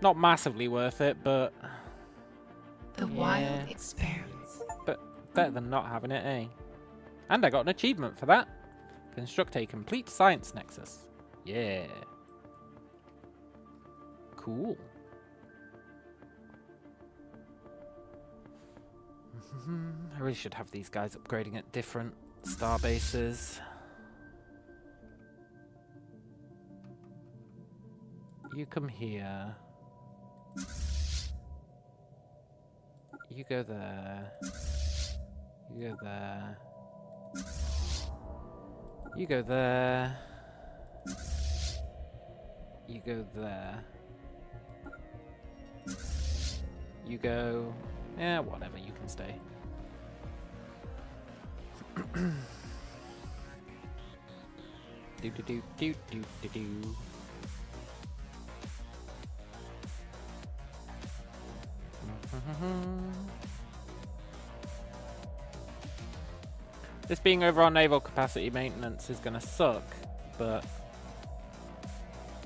Not massively worth it, but... The wild expands. But better than not having it, eh? And I got an achievement for that. Construct a complete science nexus. Yeah. Cool. I really should have these guys upgrading at different star bases. You come here. You go there. You go there. You go there. You go there. You go... Yeah, whatever, you can stay. Do do do do do do do. This being over on naval capacity maintenance is gonna suck, but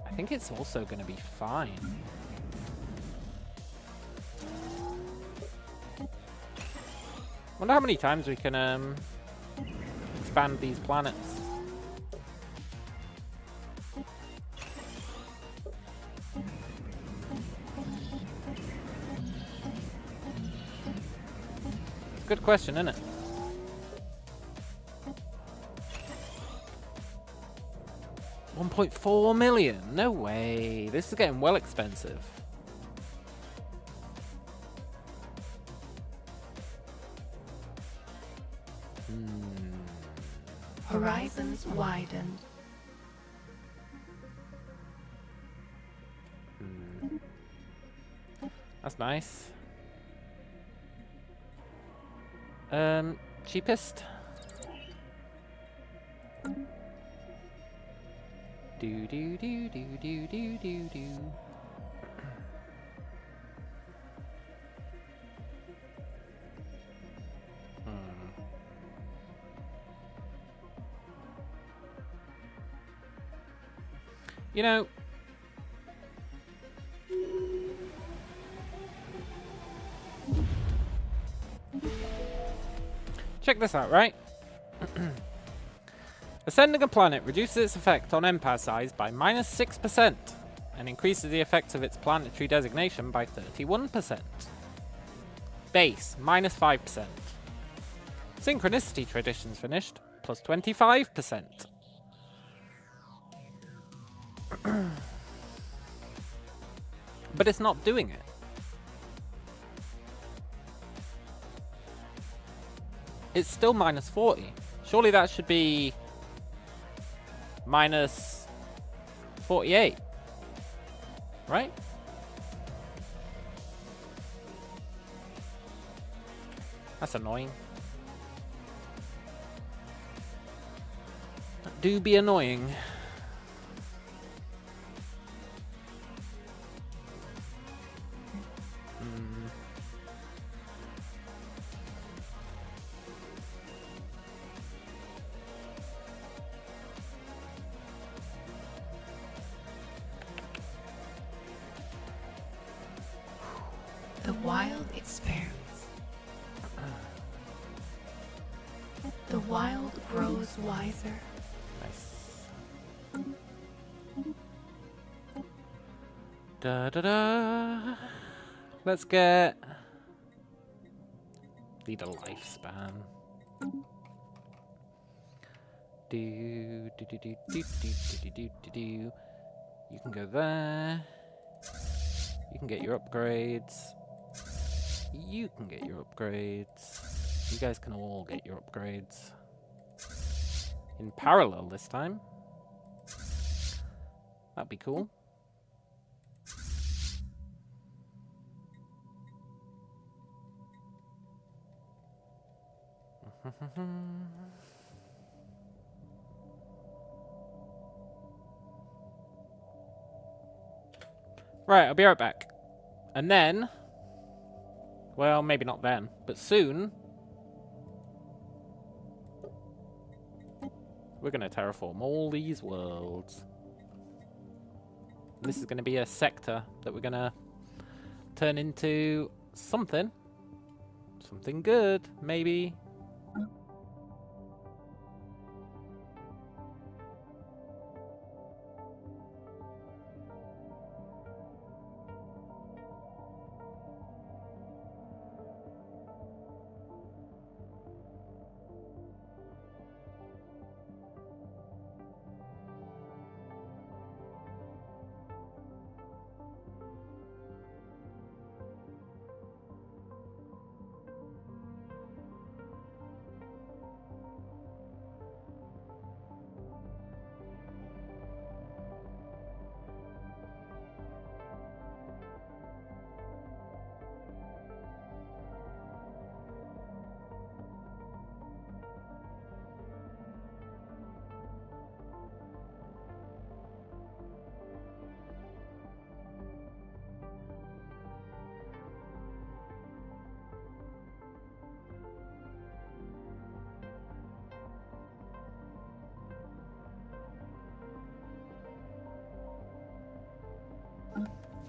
I think it's also gonna be fine. Wonder how many times we can expand these planets. Good question, isn't it? $1.4 million? No way. This is getting well expensive. Horizons widened. That's nice. Cheapest? Do do do do do do do do. You know, check this out, right? Ascending a planet reduces its effect on empire size by -6% and increases the effect of its planetary designation by 31%. Base, -5%. Synchronicity traditions finished, +25%. But it's not doing it. It's still -40. Surely that should be -48. Right? That's annoying. That do be annoying. The wild expands. The wild grows wiser. Nice. Da da da. Let's get lead a lifespan. do do do do do do do do do do. You can go there. You can get your upgrades. You can get your upgrades. You guys can all get your upgrades. In parallel this time. That'd be cool. Right, I'll be right back. And then, well, maybe not then, but soon, we're going to terraform all these worlds. This is going to be a sector that we're going to turn into something. Something good, maybe.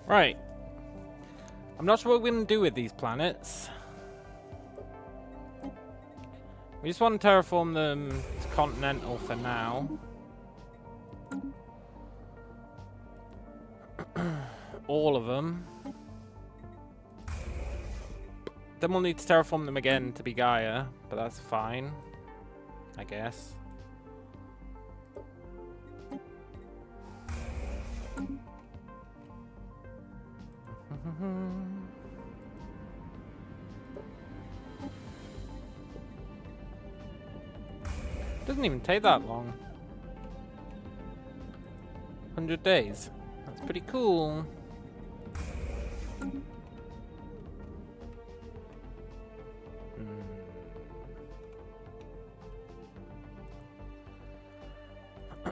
Right. I'm not sure what we're going to do with these planets. We just want to terraform them to continental for now. All of them. Then we'll need to terraform them again to be Gaia, but that's fine, I guess. Doesn't even take that long. 100 days. That's pretty cool.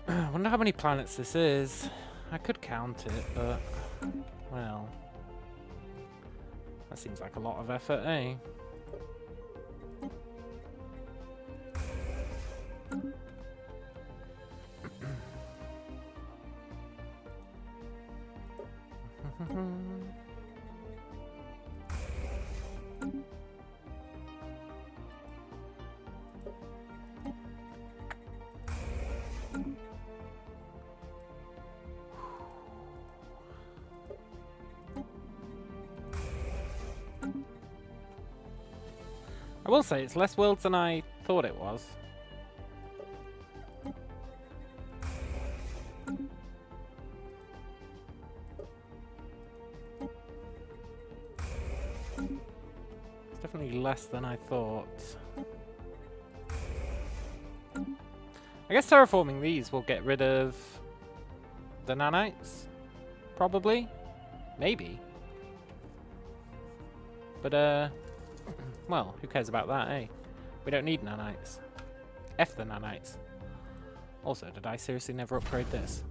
I wonder how many planets this is. I could count it, but well, that seems like a lot of effort, eh? I will say, it's less worlds than I thought it was. It's definitely less than I thought. I guess terraforming these will get rid of the nanites. Probably. Maybe. But, well, who cares about that, eh? We don't need nanites. F the nanites. Also, did I seriously never upgrade this?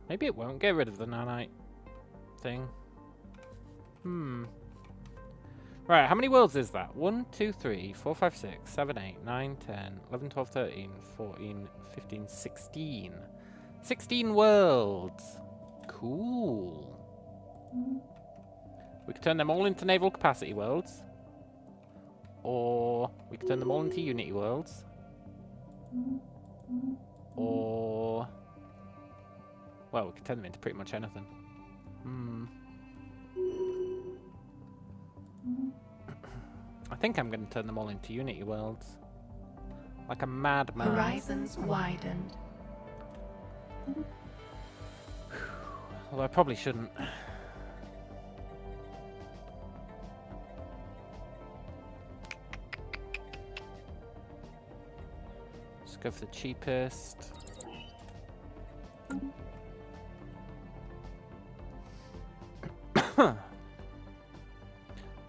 Maybe it won't get rid of the nanite thing. Right, how many worlds is that? 1, 2, 3, 4, 5, 6, 7, 8, 9, 10, 11, 12, 13, 14, 15, 16. 16 worlds. Cool. We could turn them all into naval capacity worlds. Or we could turn them all into unity worlds. Or... well, we could turn them into pretty much anything. I think I'm going to turn them all into unity worlds. Like a madman. Horizons widened. Although I probably shouldn't. Just go for the cheapest.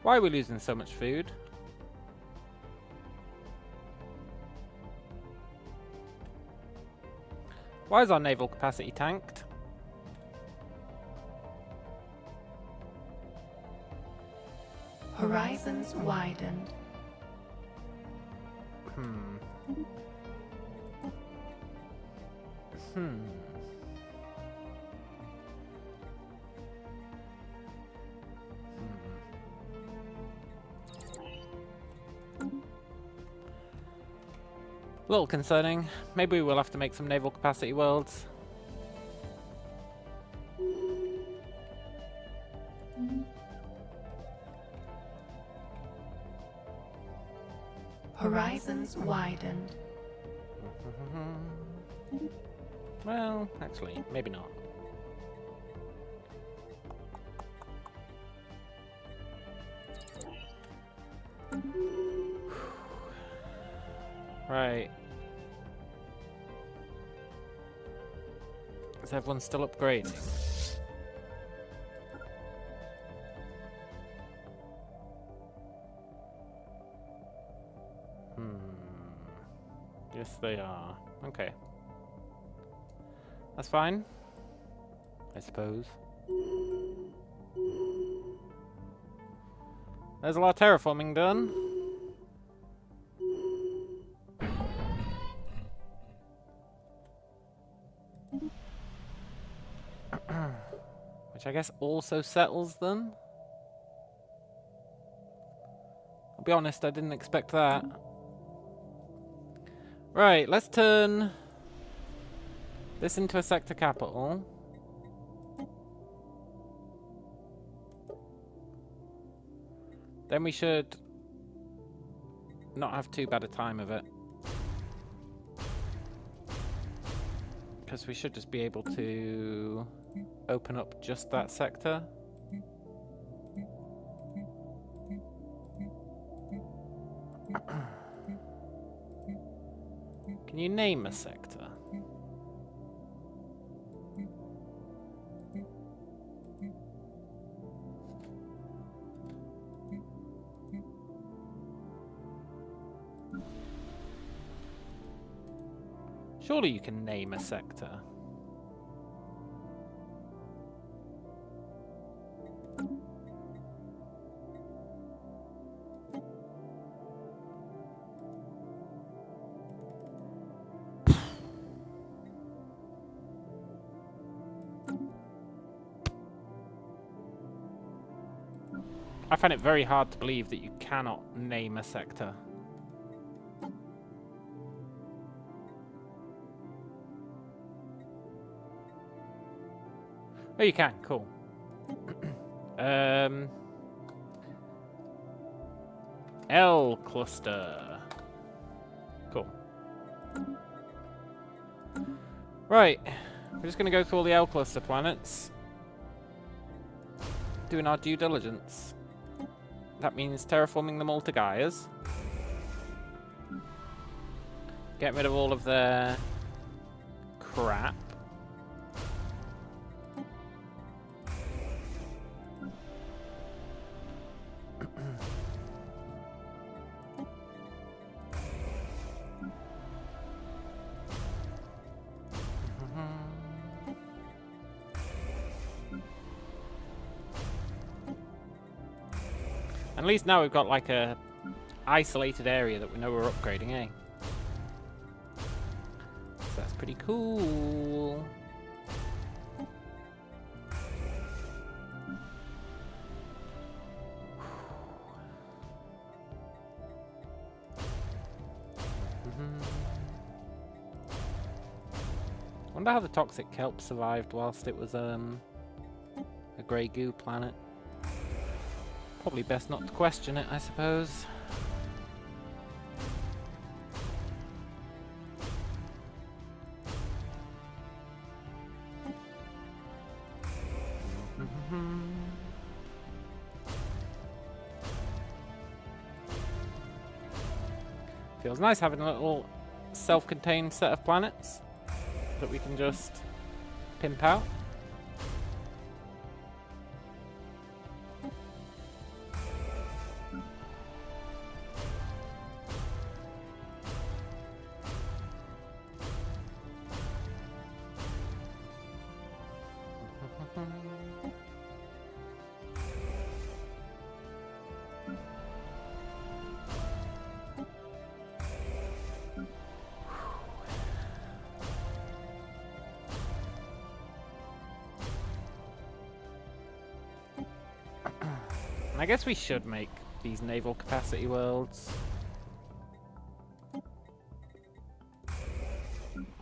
Why are we losing so much food? Why is our naval capacity tanked? Horizons widened. A little concerning. Maybe we will have to make some naval capacity worlds. Horizons widened. Well, actually, maybe not. Right. Is everyone still upgrading? Yes, they are. Okay. That's fine, I suppose. There's a lot of terraforming done. Which I guess also settles them. I'll be honest, I didn't expect that. Right, let's turn this into a sector capital. Then we should not have too bad a time of it. Because we should just be able to open up just that sector. Can you name a sector? Surely you can name a sector. I find it very hard to believe that you cannot name a sector. Oh, you can. Cool. L cluster. Cool. Right. We're just going to go through all the L cluster planets. Doing our due diligence. That means terraforming them all to Gaias. Get rid of all of their crap. At least now we've got like a isolated area that we know we're upgrading, eh? So that's pretty cool. Wonder how the toxic kelp survived whilst it was a grey goo planet. Probably best not to question it, I suppose. Feels nice having a little self-contained set of planets that we can just pimp out. I guess we should make these naval capacity worlds.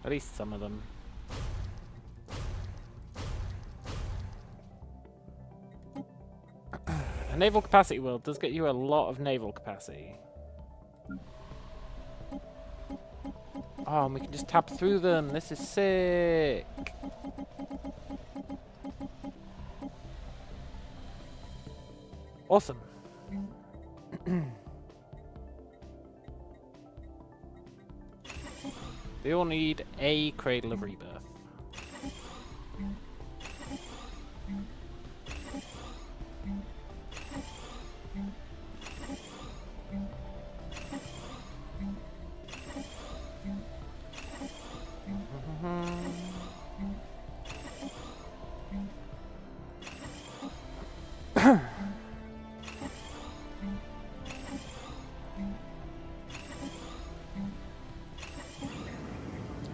At least some of them. A naval capacity world does get you a lot of naval capacity. Oh, and we can just tap through them. This is sick. Awesome. They all need a Cradle of Rebirth.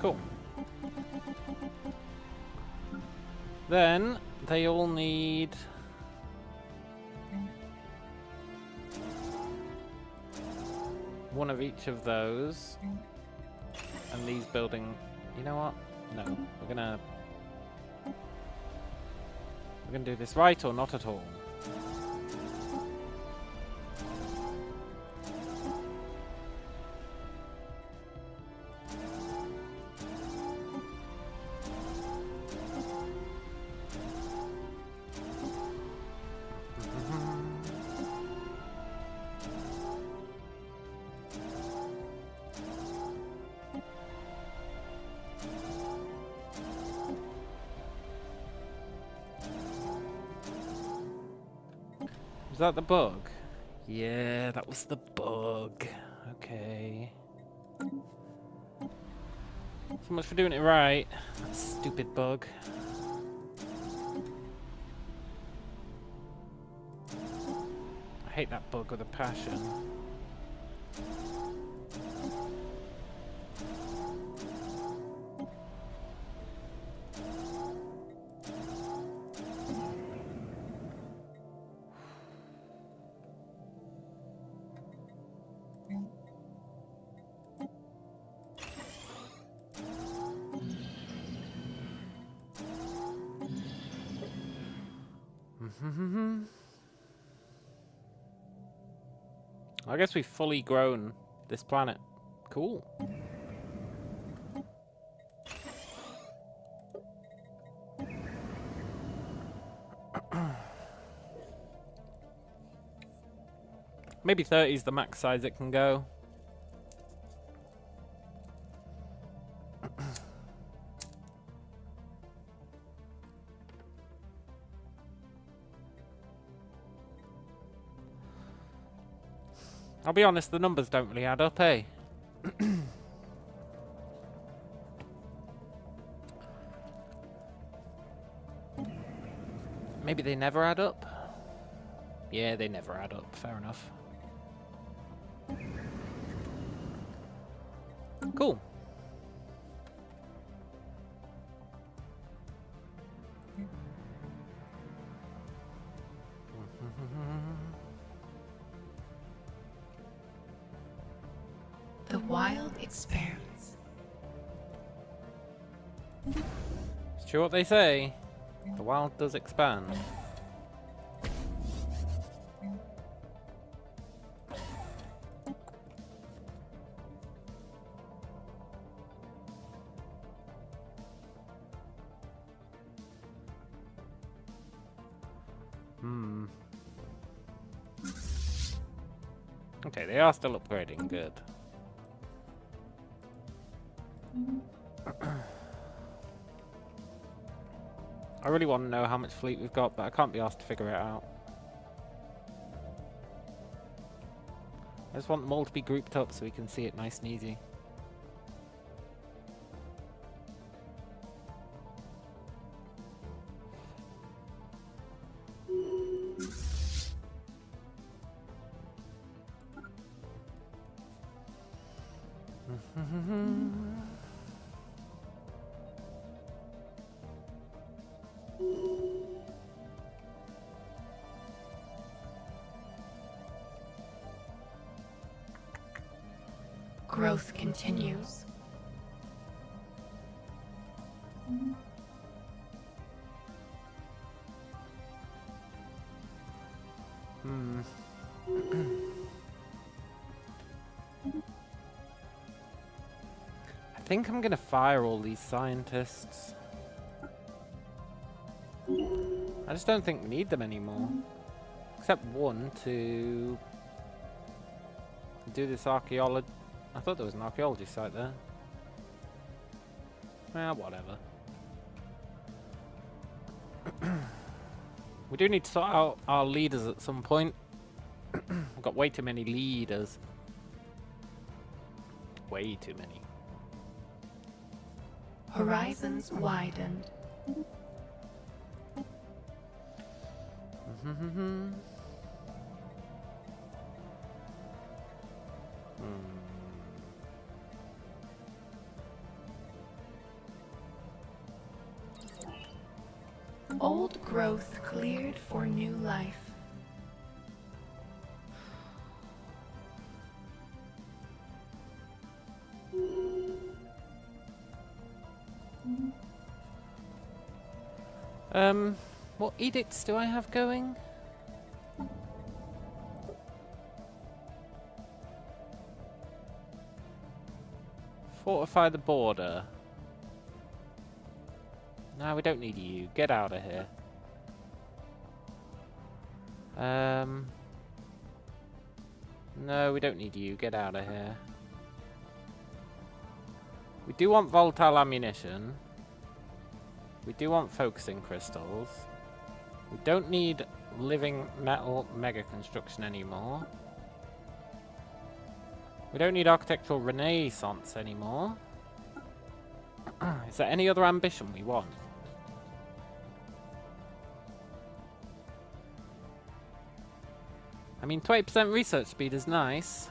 Cool. Then they all need one of each of those, and these building. You know what? No, we're gonna do this right or not at all. Was that the bug? Yeah, that was the bug. Okay. So much for doing it right. That stupid bug. I hate that bug with a passion. I guess we've fully grown this planet. Cool. Maybe 30 is the max size it can go. I'll be honest, the numbers don't really add up, eh? Maybe they never add up? Yeah, they never add up. Fair enough. Cool. The wild expanse. It's true what they say. The wild does expand. Okay, they are still upgrading. Good. I really want to know how much fleet we've got, but I can't be asked to figure it out. I just want them all to be grouped up so we can see it nice and easy. Growth continues. I think I'm gonna fire all these scientists. I just don't think we need them anymore. Except one to do this archaeology. I thought there was an archaeology site there. Well, whatever. We do need to sort out our leaders at some point. We've got way too many leaders. Way too many. Horizons widened. Old growth cleared for new life. What edicts do I have going? Fortify the border. No, we don't need you. Get out of here. No, we don't need you. Get out of here. We do want volatile ammunition. We do want focusing crystals. We don't need living metal mega construction anymore. We don't need architectural renaissance anymore. Is there any other ambition we want? I mean, 20% research speed is nice.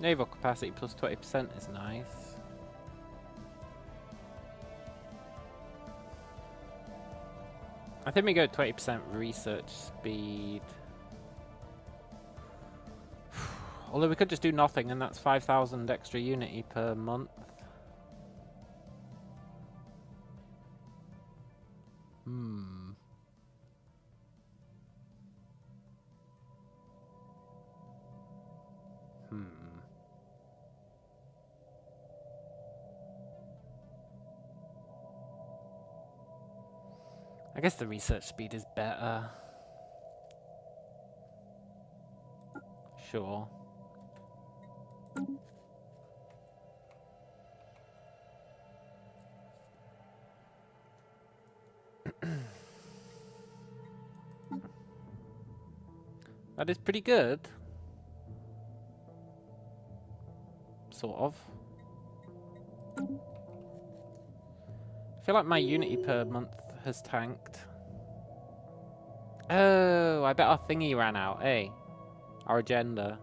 Naval capacity plus 20% is nice. I think we go 20% research speed. Although we could just do nothing and that's 5,000 extra unity per month. I guess the research speed is better. Sure. That is pretty good. Sort of. I feel like my unity per month has tanked. Oh, I bet our thingy ran out, eh? Our agenda.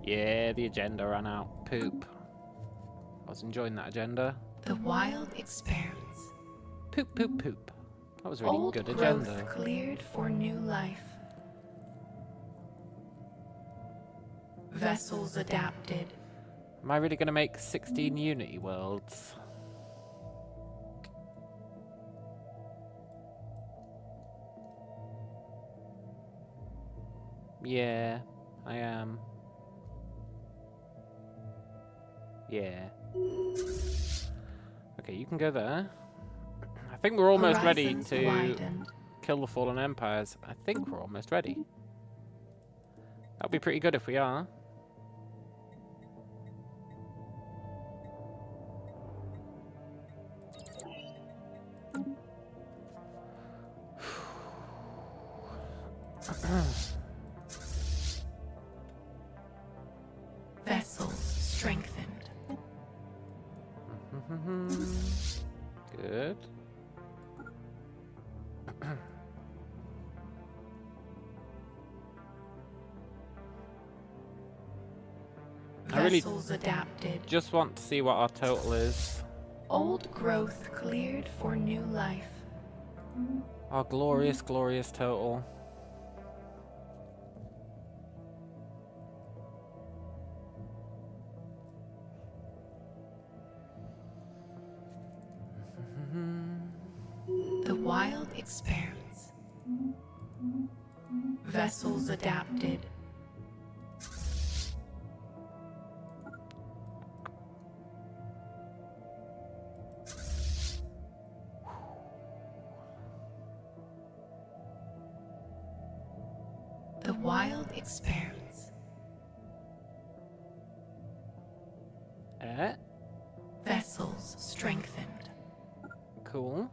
Yeah, the agenda ran out. Poop. I was enjoying that agenda. The wild expands. Poop, poop, poop. That was a really Old good growth agenda. cleared for new life. Vessels adapted. Am I really going to make 16 Unity worlds? Yeah, I am. Yeah. Okay, you can go there. I think we're almost ready Horizons to widened. kill the fallen empires. I think we're almost ready. That'll be pretty good if we are. Vessels strengthened. Good. I really Vessels adapted. just want to see what our total is. Old growth cleared for new life. Our glorious, glorious total. The wild expanse. Vessels adapted. The wild expanse. Vessels strengthened. Cool.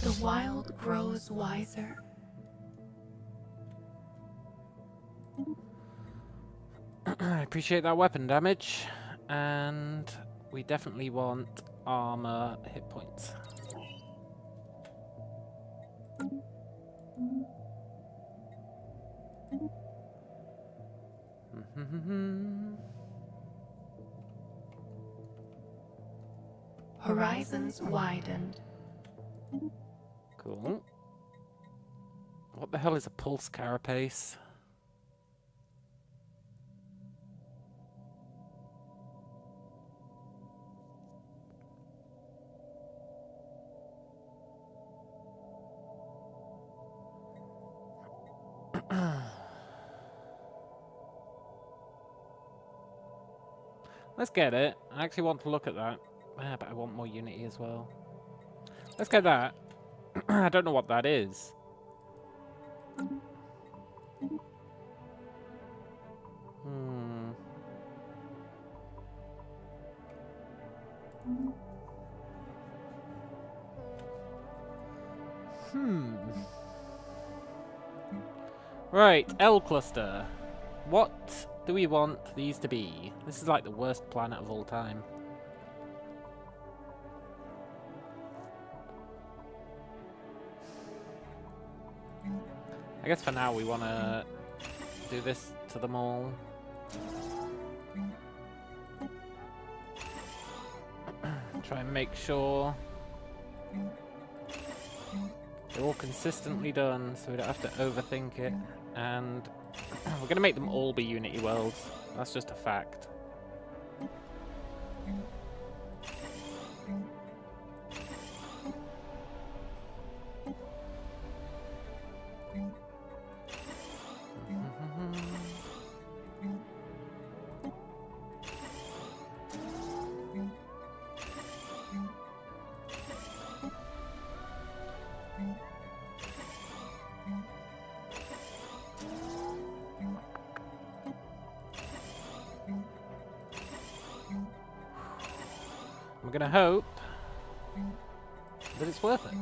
The wild grows wiser. I appreciate that weapon damage, and we definitely want armor hit points. Horizons widened. Cool. What the hell is a pulse carapace? Let's get it. I actually want to look at that. But I want more Unity as well. Let's get that. I don't know what that is. Right, L cluster. What do we want these to be? This is like the worst planet of all time. I guess for now we want to do this to them all. Try and make sure they're all consistently done so we don't have to overthink it. And we're going to make them all be Unity worlds. That's just a fact. I'm gonna hope that it's worth it.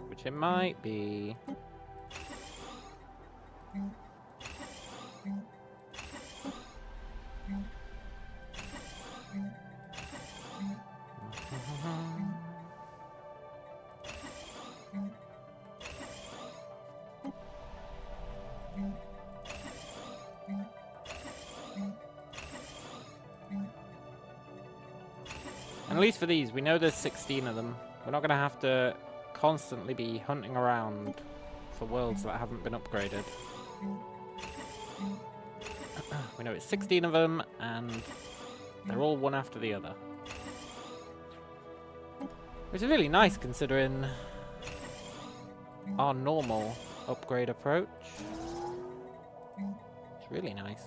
Which it might be. And at least for these, we know there's 16 of them. We're not going to have to constantly be hunting around for worlds that haven't been upgraded. We know it's 16 of them, and they're all one after the other. Which is really nice considering our normal upgrade approach. It's really nice.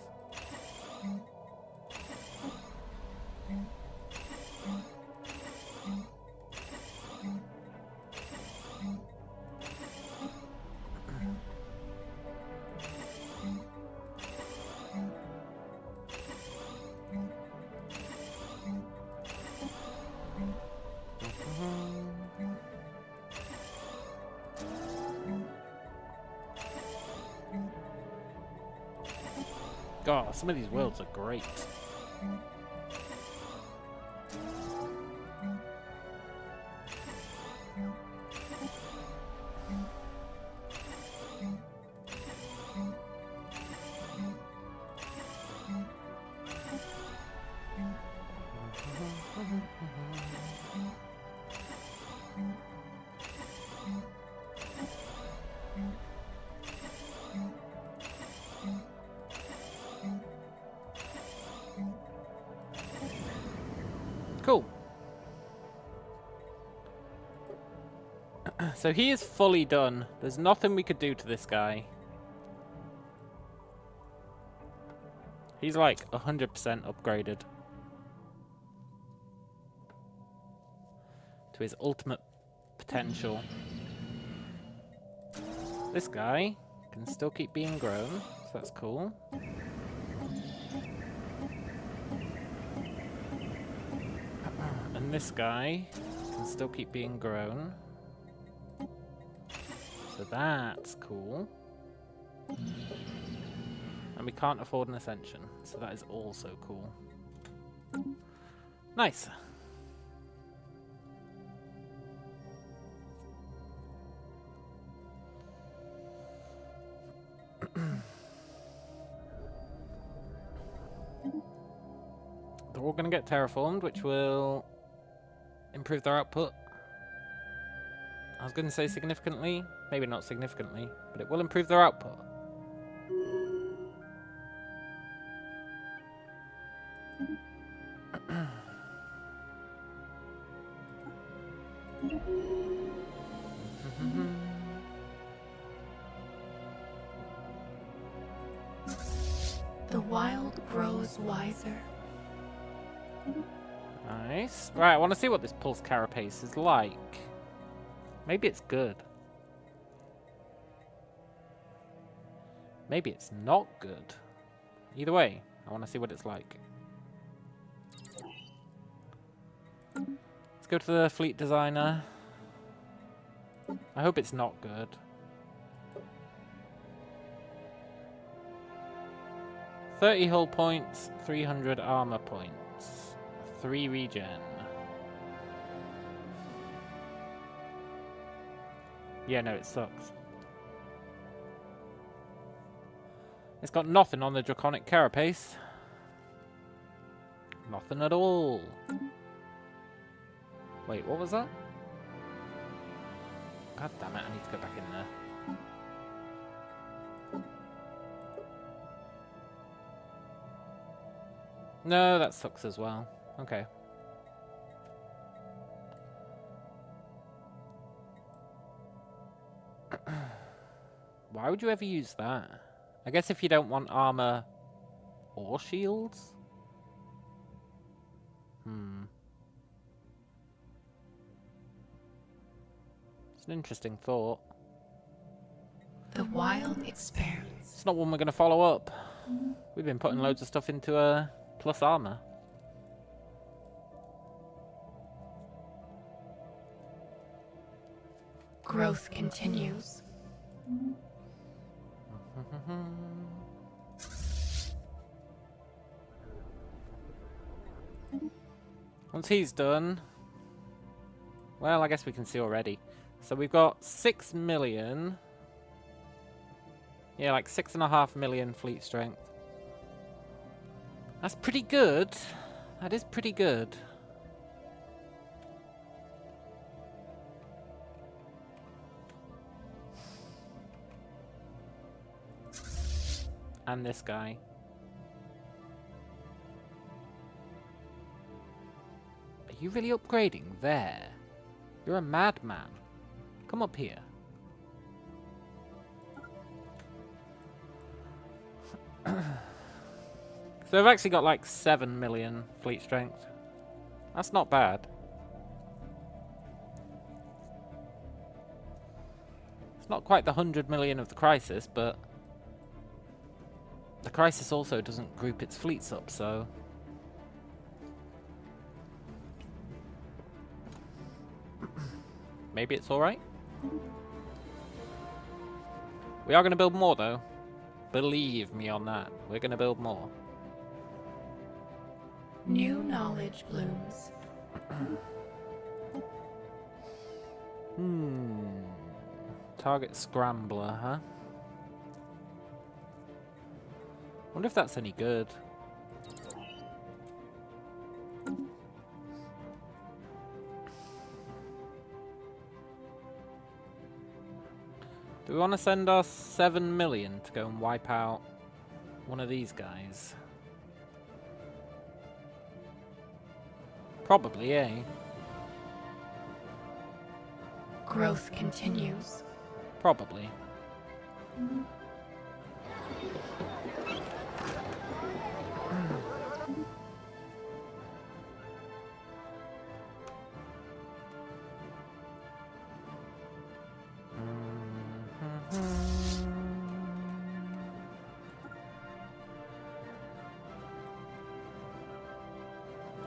God, some of these worlds are great. Cool. So he is fully done. There's nothing we could do to this guy. He's like 100% upgraded to his ultimate potential. This guy can still keep being grown, so that's cool. And this guy can still keep being grown. So that's cool. And we can't afford an ascension, so that is also cool. Nice. They're all going to get terraformed, which will improve their output. I was going to say significantly, maybe not significantly, but it will improve their output. The wild grows wiser. Nice. Right, I want to see what this pulse carapace is like. Maybe it's good. Maybe it's not good. Either way, I want to see what it's like. Let's go to the fleet designer. I hope it's not good. $30 hull points, 300 armor points, 3 regen. Yeah, no, it sucks. It's got nothing on the draconic carapace. Nothing at all. Wait, what was that? God damn it, I need to go back in there. No, that sucks as well. Okay. Why would you ever use that? I guess if you don't want armor or shields? It's an interesting thought. The wild expands. It's not one we're going to follow up. We've been putting loads of stuff into plus armor. Growth continues. Once he's done, well, I guess we can see already. So we've got 6 million. Yeah, like 6.5 million fleet strength. That's pretty good. That is pretty good. And this guy. Are you really upgrading there? You're a madman. Come up here. So I've actually got like 7 million fleet strength. That's not bad. It's not quite the 100 million of the Crisis, but the Crisis also doesn't group its fleets up, so... maybe it's alright. We are going to build more, though. Believe me on that. We're going to build more. New knowledge blooms. Target Scrambler, huh? Wonder if that's any good. Do we want to send our 7 million to go and wipe out one of these guys? Probably, eh? Growth continues. Probably.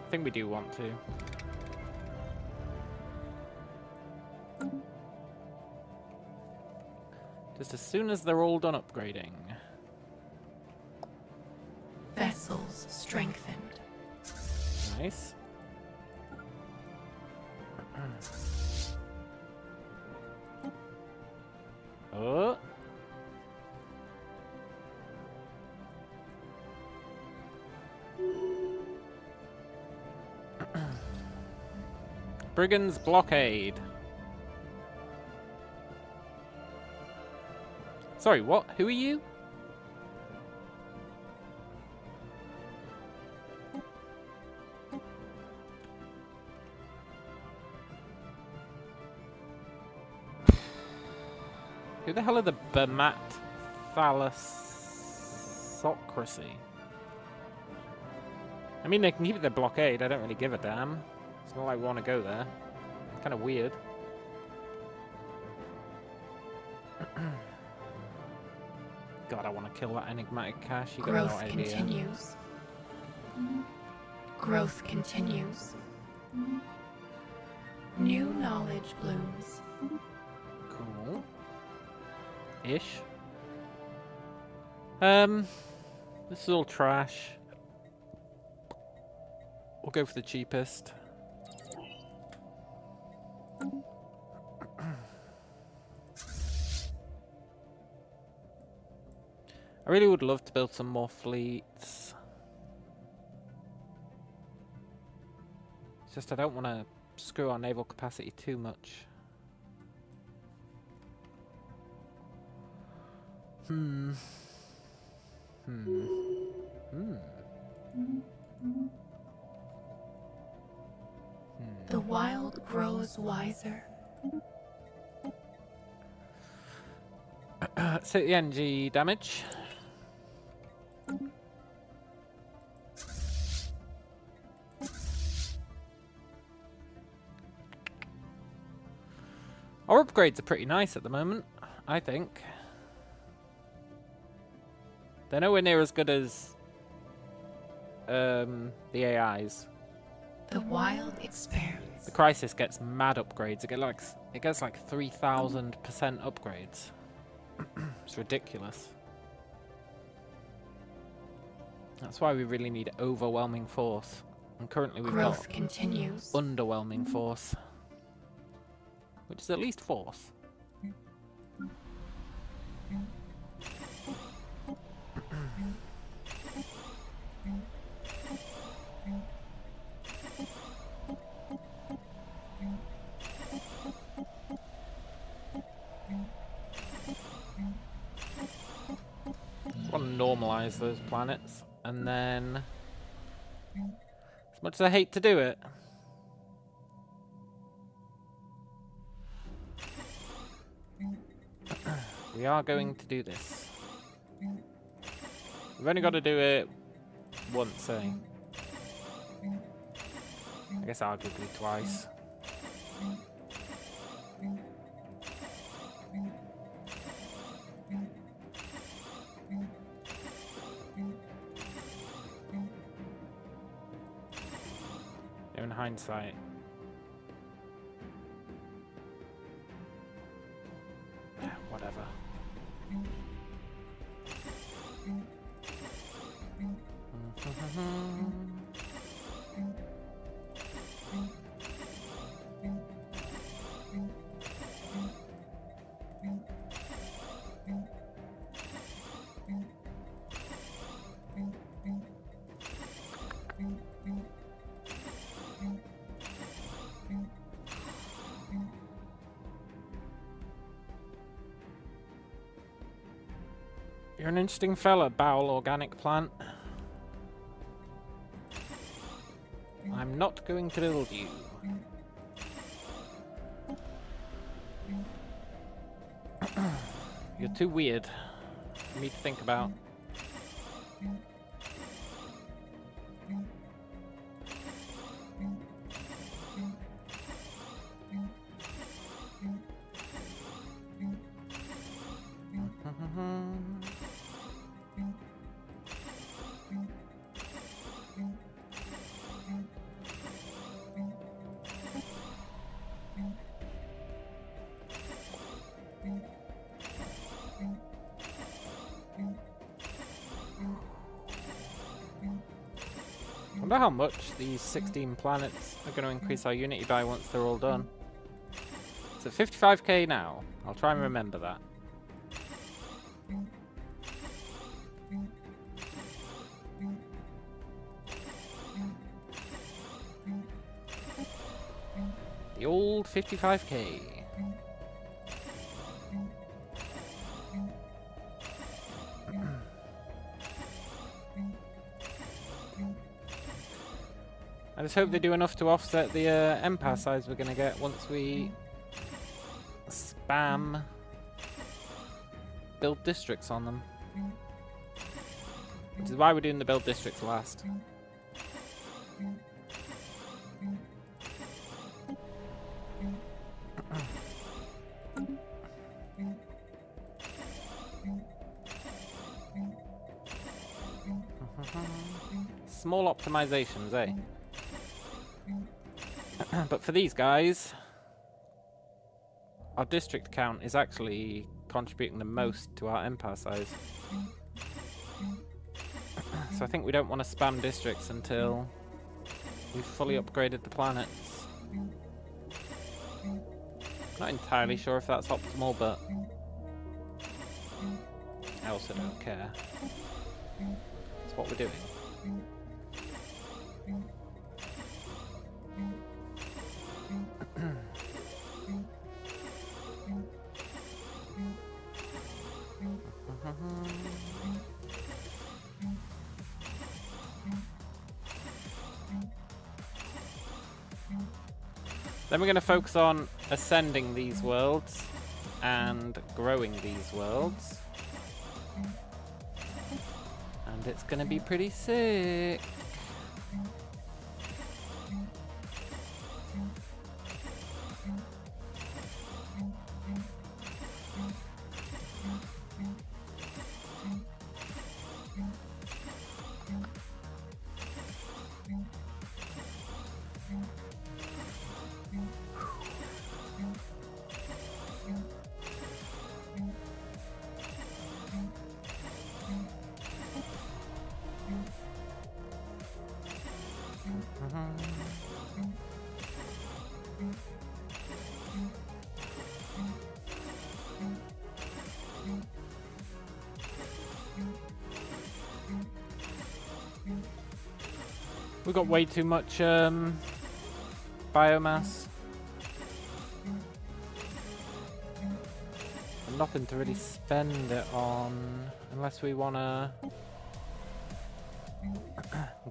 I think we do want to. Just as soon as they're all done upgrading. Vessels strengthened. Nice. Oh. Brigands blockade. Sorry, what? Who are you? Who the hell are the Bermat Thalassocracy? I mean, they can keep their blockade. I don't really give a damn. It's not like we want to go there. Kind of weird. God, I want to kill that enigmatic cache. You got no Growth idea. continues. Growth continues. New knowledge blooms. Cool. Ish. This is all trash. We'll go for the cheapest. I really would love to build some more fleets. It's just I don't want to screw our naval capacity too much. The wild grows wiser. So the energy damage. Our upgrades are pretty nice at the moment, I think. They're nowhere near as good as the AIs. The wild expands. The Crisis gets mad upgrades. It gets like 3,000% upgrades. It's ridiculous. That's why we really need overwhelming force. And currently we've Growth got continues. underwhelming force. Which is at least force. want to normalise those planets. And then, as much as I hate to do it, we are going to do this. We've only got to do it once, eh? I guess arguably twice. In hindsight. Whatever. You're an interesting fella, Bowel Organic Plant. I'm not going to build you. You're too weird for me to think about. I wonder how much these 16 planets are going to increase our unity by once they're all done. It's at 55k now. I'll try and remember that. The old 55k. I just hope they do enough to offset the empire size we're going to get once we spam build districts on them. Which is why we're doing the build districts last. Small optimizations, eh? But for these guys, our district count is actually contributing the most to our empire size. So I think we don't want to spam districts until we've fully upgraded the planets. Not entirely sure if that's optimal, but I also don't care. It's what we're doing. Then we're going to focus on ascending these worlds and growing these worlds. And it's going to be pretty sick. We've got way too much biomass. nothing to really spend it on, unless we want to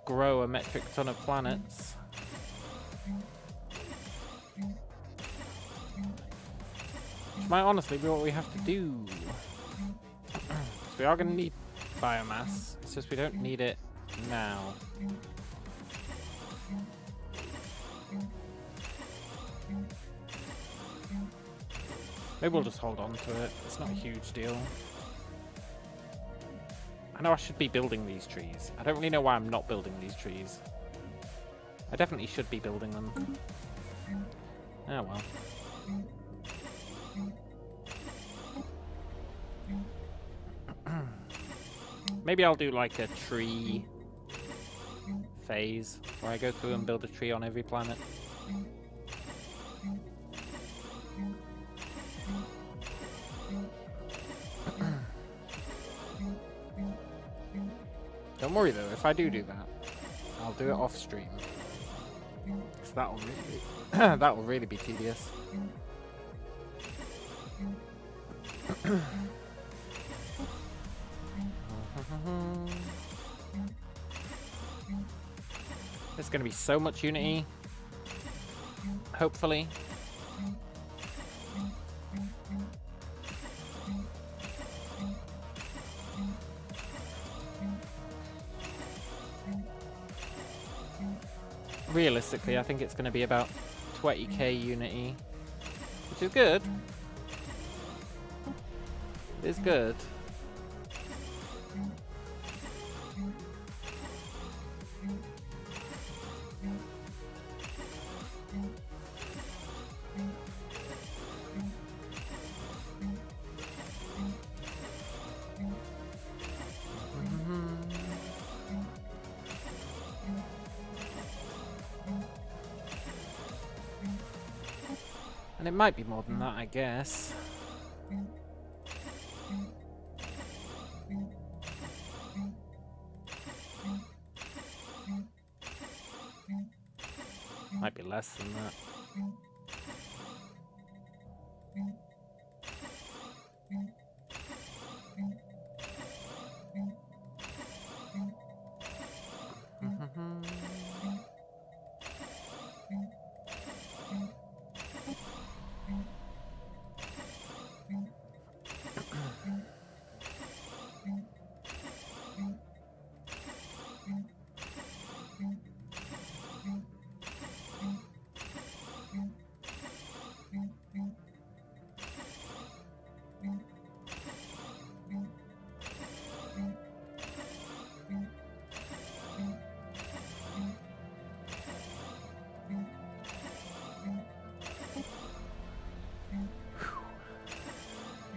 grow a metric ton of planets. Which might honestly be what we have to do. So we are going to need biomass, it's just we don't need it now. Maybe we'll just hold on to it. It's not a huge deal. I know I should be building these trees. I don't really know why I'm not building these trees. I definitely should be building them. Oh well. Maybe I'll do like a tree phase where I go through and build a tree on every planet. Don't worry though, if I do that, I'll do it off stream. So that'll really that'll really be tedious. There's going to be so much unity. Hopefully. Realistically, I think it's going to be about 20k unity, which is good. It's good. And it might be more than that, I guess. Might be less than that.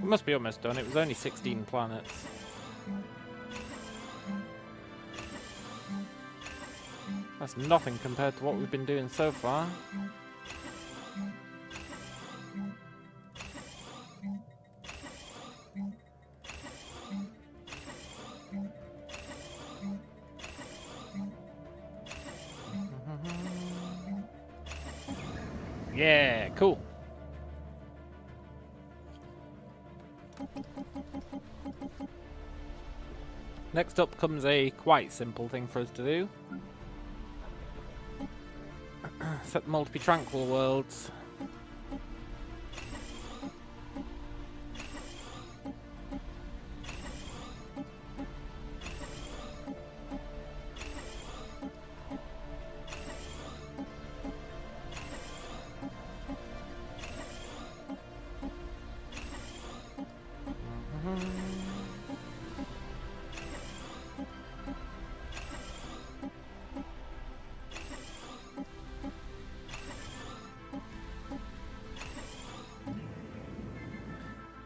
We must be almost done. It was only 16 planets. That's nothing compared to what we've been doing so far. Yeah, cool. Next up comes a quite simple thing for us to do. Set the multiple tranquil worlds.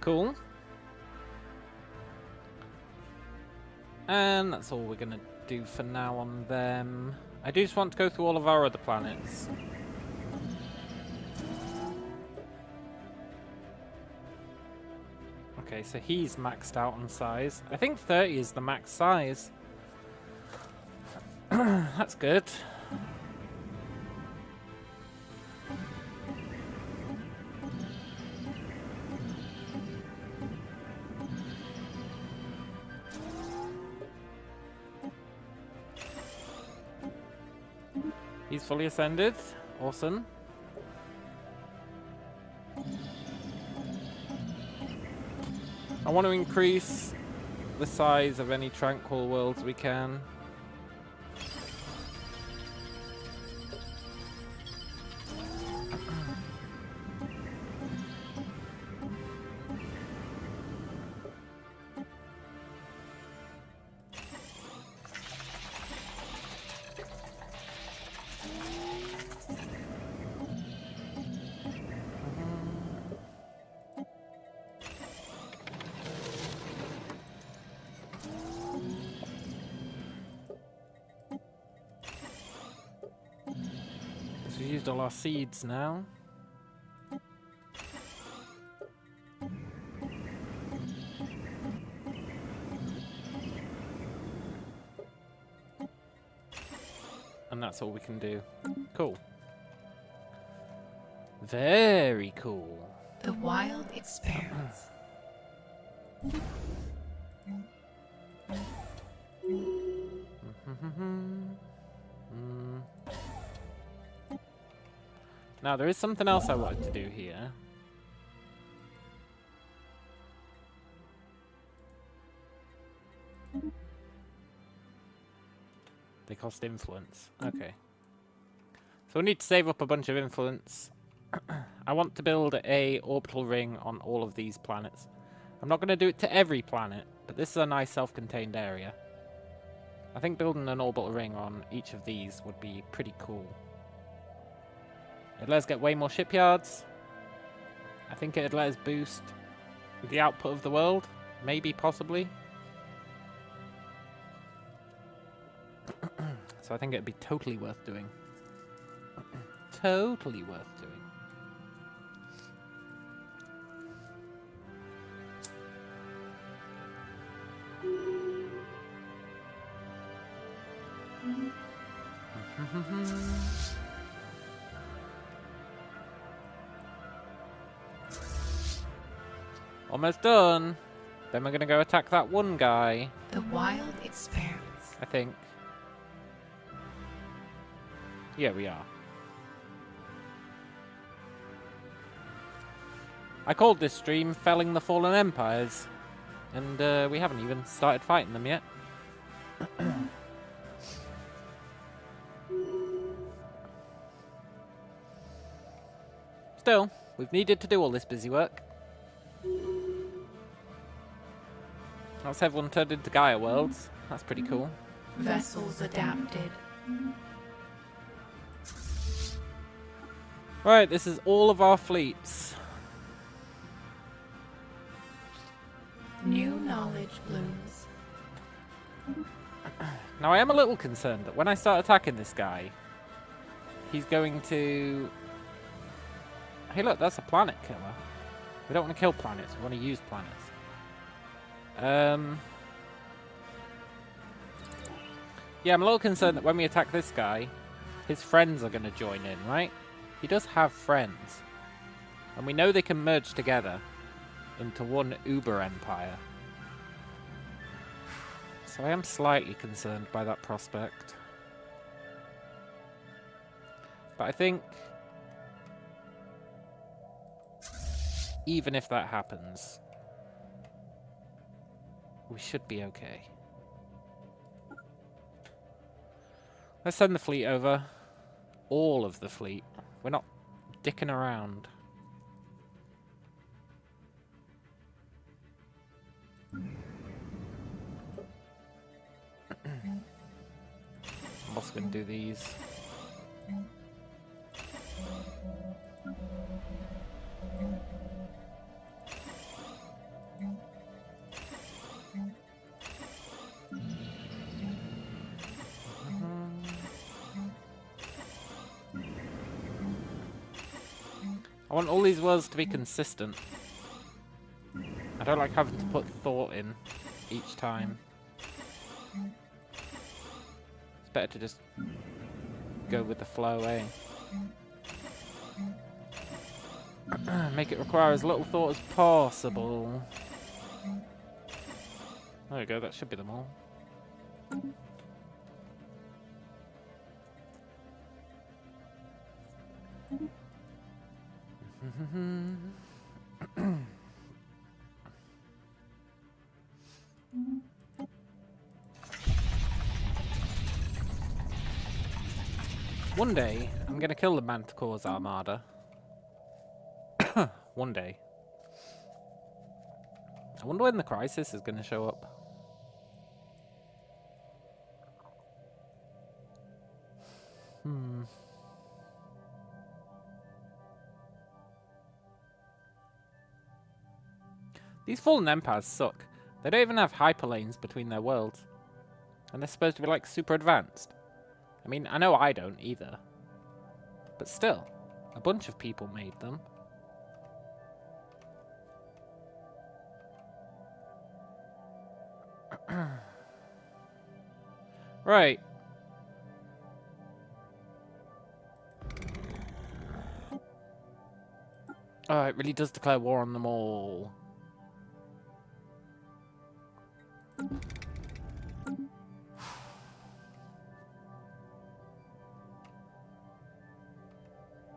Cool. And that's all we're gonna do for now on them. I do just want to go through all of our other planets. Okay, so he's maxed out on size. I think 30 is the max size. That's good. He's fully ascended. Awesome. I want to increase the size of any tranquil worlds we can. We've used all our seeds now. And that's all we can do. Cool. Very cool. The wild experiments. Now, there is something else I wanted to do here. They cost influence. Okay. So we need to save up a bunch of influence. I want to build a orbital ring on all of these planets. I'm not going to do it to every planet, but this is a nice self-contained area. I think building an orbital ring on each of these would be pretty cool. It'd let us get way more shipyards. I think it'd let us boost the output of the world. Maybe, possibly. So I think it'd be totally worth doing. Totally worth doing. Almost done. Then we're gonna go attack that one guy. The wild experiments. I think. Yeah, we are. I called this stream Felling the Fallen Empires. And we haven't even started fighting them yet. Still, we've needed to do all this busy work. That's everyone turned into Gaia worlds. That's pretty cool. Vessels adapted. Right, this is all of our fleets. New knowledge blooms. Now, I am a little concerned that when I start attacking this guy, he's going to... Hey, look, that's a planet killer. We don't want to kill planets, we want to use planets. Yeah, I'm a little concerned that when we attack this guy, his friends are going to join in, right? He does have friends. And we know they can merge together into one Uber empire. So I am slightly concerned by that prospect. But I think even if that happens, we should be okay. Let's send the fleet over. All of the fleet. We're not dicking around. I'm also going to do these. I want all these worlds to be consistent. I don't like having to put thought in each time. It's better to just go with the flow, eh? Make it require as little thought as possible. There we go, that should be them all. One day, I'm gonna kill the Manticore's armada. One day. I wonder when the crisis is gonna show up. These fallen empires suck. They don't even have hyperlanes between their worlds. And they're supposed to be like super advanced. I mean, I know I don't either. But still, a bunch of people made them. Right. Oh, it really does declare war on them all.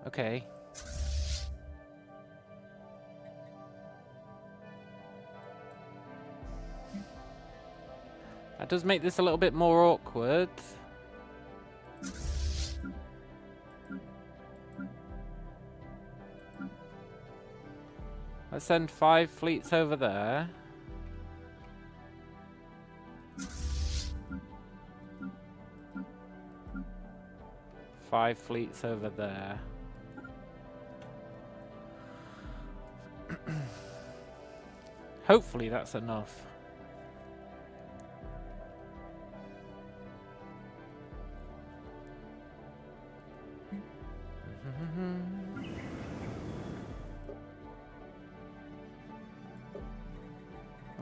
Okay. That does make this a little bit more awkward. Let's send 5 fleets over there. Five fleets over there. Hopefully that's enough.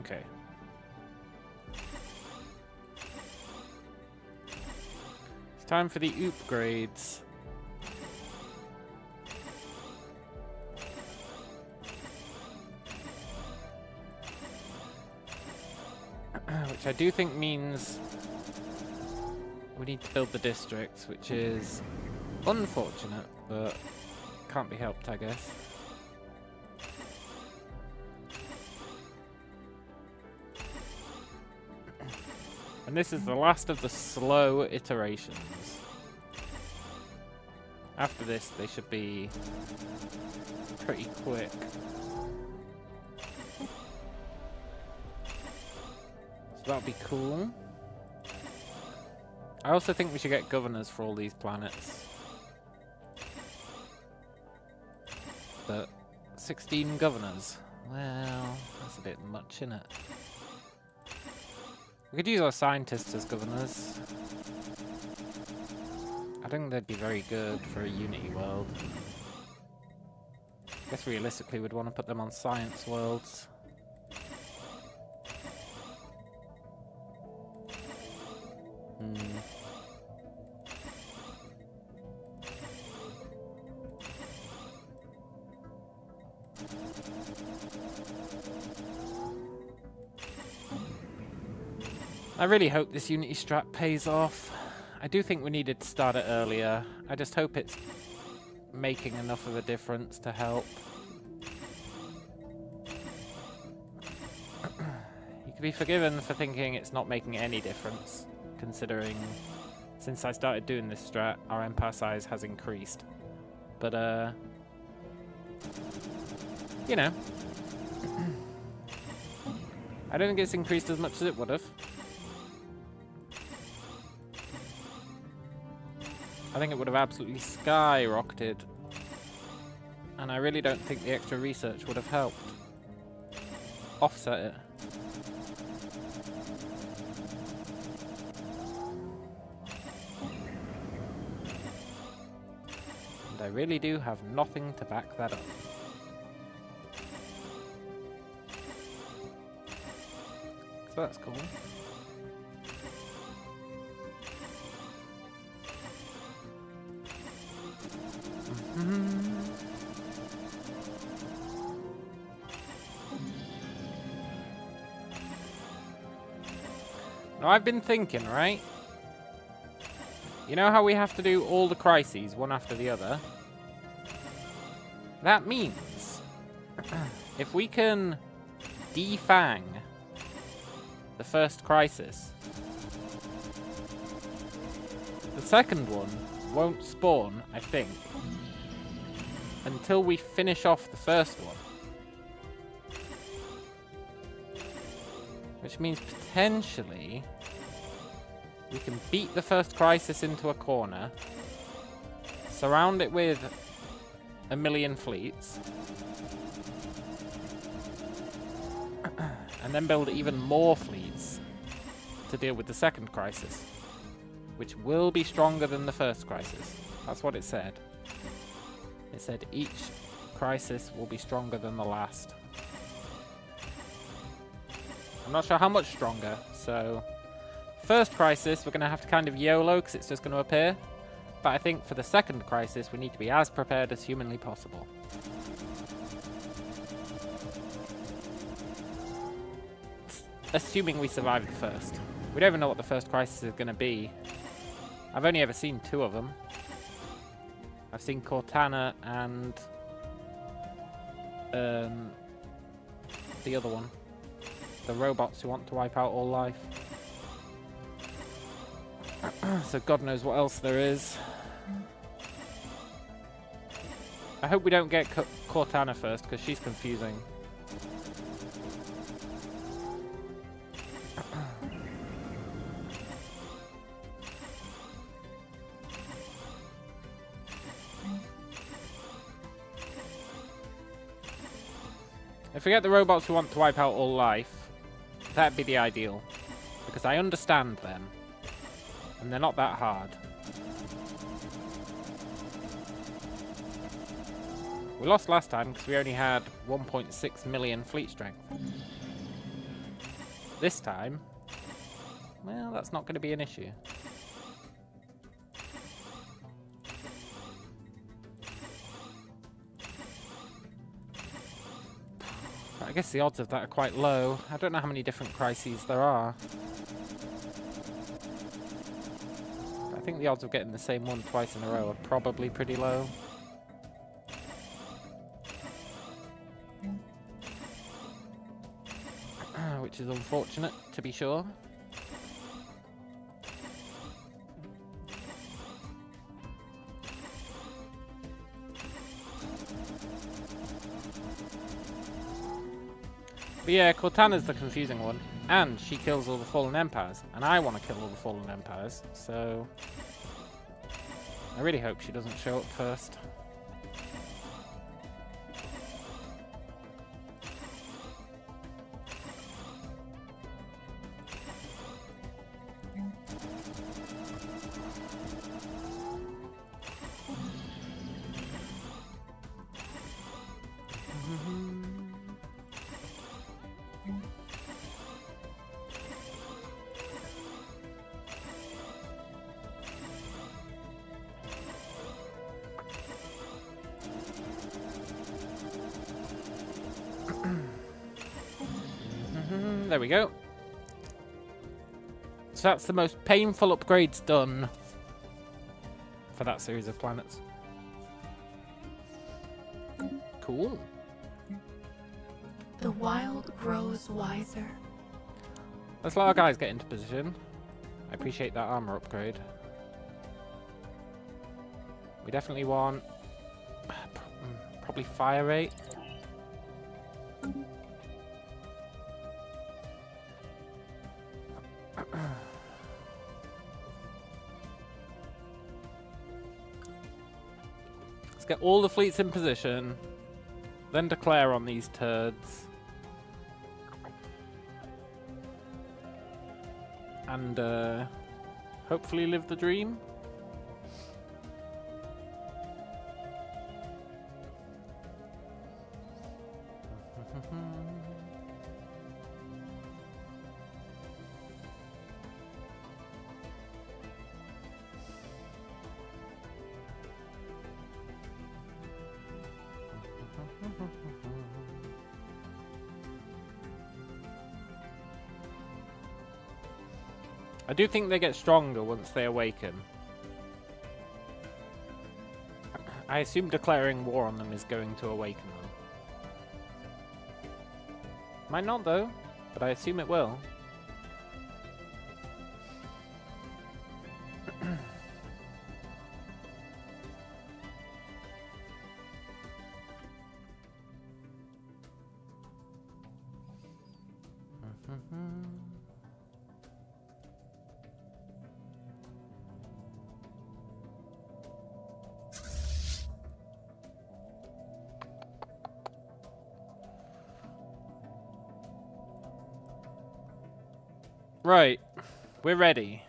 Okay. It's time for the upgrades. Which I do think means we need to build the districts, which is unfortunate, but can't be helped, I guess. And this is the last of the slow iterations. After this, they should be pretty quick. So that'll be cool. I also think we should get governors for all these planets. But 16 governors? Well, that's a bit much, innit? We could use our scientists as governors. I don't think they'd be very good for a Unity world. I guess realistically we'd want to put them on science worlds. I really hope this Unity strat pays off. I do think we needed to start it earlier. I just hope it's making enough of a difference to help. You can be forgiven for thinking it's not making any difference, considering since I started doing this strat, our empire size has increased. But, you know. I don't think it's increased as much as it would have. I think it would have absolutely skyrocketed. And I really don't think the extra research would have helped offset it. And I really do have nothing to back that up. So that's cool. Now I've been thinking, right? You know how we have to do all the crises one after the other? That means if we can defang the first crisis, the second one won't spawn, I think, until we finish off the first one. Which means potentially we can beat the first crisis into a corner, surround it with 1 million fleets, and then build even more fleets to deal with the second crisis, which will be stronger than the first crisis. That's what it said. It said each crisis will be stronger than the last. I'm not sure how much stronger, so first crisis we're going to have to kind of YOLO because it's just going to appear. But I think for the second crisis we need to be as prepared as humanly possible. Assuming we survive the first. We don't even know what the first crisis is going to be. I've only ever seen 2 of them. I've seen Cortana and the other one. The robots who want to wipe out all life. So God knows what else there is. I hope we don't get Cortana first, because she's confusing. If we get the robots who want to wipe out all life, that'd be the ideal. Because I understand them. And they're not that hard. We lost last time because we only had 1.6 million fleet strength. This time, well, that's not going to be an issue. But I guess the odds of that are quite low. I don't know how many different crises there are. I think the odds of getting the same one twice in a row are probably pretty low. Which is unfortunate, to be sure. But yeah, Cortana's the confusing one. And she kills all the fallen empires. And I want to kill all the fallen empires, so I really hope she doesn't show up first. There we go. So that's the most painful upgrades done for that series of planets. Cool. The wild grows wiser. Let's let our guys get into position. I appreciate that armor upgrade. We definitely want probably fire rate. Let's get all the fleets in position, then declare on these turds. And hopefully live the dream. I do think they get stronger once they awaken. I assume declaring war on them is going to awaken them. Might not though, but I assume it will. Right. We're ready.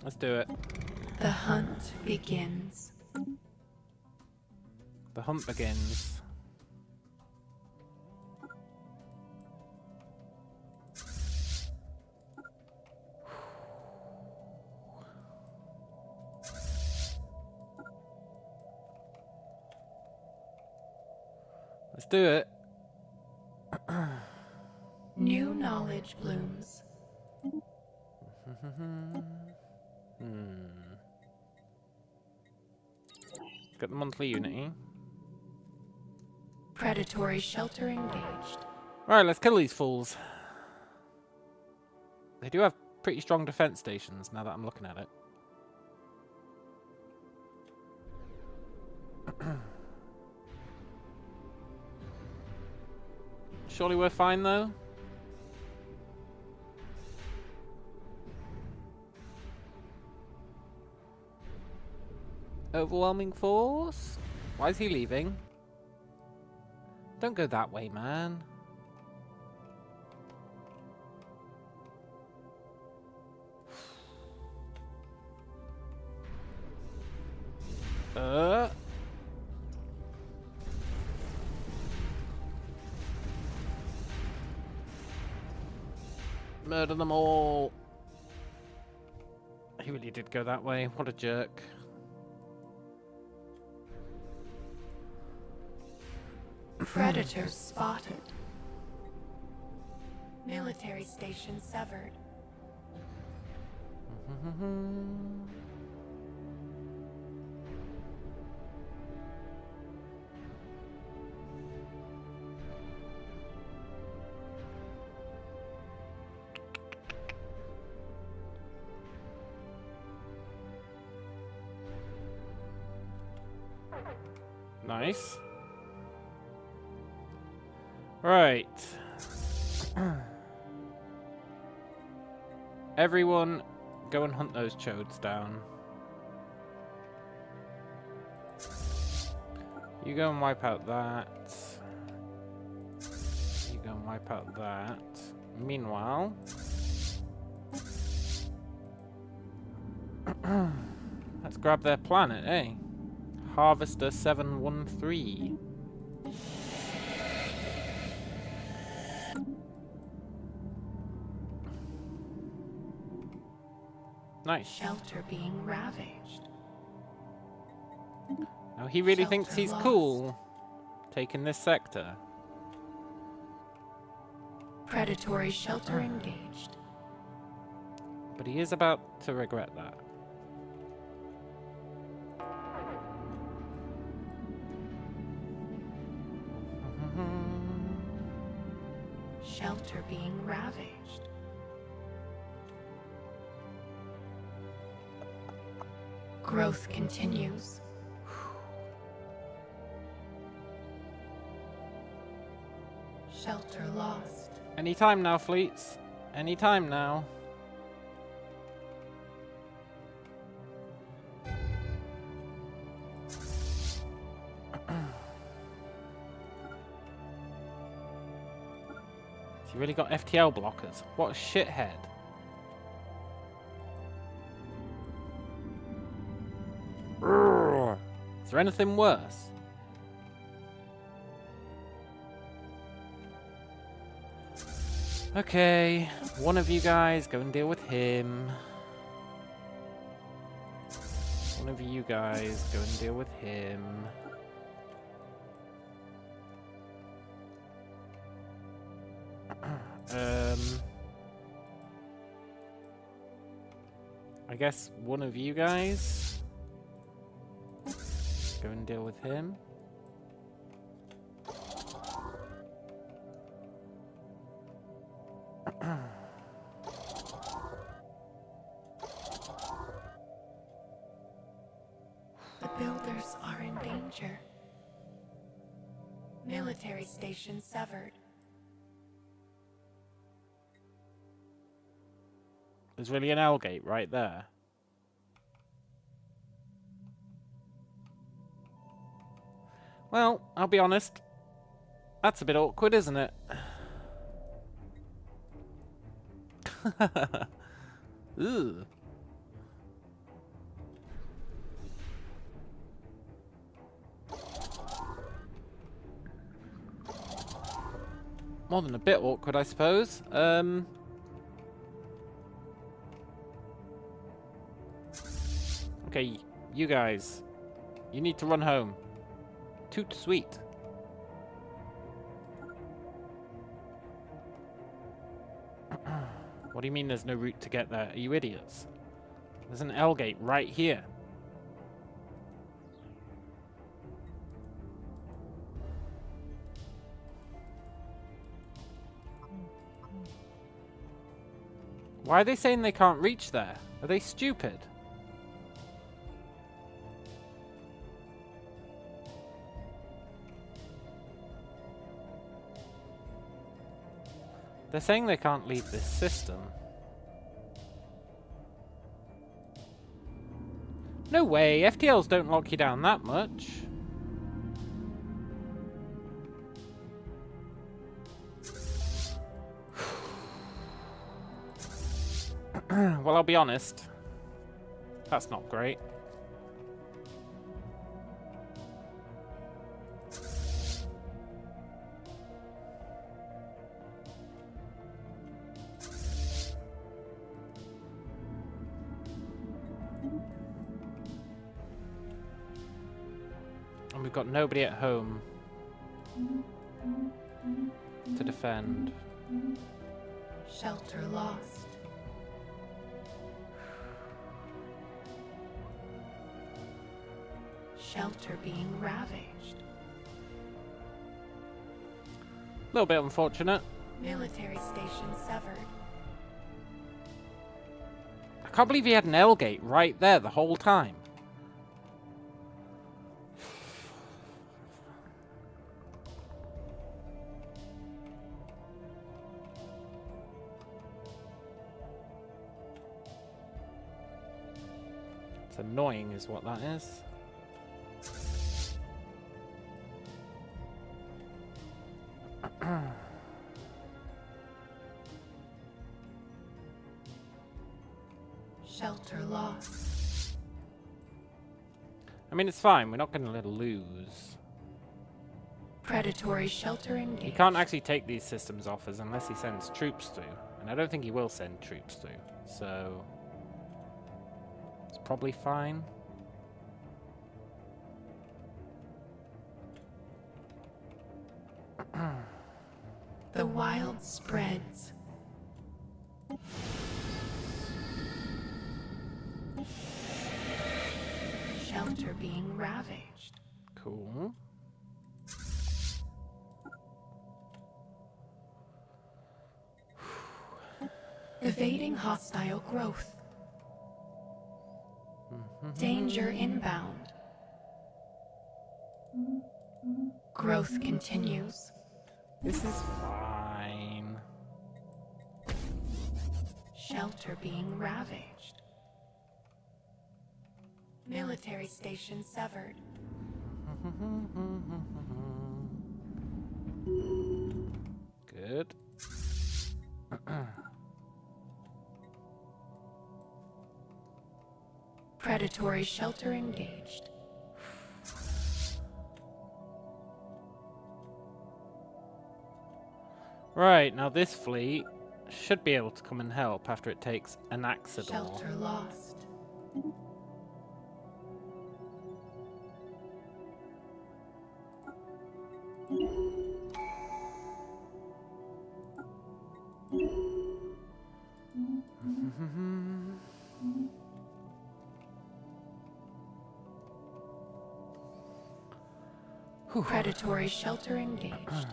Let's do it. The hunt begins. The hunt begins. Let's do it. New knowledge blooms. Got the monthly Unity. Predatory shelter engaged. Right, let's kill these fools. They do have pretty strong defense stations now that I'm looking at it. Surely we're fine though. Overwhelming force? Why is he leaving? Don't go that way, man. Murder them all. He really did go that way. What a jerk. Predators spotted. Military station severed. Nice. Right. Everyone, go and hunt those chodes down. You go and wipe out that. You go and wipe out that. Meanwhile... let's grab their planet, eh? Harvester 713. Nice. Shelter being ravaged. Now he really Shelter thinks he's lost. cool taking this sector. Predatory shelter engaged. But he is about to regret that. Shelter being ravaged. Growth continues. Shelter lost. Anytime now, fleets. Anytime now. You really got FTL blockers. What a shithead. Urgh. Is there anything worse? Okay, one of you guys go and deal with him. One of you guys go and deal with him. I guess one of you guys go and deal with him. The builders are in danger. Military station severed. There's really an L gate right there. Well, I'll be honest. That's a bit awkward, isn't it? Ooh. More than a bit awkward, I suppose. Okay, you guys. You need to run home. Toot sweet. What do you mean there's no route to get there? Are you idiots? There's an L gate right here. Why are they saying they can't reach there? Are they stupid? They're saying they can't leave this system. No way, FTLs don't lock you down that much. Well, I'll be honest. That's not great. And we've got nobody at home to defend. Shelter lost. Shelter being ravaged. A little bit unfortunate. Military station severed. I can't believe he had an L gate right there the whole time. It's annoying is what that is. Shelter lost. I mean, it's fine. We're not going to lose. Predatory shelter engaged. He can't actually take these systems off us unless he sends troops through. And I don't think he will send troops through. So it's probably fine. The wild spreads. Shelter being ravaged. Cool. Evading hostile growth. Danger inbound. Growth continues. This is fine. Shelter being ravaged. Military station severed. Good. Predatory shelter engaged. Right, now this fleet should be able to come and help after it takes an accident. Shelter lost. Predatory shelter engaged.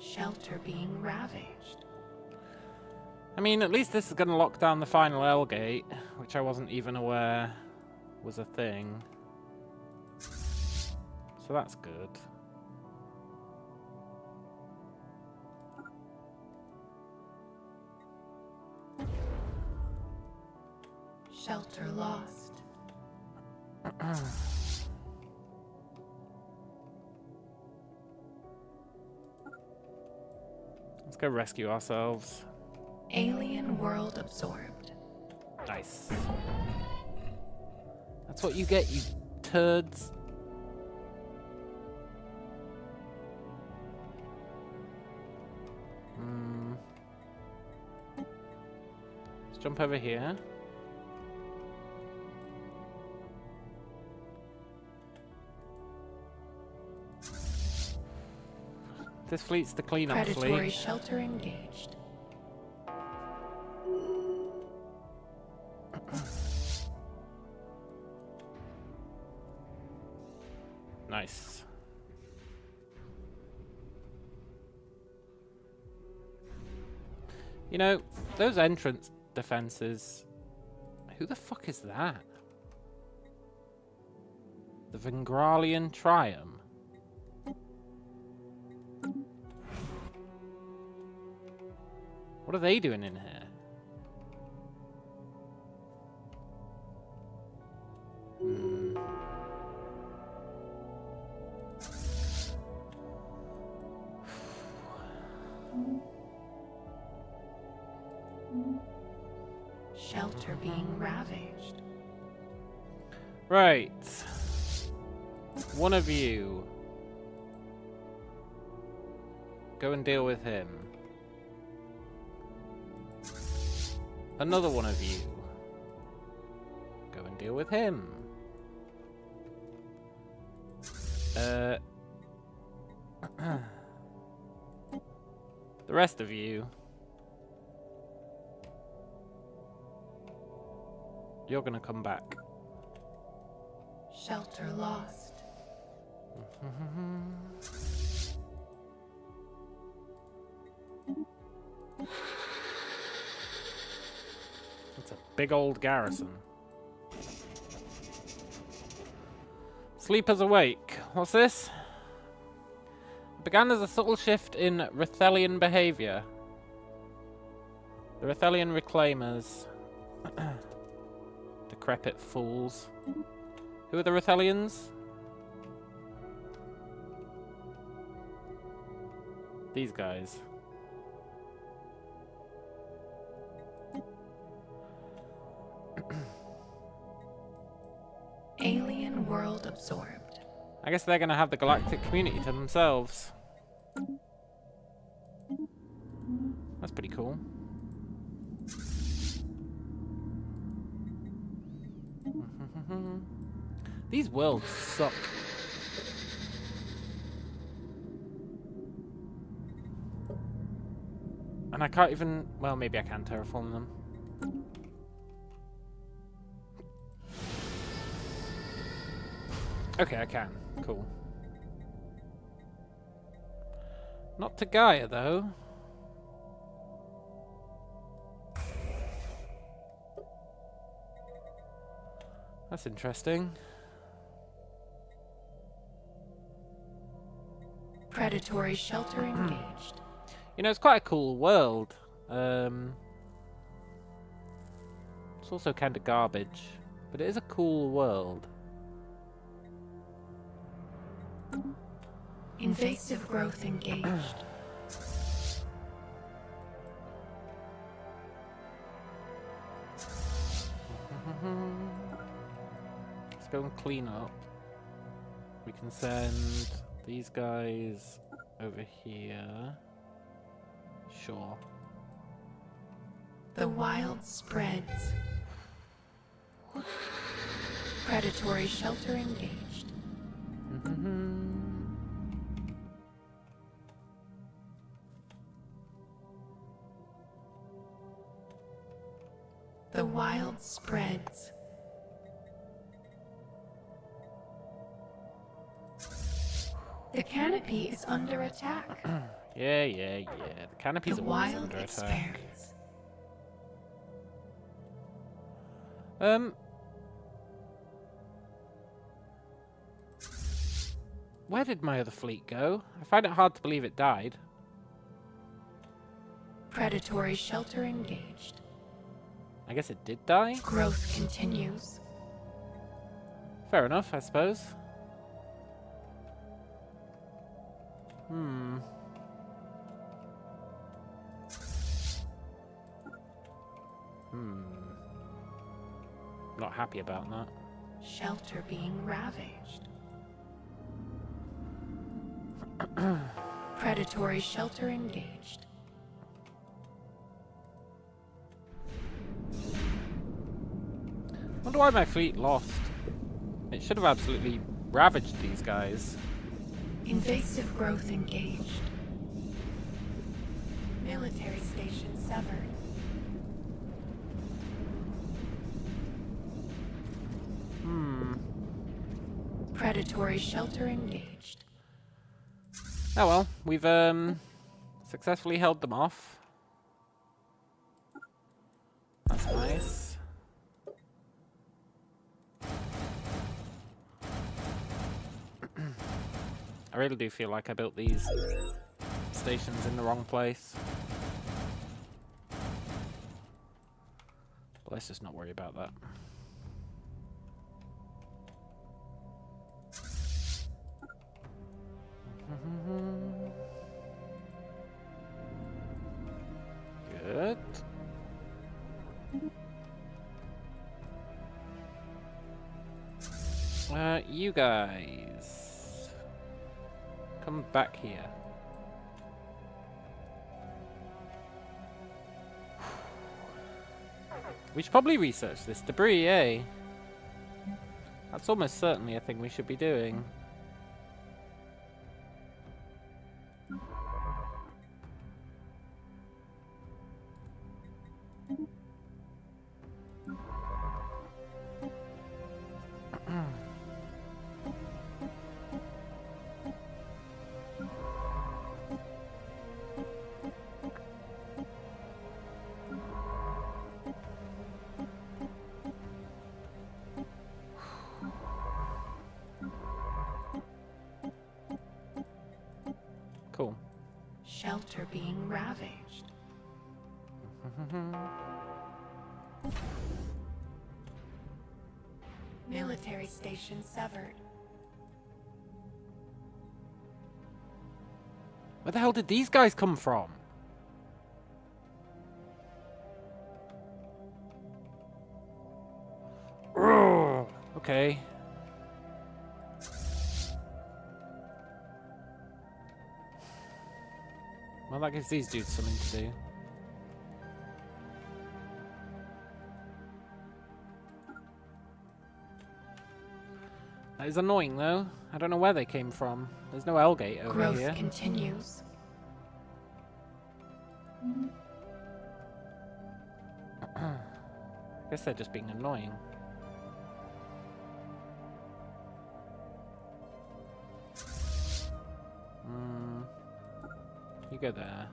Shelter being ravaged. I mean, at least this is going to lock down the final L gate, which I wasn't even aware was a thing. So that's good. Shelter lost. Let's go rescue ourselves. Alien world absorbed. Nice. That's what you get, you turds. Let's jump over here. This fleet's the cleanup Predatory fleet. shelter engaged. Nice. You know, those entrance defenses. Who the fuck is that? The Vengralian Triumph. What are they doing in here? Shelter being ravaged. Right. One of you. Go and deal with him. Another one of you. Go and deal with him. The rest of you. You're gonna come back. Shelter lost. It's a big old garrison. Sleepers awake. What's this? It began as a subtle shift in Rithelian behavior. The Rithelian reclaimers. Decrepit fools. Who are the Rithelians? These guys. Alien world absorbed. I guess they're gonna have the galactic community to themselves. That's pretty cool. These worlds suck. And I can't even... Well, maybe I can terraform them. Okay, I can. Cool. Not to Gaia, though. That's interesting. Predatory shelter engaged. You know, it's quite a cool world. It's also kind of garbage, but it is a cool world. Invasive growth engaged. Let's go and clean up. We can send these guys over here. Sure. The wild spreads. Predatory shelter engaged. The wild spreads. The canopy is under attack. Yeah. The canopy's The always wild under attack. expands. Where did my other fleet go? I find it hard to believe it died. Predatory shelter engaged. I guess it did die? Growth continues. Fair enough, I suppose. Hmm. Not happy about that. Shelter being ravaged. Predatory shelter engaged. Wonder why my fleet lost. It should have absolutely ravaged these guys. Invasive growth engaged. Military station severed. Predatory shelter engaged. Oh well, we've successfully held them off. That's nice. I really do feel like I built these stations in the wrong place. But let's just not worry about that. Good. You guys, come back here. We should probably research this debris, eh? That's almost certainly a thing we should be doing. Cool. Shelter being ravaged. Military station severed. Where the hell did these guys come from? Ugh. Okay. Well, that gives these dudes something to do. That is annoying, though. I don't know where they came from. There's no L gate over Growth here. continues. I guess they're just being annoying. You go there.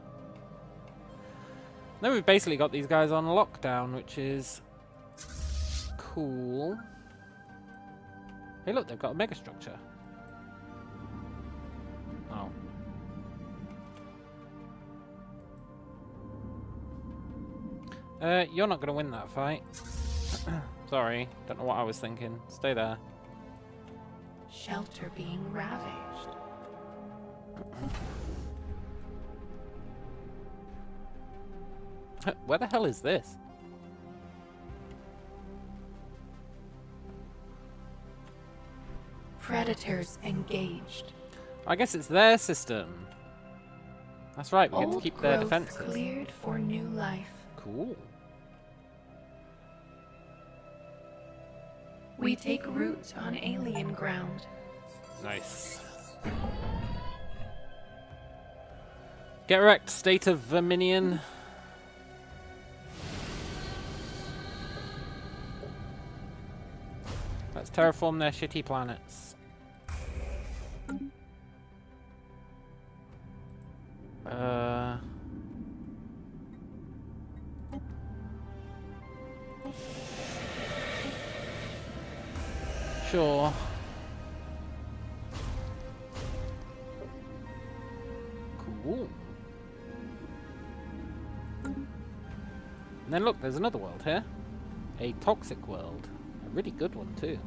Then we've basically got these guys on lockdown, which is cool. Hey, look, they've got a megastructure. Oh. You're not going to win that fight. Sorry, don't know what I was thinking. Stay there. Shelter being ravaged. Where the hell is this? Predators engaged. I guess it's their system. That's right, we get to Old keep their growth defenses. cleared for new life. Cool. We take root on alien ground. Nice. Get wrecked, state of Verminion. Let's terraform their shitty planets. Sure. Cool. And then look, there's another world here. a toxic world. A really good one, too.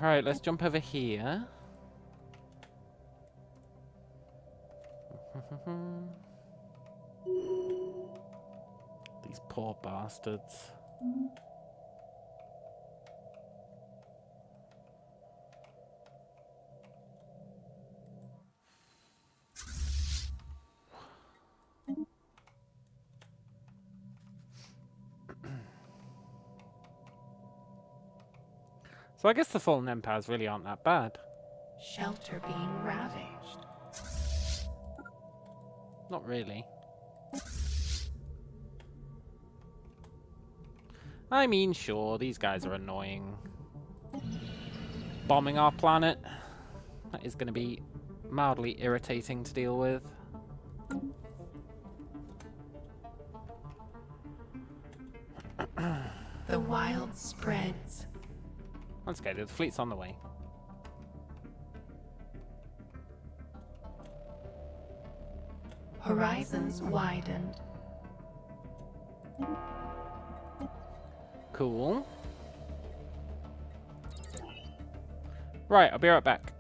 Right, let's jump over here. These poor bastards. So I guess the Fallen Empires really aren't that bad. Shelter being ravaged. Not really. I mean, sure, these guys are annoying. Bombing our planet. That is going to be mildly irritating to deal with. The wild spreads. That's okay, the fleet's on the way. Horizons widened. Cool. Right, I'll be right back.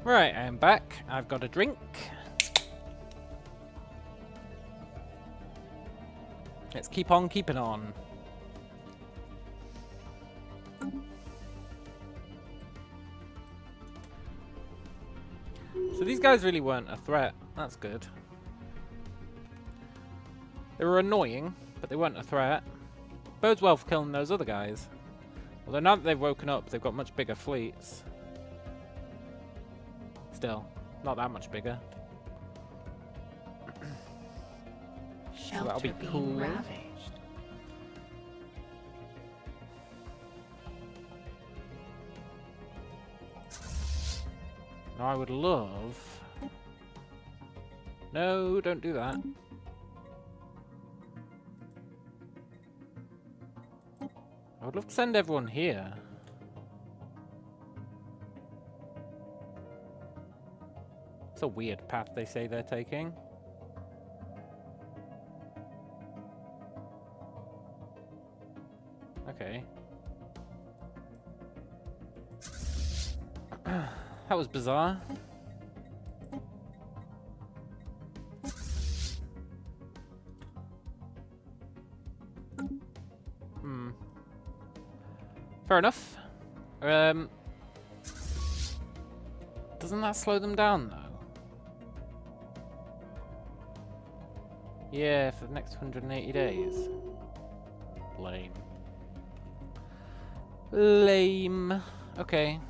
Right, I am back. I've got a drink. Let's keep on keeping on. So these guys really weren't a threat. That's good. They were annoying, but they weren't a threat. Bodes well for killing those other guys. Although now that they've woken up, they've got much bigger fleets. Still, not that much bigger. Shelter that'll be being cool. ravaged. Now I would love... No, don't do that. I would love to send everyone here. It's a weird path they say they're taking. Okay. That was bizarre. Fair enough. Doesn't that slow them down, though? Yeah, for the next 180 days. Lame. Lame. Okay.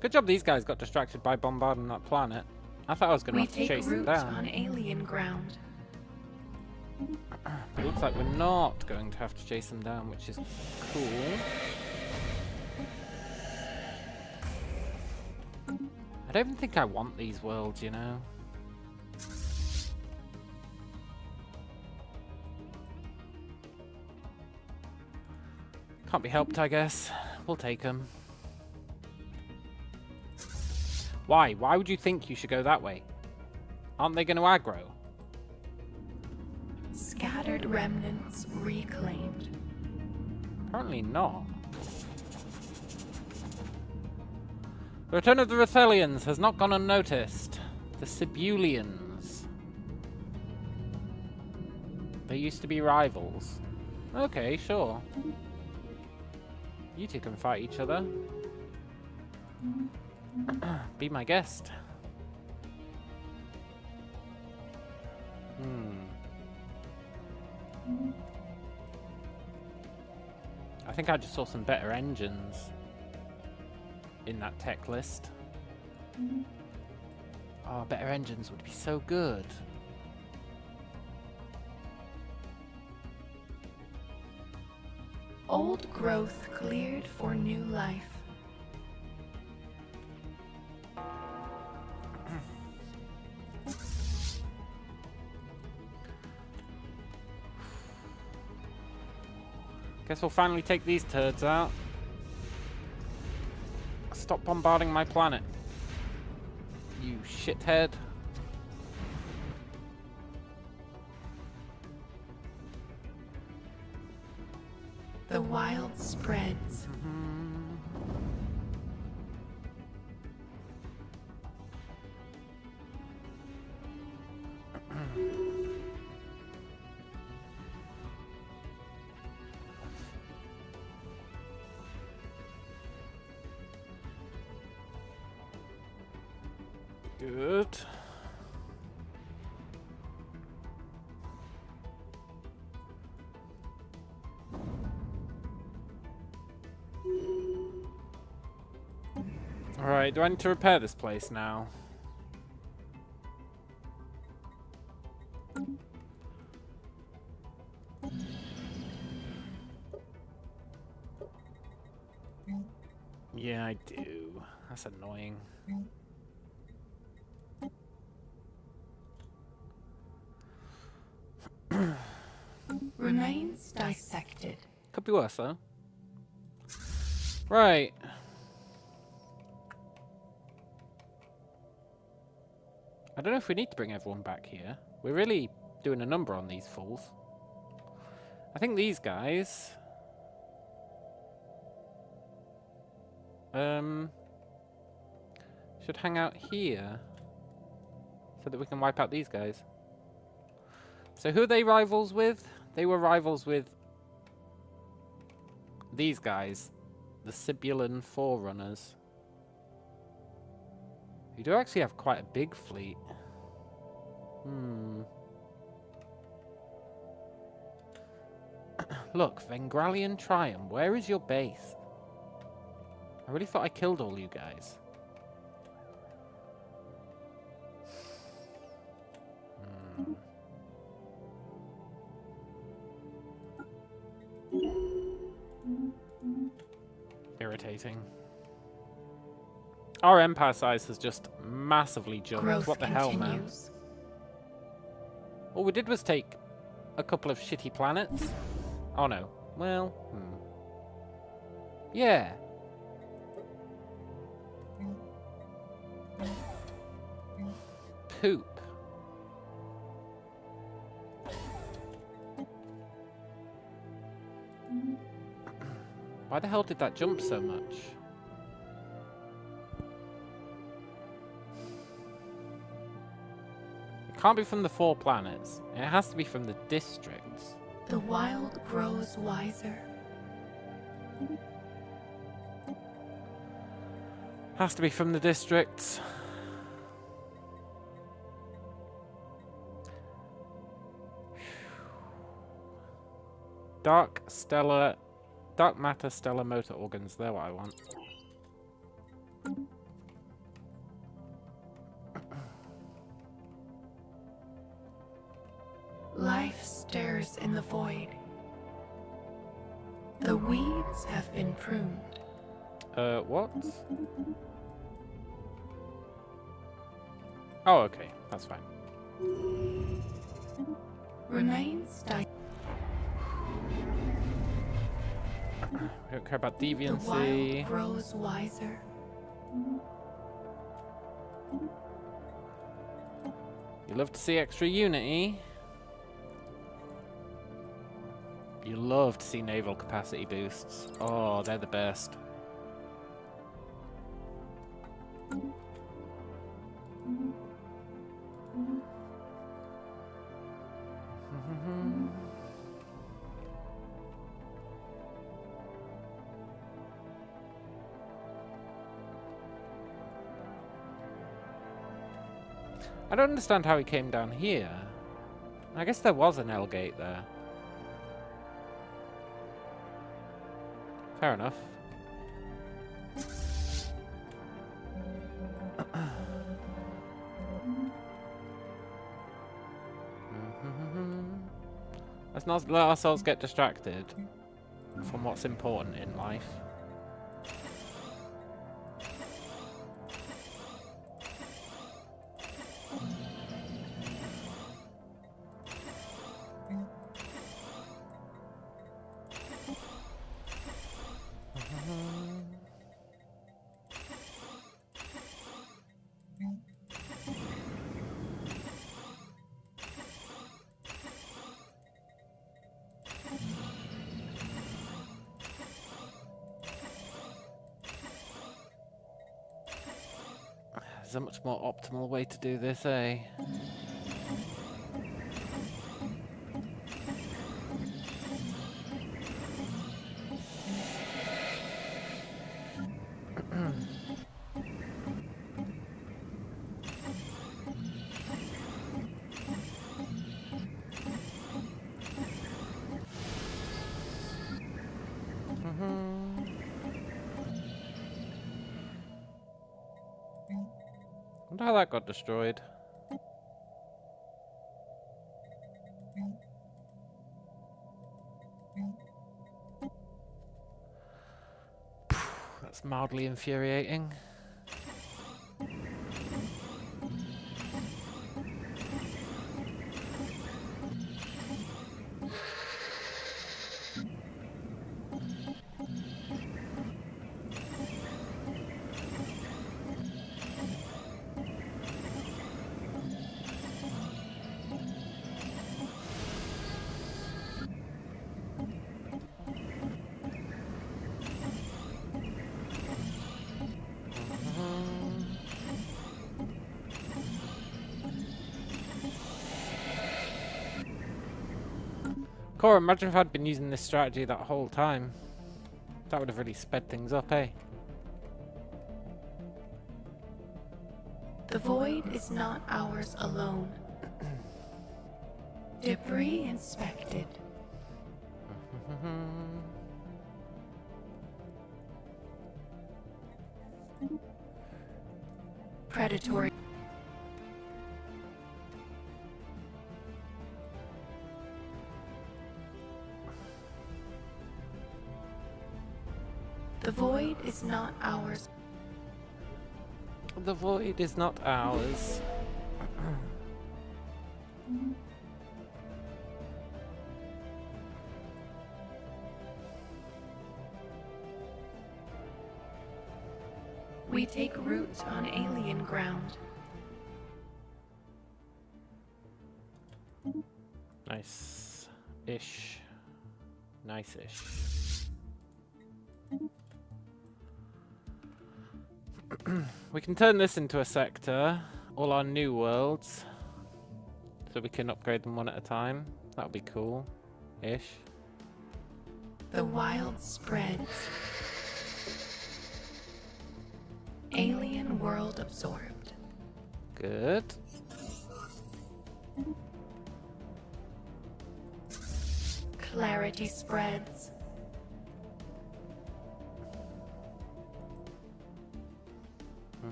Good job these guys got distracted by bombarding that planet. I thought I was going to We have to take chase them root down. on alien ground. But it looks like we're not going to have to chase them down, which is cool. I don't even think I want these worlds, you know? Can't be helped, I guess. We'll take them. Why? Why would you think you should go that way? Aren't they going to aggro? Scattered remnants reclaimed. Apparently not. The return of the Rathelians has not gone unnoticed. The Sibulians. They used to be rivals. Okay, sure. You two can fight each other. Be my guest. I think I just saw some better engines in that tech list. Oh, better engines would be so good. Old growth cleared for new life. Guess we'll finally take these turds out. Stop bombarding my planet, you shithead. The wild spreads. Good. Alright, do I need to repair this place now? Yeah, I do. That's annoying. Remains dissected. Could be worse, though. Right. I don't know if we need to bring everyone back here. We're really doing a number on these fools. I think these guys... should hang out here. So that we can wipe out these guys. So who are they rivals with? They were rivals with these guys, the Sibulan Forerunners, who do actually have quite a big fleet. Look, Vengralian Triumph, where is your base? I really thought I killed all you guys. Irritating. Our empire size has just massively jumped. Growth What the hell, man? continues. All we did was take a couple of shitty planets. Oh no. Well, yeah. Poop. Why the hell did that jump so much? It can't be from the 4 planets. It has to be from the districts. The wild grows wiser. Has to be from the districts. Dark matter stellar motor organs. They're what I want. Life stirs in the void. The weeds have been pruned. What? Oh, okay. That's fine. Remains We don't care about The deviancy. wild grows wiser. You love to see extra unity. You love to see naval capacity boosts. Oh, they're the best. I don't understand how he came down here. I guess there was an L gate there. Fair enough. Let's not let ourselves get distracted from what's important in life. There's a much more optimal way to do this, eh? Wonder how that got destroyed. That's mildly infuriating. Cora, imagine if I'd been using this strategy that whole time. That would have really sped things up, eh? The void is not ours alone. Debris inspected. Predatory. The void is not ours. The void is not ours. We take root on alien ground. Nice-ish. Nice-ish. We can turn this into a sector, all our new worlds, so we can upgrade them one at a time. That would be cool-ish. The wild spreads. Alien world absorbed. Good. Clarity spreads.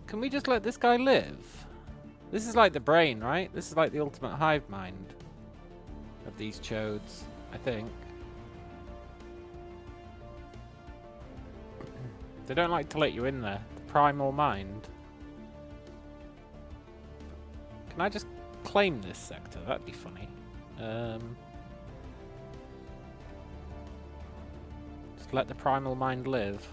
Can we just let this guy live? This is like the brain, right? This is like the ultimate hive mind of these chodes, I think. They don't like to let you in there. The primal mind. Can I just claim this sector? That'd be funny. Just let the primal mind live.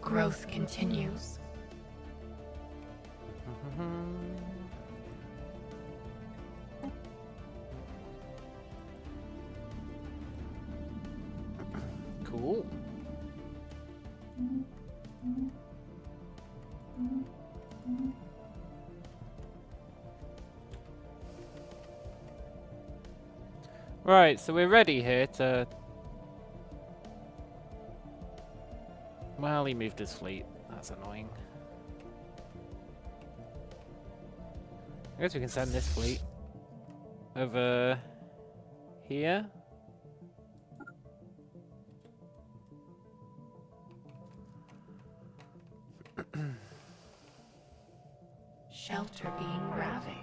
Growth continues. Cool. Right, so we're ready here to... Well, he moved his fleet. That's annoying. I guess we can send this fleet over here. Shelter being ravaged.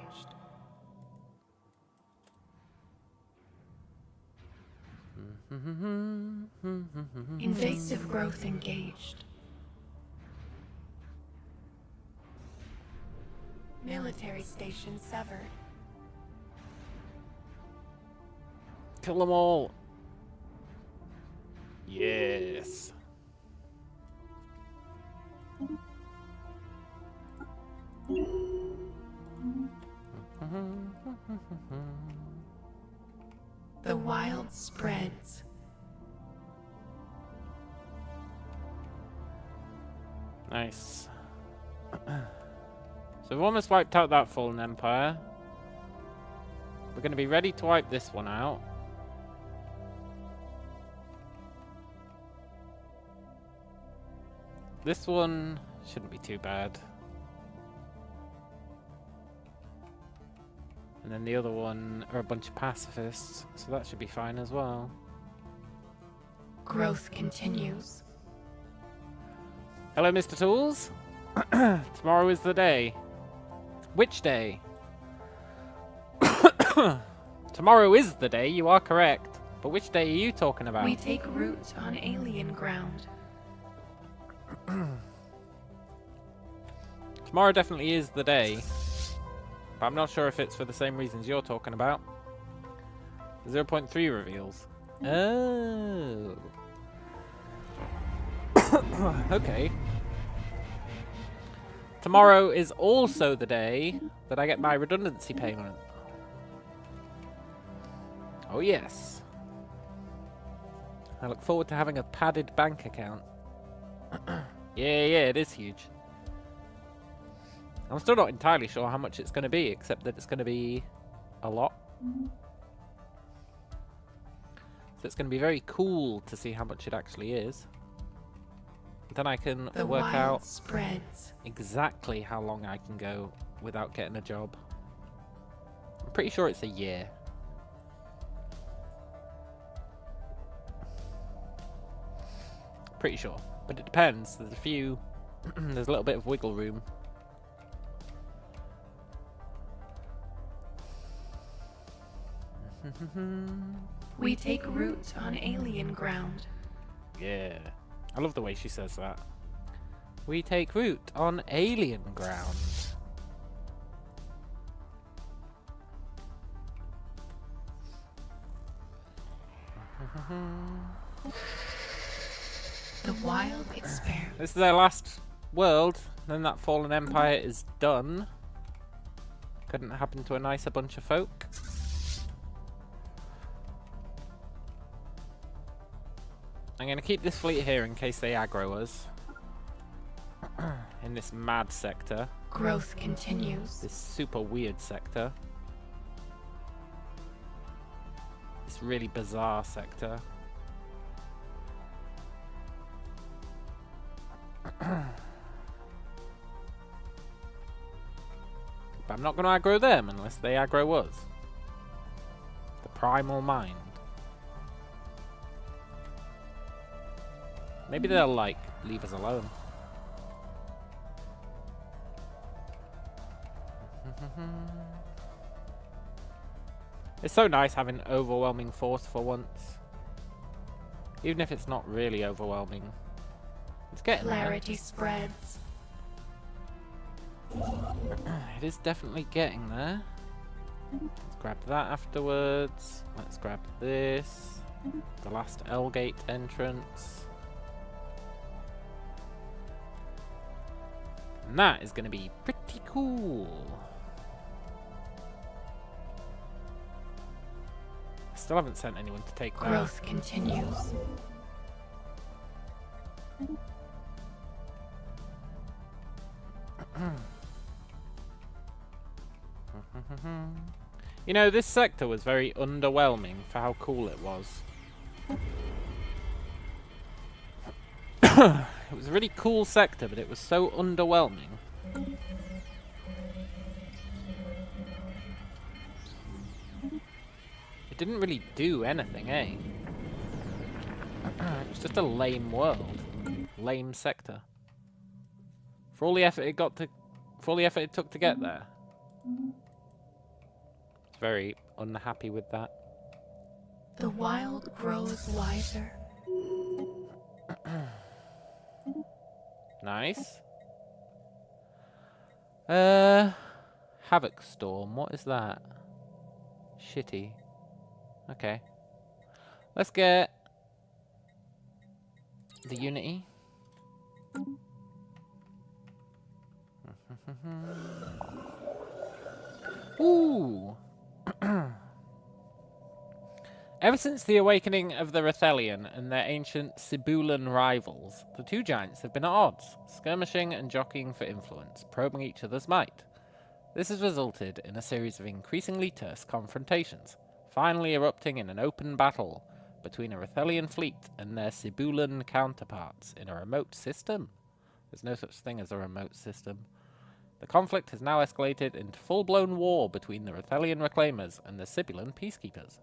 Invasive growth engaged. Military station severed. Kill them all. Yes. The wild spreads. Nice. So we've almost wiped out that fallen empire. We're going to be ready to wipe this one out. This one shouldn't be too bad. And then the other one are a bunch of pacifists, so that should be fine as well. Growth continues. Hello, Mr. Tools. Tomorrow is the day. Which day? Tomorrow is the day, you are correct. But which day are you talking about? We take root on alien ground. Tomorrow definitely is the day. But I'm not sure if it's for the same reasons you're talking about. 0.3 reveals. Oh. Okay. Tomorrow is also the day that I get my redundancy payment. Oh yes. I look forward to having a padded bank account. Yeah, it is huge. I'm still not entirely sure how much it's going to be, except that it's going to be a lot. So it's going to be very cool to see how much it actually is. Then I can work out exactly how long I can go without getting a job. I'm pretty sure it's a year. Pretty sure. But it depends. There's a few... there's a little bit of wiggle room. We take root on alien ground. Yeah. I love the way she says that. We take root on alien ground. The wild experiment. This is our last world. Then that fallen empire is done. Couldn't happen to a nicer bunch of folk. I'm going to keep this fleet here in case they aggro us. In this mad sector. Growth continues. This super weird sector. This really bizarre sector. But I'm not going to aggro them unless they aggro us. The primal mind. Maybe they'll, like, leave us alone. It's so nice having overwhelming force for once. Even if it's not really overwhelming. It's getting there. Clarity spreads. It is definitely getting there. Let's grab that afterwards. Let's grab this. The last L-gate entrance. And that is going to be pretty cool. Still haven't sent anyone to take that. Growth continues. You know, this sector was very underwhelming for how cool it was. It was a really cool sector, but it was so underwhelming. It didn't really do anything, eh? It was just a lame world. Lame sector. For all the effort it took to get there. It's very unhappy with that. The wild grows wiser. Nice. Havoc Storm, what is that? Shitty. Okay. Let's get the Unity. Ooh. Ever since the awakening of the Rethelian and their ancient Sibulan rivals, the two giants have been at odds, skirmishing and jockeying for influence, probing each other's might. This has resulted in a series of increasingly terse confrontations, finally erupting in an open battle between a Rethelian fleet and their Sibulan counterparts in a remote system. There's no such thing as a remote system. The conflict has now escalated into full-blown war between the Rethelian reclaimers and the Sibulan peacekeepers.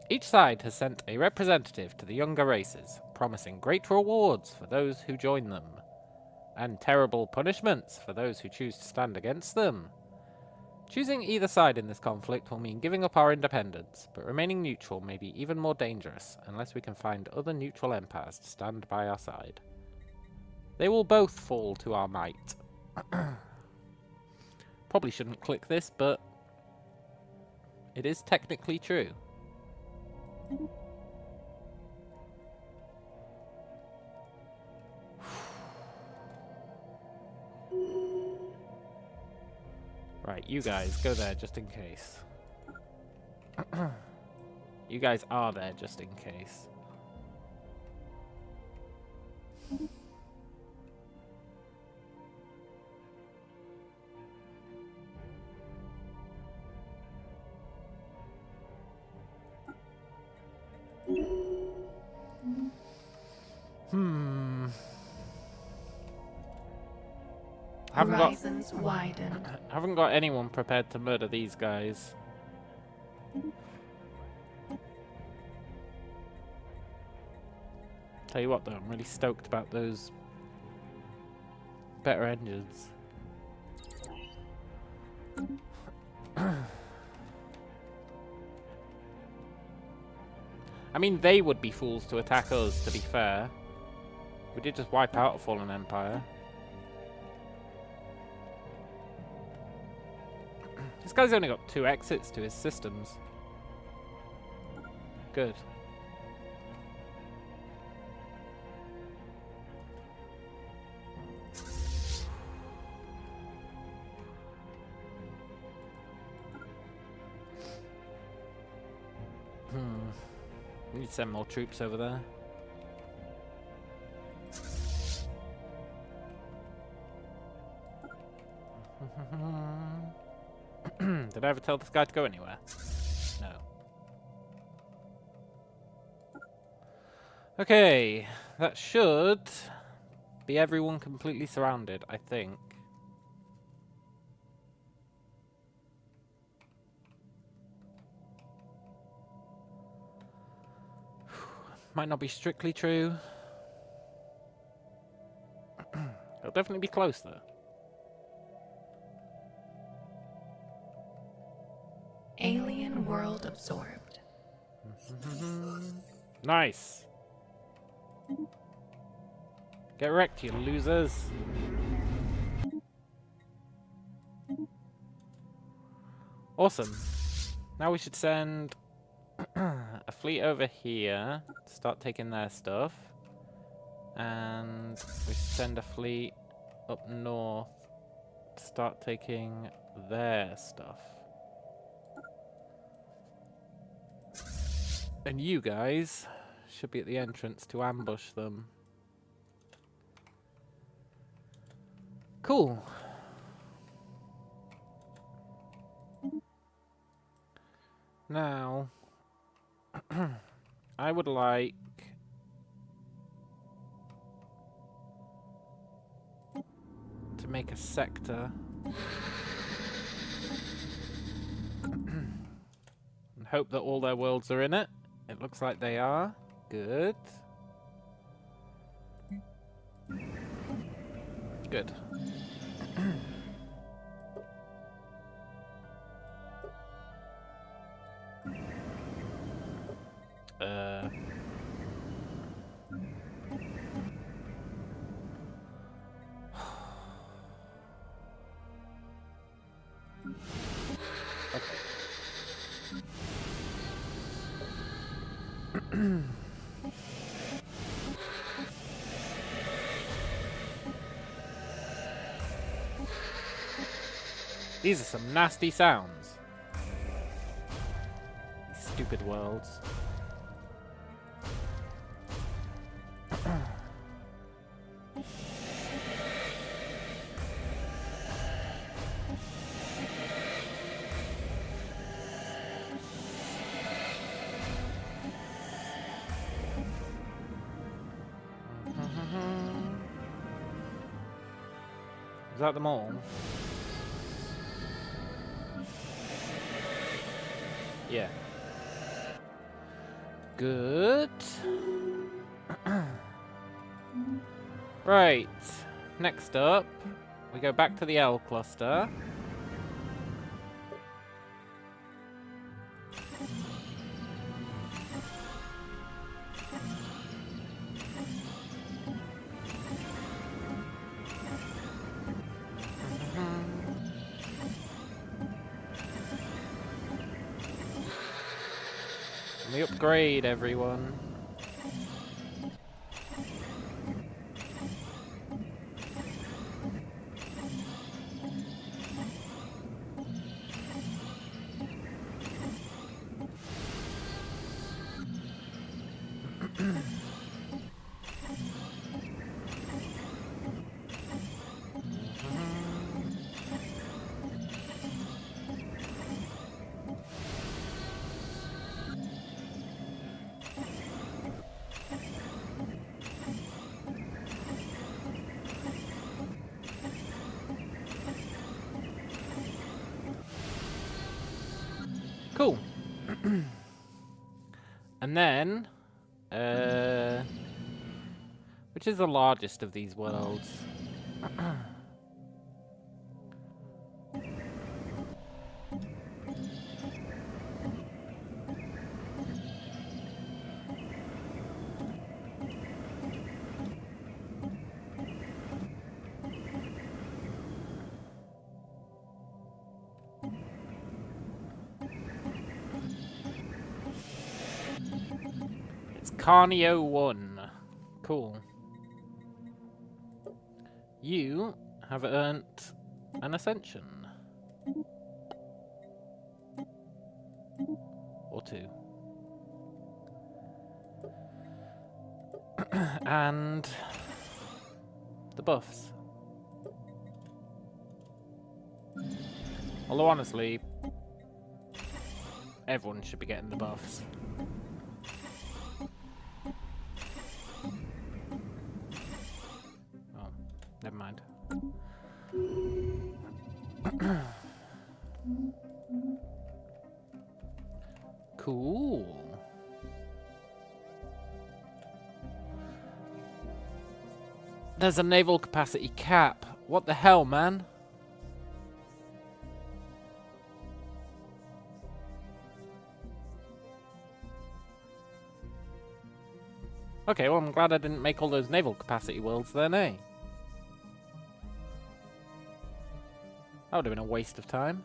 Each side has sent a representative to the younger races, promising great rewards for those who join them, and terrible punishments for those who choose to stand against them. Choosing either side in this conflict will mean giving up our independence, but remaining neutral may be even more dangerous unless we can find other neutral empires to stand by our side. They will both fall to our might. Probably shouldn't click this, but it is technically true. Right, you guys, go there just in case. You guys are there just in case. Horizons widen. Haven't got anyone prepared to murder these guys. Tell you what though, I'm really stoked about those better engines. I mean, they would be fools to attack us, to be fair. We did just wipe out a fallen empire. This guy's only got 2 exits to his systems. Good. We need to send more troops over there. Did I ever tell this guy to go anywhere? No. Okay, that should be everyone completely surrounded, I think. Might not be strictly true. It'll definitely be close though. Alien world absorbed. Nice. Get wrecked, you losers. Awesome. Now we should send a fleet over here to start taking their stuff. And we should send a fleet up north start taking their stuff. And you guys should be at the entrance to ambush them. Cool. Now, I would like to make a sector and hope that all their worlds are in it. It looks like they are. Good. Good. These are some nasty sounds. These stupid worlds. Is that them all? Yeah. Good. Right. Next up, we go back to the L cluster. We upgrade everyone. Cool. And then, which is the largest of these worlds? Carnio 1. Cool. You have earned an ascension. Or 2. And the buffs. Although honestly, everyone should be getting the buffs. Never mind. Cool. There's a naval capacity cap. What the hell, man? Okay, well, I'm glad I didn't make all those naval capacity worlds then, eh? That would have been a waste of time.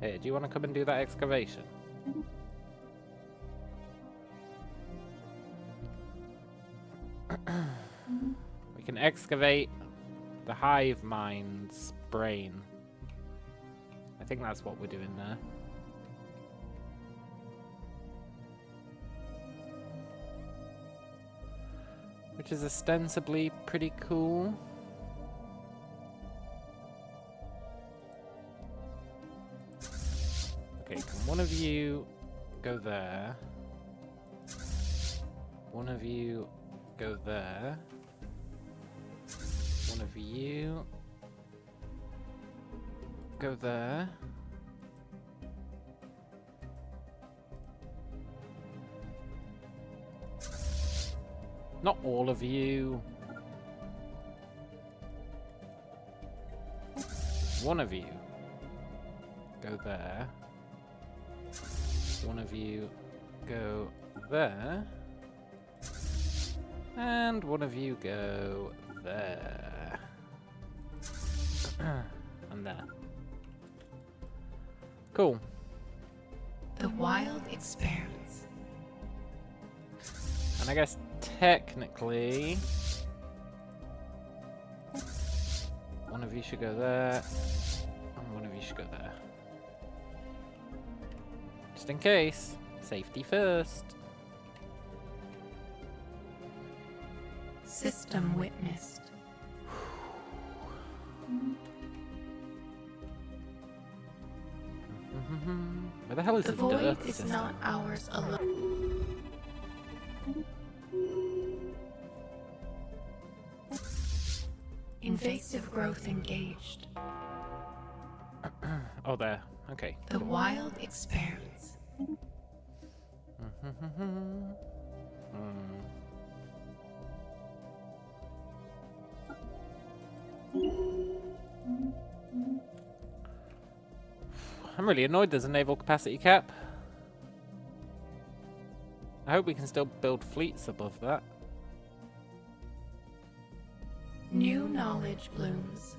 Hey, do you want to come and do that excavation? We can excavate the hive mind's brain. I think that's what we're doing there. Which is ostensibly pretty cool. Okay, can one of you go there? One of you go there. One of you go there. Not all of you. One of you go there. One of you go there. And one of you go there. And there. Cool. The wild expanse. And I guess technically one of you should go there. And one of you should go there. Just in case. Safety first. System witnessed. Where the hell is The the void dirt is system? not ours alone. Invasive growth engaged. Oh, there. Okay. The wild expanse. I'm really annoyed there's a naval capacity cap. I hope we can still build fleets above that. New knowledge blooms.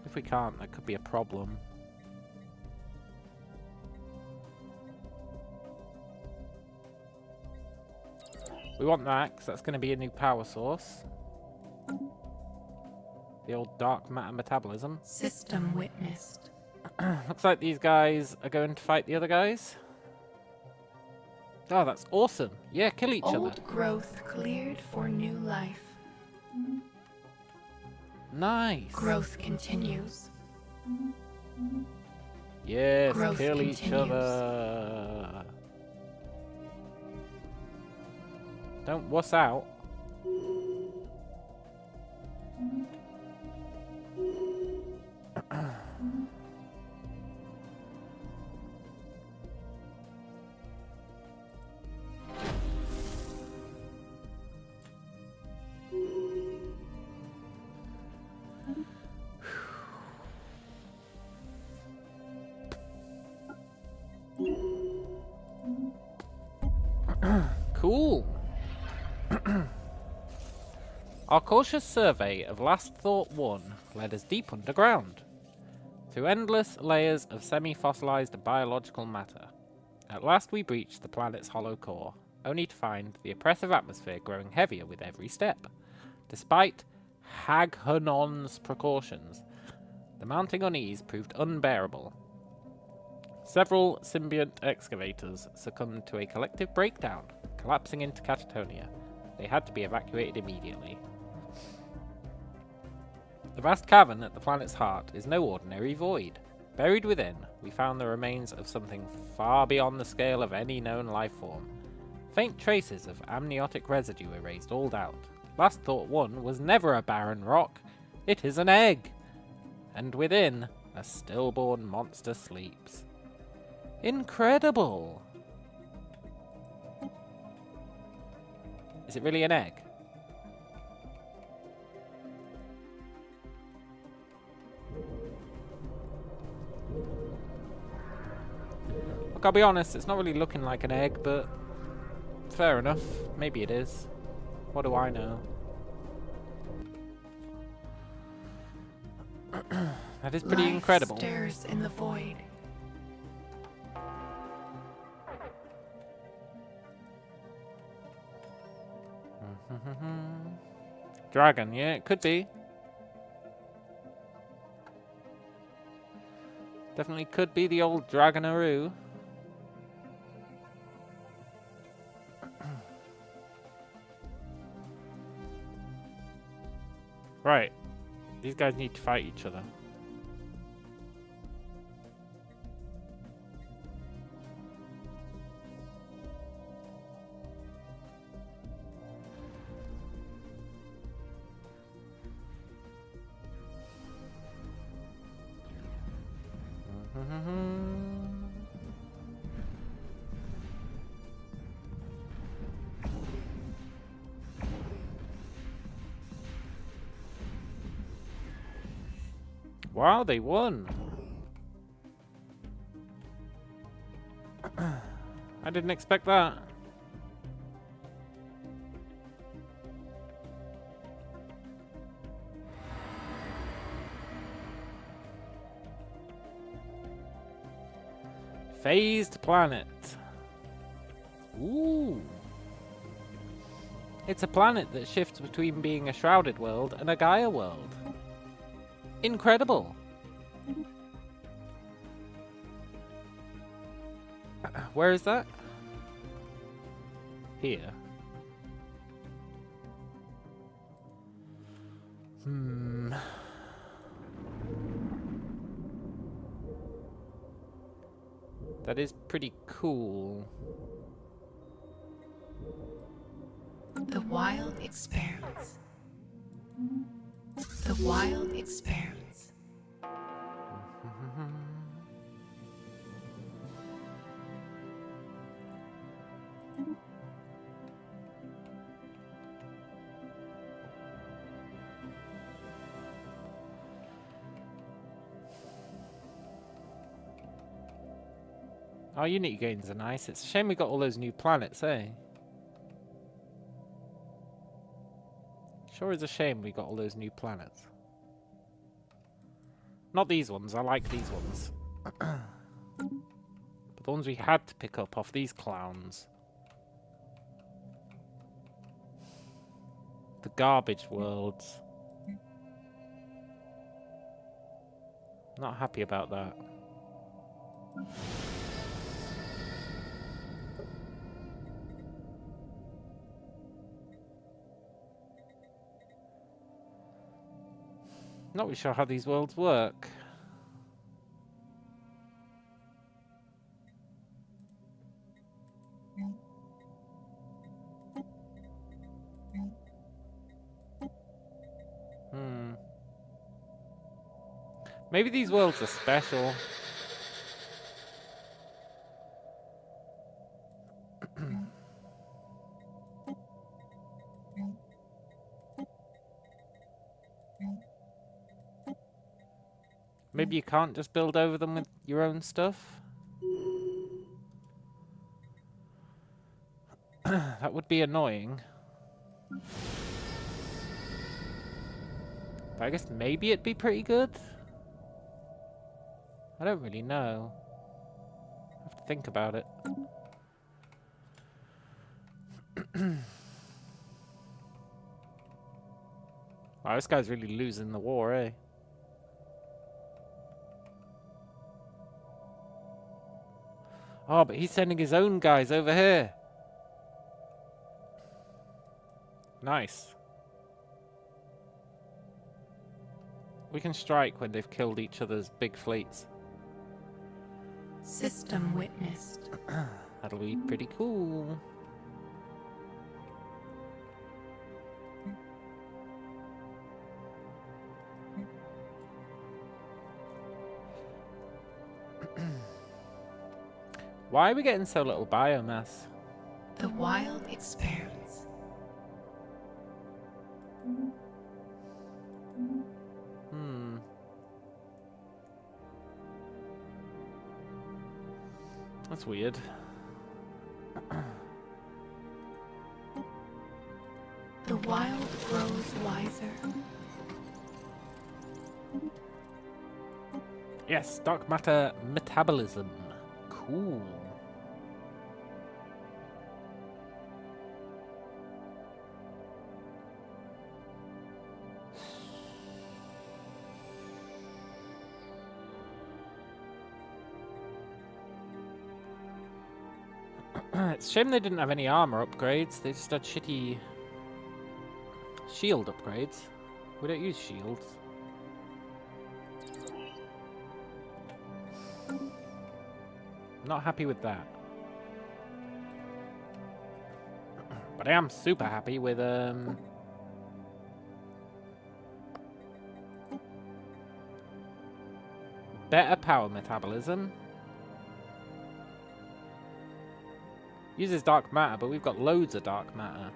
If we can't, that could be a problem. We want that, because that's going to be a new power source. The old dark matter metabolism. System witnessed. Looks like these guys are going to fight the other guys. Oh, that's awesome. Yeah, kill each other. Old growth cleared for new life. Nice. Growth continues. Yes, Growth kill each continues. other. Don't wuss out. Cool. Our cautious survey of Last Thought 1 led us deep underground, through endless layers of semi-fossilized biological matter. At last we breached the planet's hollow core, only to find the oppressive atmosphere growing heavier with every step. Despite Haghanon's precautions, the mounting unease proved unbearable. Several symbiont excavators succumbed to a collective breakdown, collapsing into catatonia. They had to be evacuated immediately. The vast cavern at the planet's heart is no ordinary void. Buried within, we found the remains of something far beyond the scale of any known life form. Faint traces of amniotic residue erased all doubt. Last Thought 1 was never a barren rock. It is an egg. And within, a stillborn monster sleeps. Incredible! Is it really an egg? Look, I'll be honest, it's not really looking like an egg, but fair enough. Maybe it is. What do I know? That is pretty Life incredible. stirs in the void. Dragon, yeah, it could be. Definitely could be the old Dragonaroo. Right. These guys need to fight each other. Wow, they won. I didn't expect that. Phased planet. Ooh. It's a planet that shifts between being a shrouded world and a Gaia world. Incredible. Where is that? Here. That is pretty cool. The wild expanse. The wild expanse. Our unity gains are nice. It's a shame we got all those new planets, eh? Sure is a shame we got all those new planets. Not these ones, I like these ones. But the ones we had to pick up off these clowns. The garbage worlds. Not happy about that. Not really sure how these worlds work. Maybe these worlds are special. Maybe you can't just build over them with your own stuff? That would be annoying. But I guess maybe it'd be pretty good? I don't really know. I have to think about it. Wow, this guy's really losing the war, eh? Oh, but he's sending his own guys over here. Nice. We can strike when they've killed each other's big fleets. System witnessed. That'll be pretty cool. Why are we getting so little biomass? The wild expanse. That's weird. The wild grows wiser. Yes, dark matter metabolism. Cool. It's a shame they didn't have any armor upgrades. They just had shitty shield upgrades. We don't use shields. Not happy with that. But I am super happy with better power metabolism. Uses dark matter, but we've got loads of dark matter.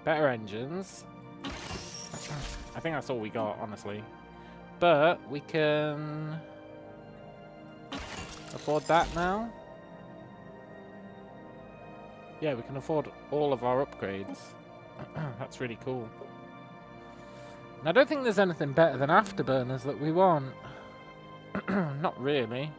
Better engines. I think that's all we got, honestly. But we can afford that now. Yeah, we can afford all of our upgrades. That's really cool. And I don't think there's anything better than afterburners that we want. Not really.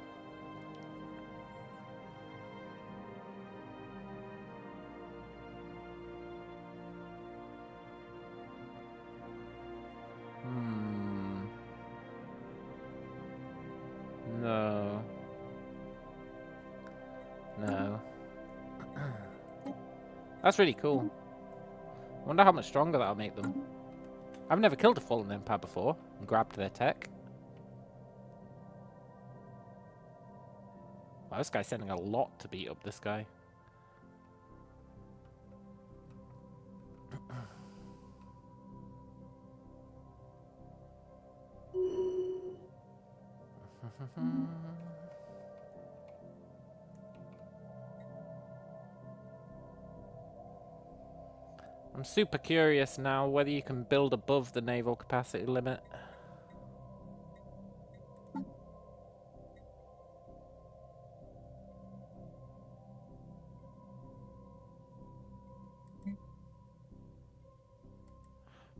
No. No. That's really cool. Wonder how much stronger that'll make them. I've never killed a Fallen Empire before and grabbed their tech. Wow, this guy's sending a lot to beat up this guy. I'm super curious now whether you can build above the naval capacity limit.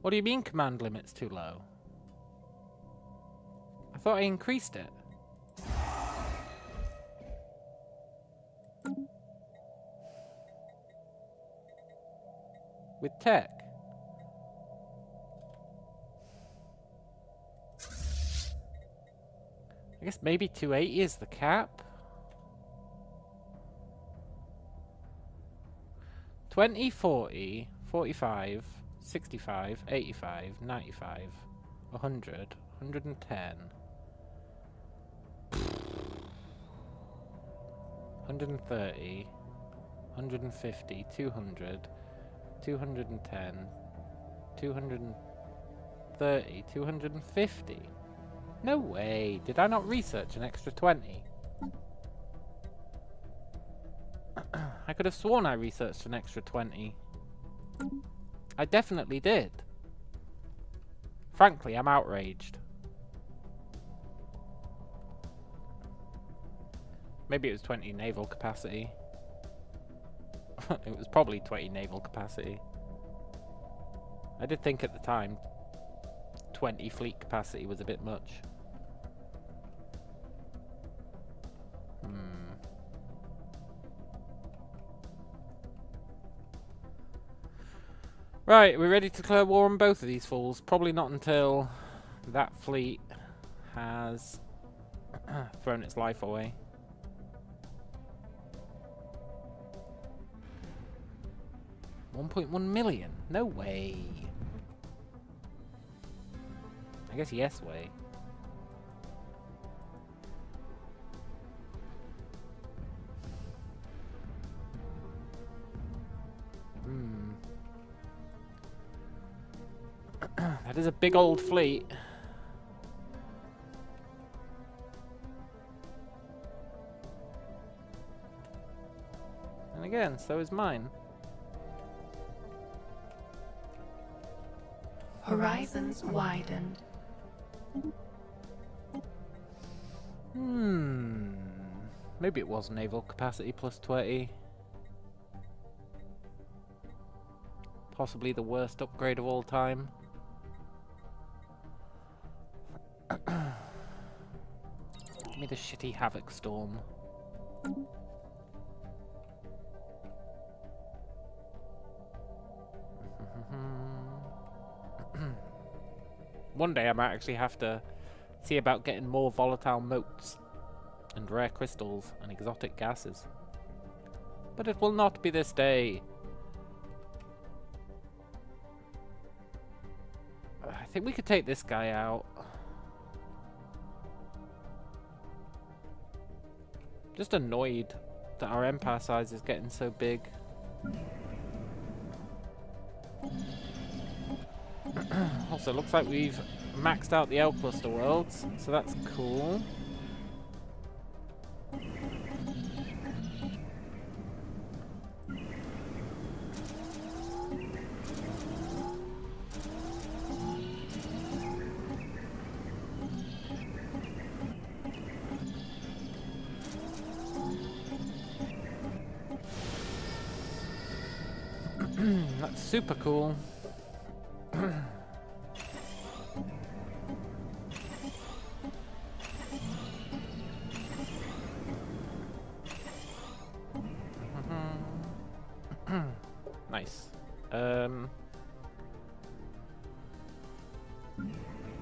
What do you mean command limit's too low? I thought I increased it. With tech. I guess maybe 280 is the cap. 20, 40, 45, 65, 85, 95, 100, 110. 130, 150, 200, 210, 230, 250. No way. Did I not research an extra 20? I could have sworn I researched an extra 20. I definitely did. Frankly, I'm outraged. Maybe it was 20 naval capacity. It was probably 20 naval capacity. I did think at the time 20 fleet capacity was a bit much. Right, we're ready to declare war on both of these fools. Probably not until that fleet has thrown its life away. $1.1 million? No way. I guess yes way. That is a big old fleet. And again, so is mine. Horizons widened. Maybe it was naval capacity plus 20. Possibly the worst upgrade of all time. Give me the shitty Havoc Storm. One day I might actually have to see about getting more volatile motes and rare crystals and exotic gases. But it will not be this day. I think we could take this guy out. Just annoyed that our empire size is getting so big. Also, looks like we've maxed out the L cluster worlds, so that's cool. That's super cool. Nice.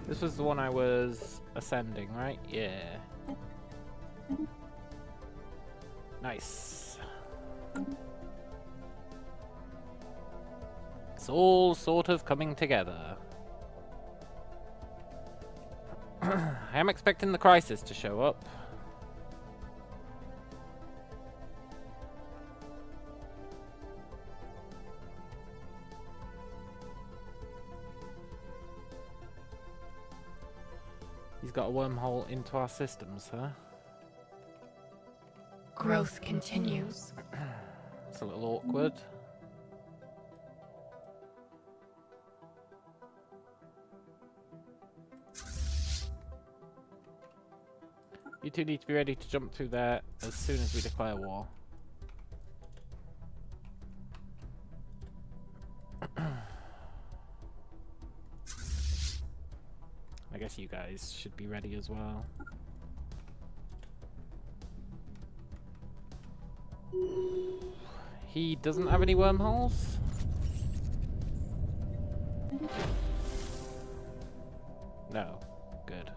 This was the one I was ascending, right? Yeah. Nice. It's all sort of coming together. I am expecting the crisis to show up. He's got a wormhole into our systems, huh? Growth continues. It's a little awkward. You two need to be ready to jump through there as soon as we declare war. I guess you guys should be ready as well. He doesn't have any wormholes? No. Good.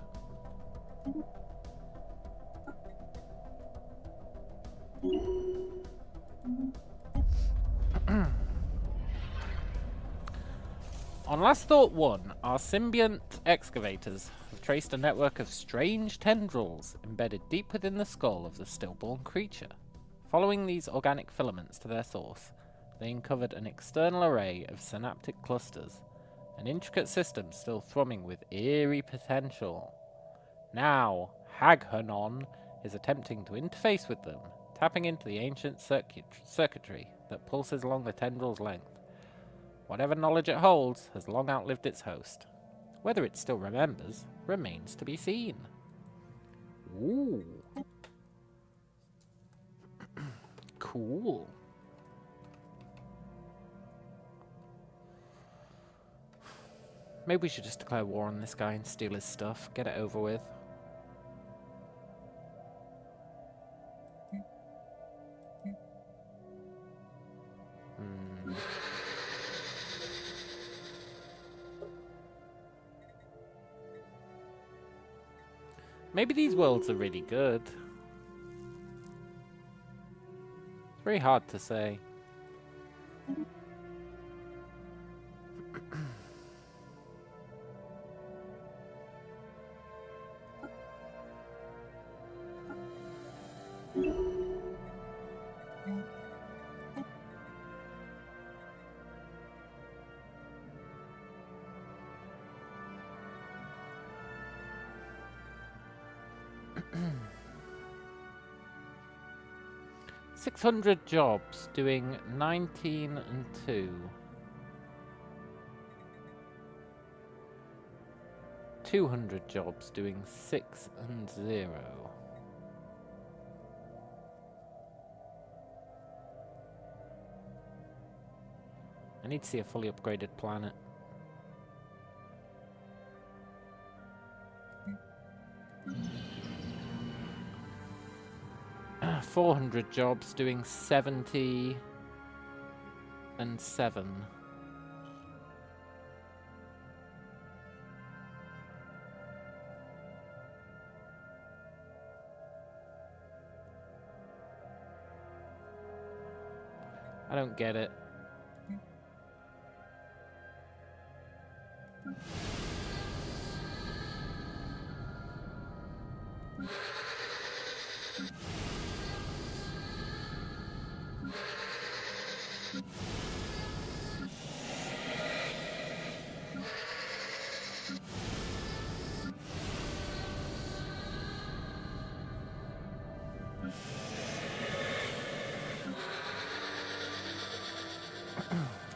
On Last Thought 1, our symbiont excavators have traced a network of strange tendrils embedded deep within the skull of the stillborn creature. Following these organic filaments to their source, they uncovered an external array of synaptic clusters, an intricate system still thrumming with eerie potential. Now, Haghanon is attempting to interface with them, tapping into the ancient circuitry that pulses along the tendril's length. Whatever knowledge it holds has long outlived its host. Whether it still remembers remains to be seen. Ooh. Cool. Maybe we should just declare war on this guy and steal his stuff. Get it over with. Maybe these worlds are really good. It's very hard to say. $600 jobs doing 19 and 2. 200 jobs doing 6 and 0. I need to see a fully upgraded planet. 400 jobs doing 70 and 7. I don't get it.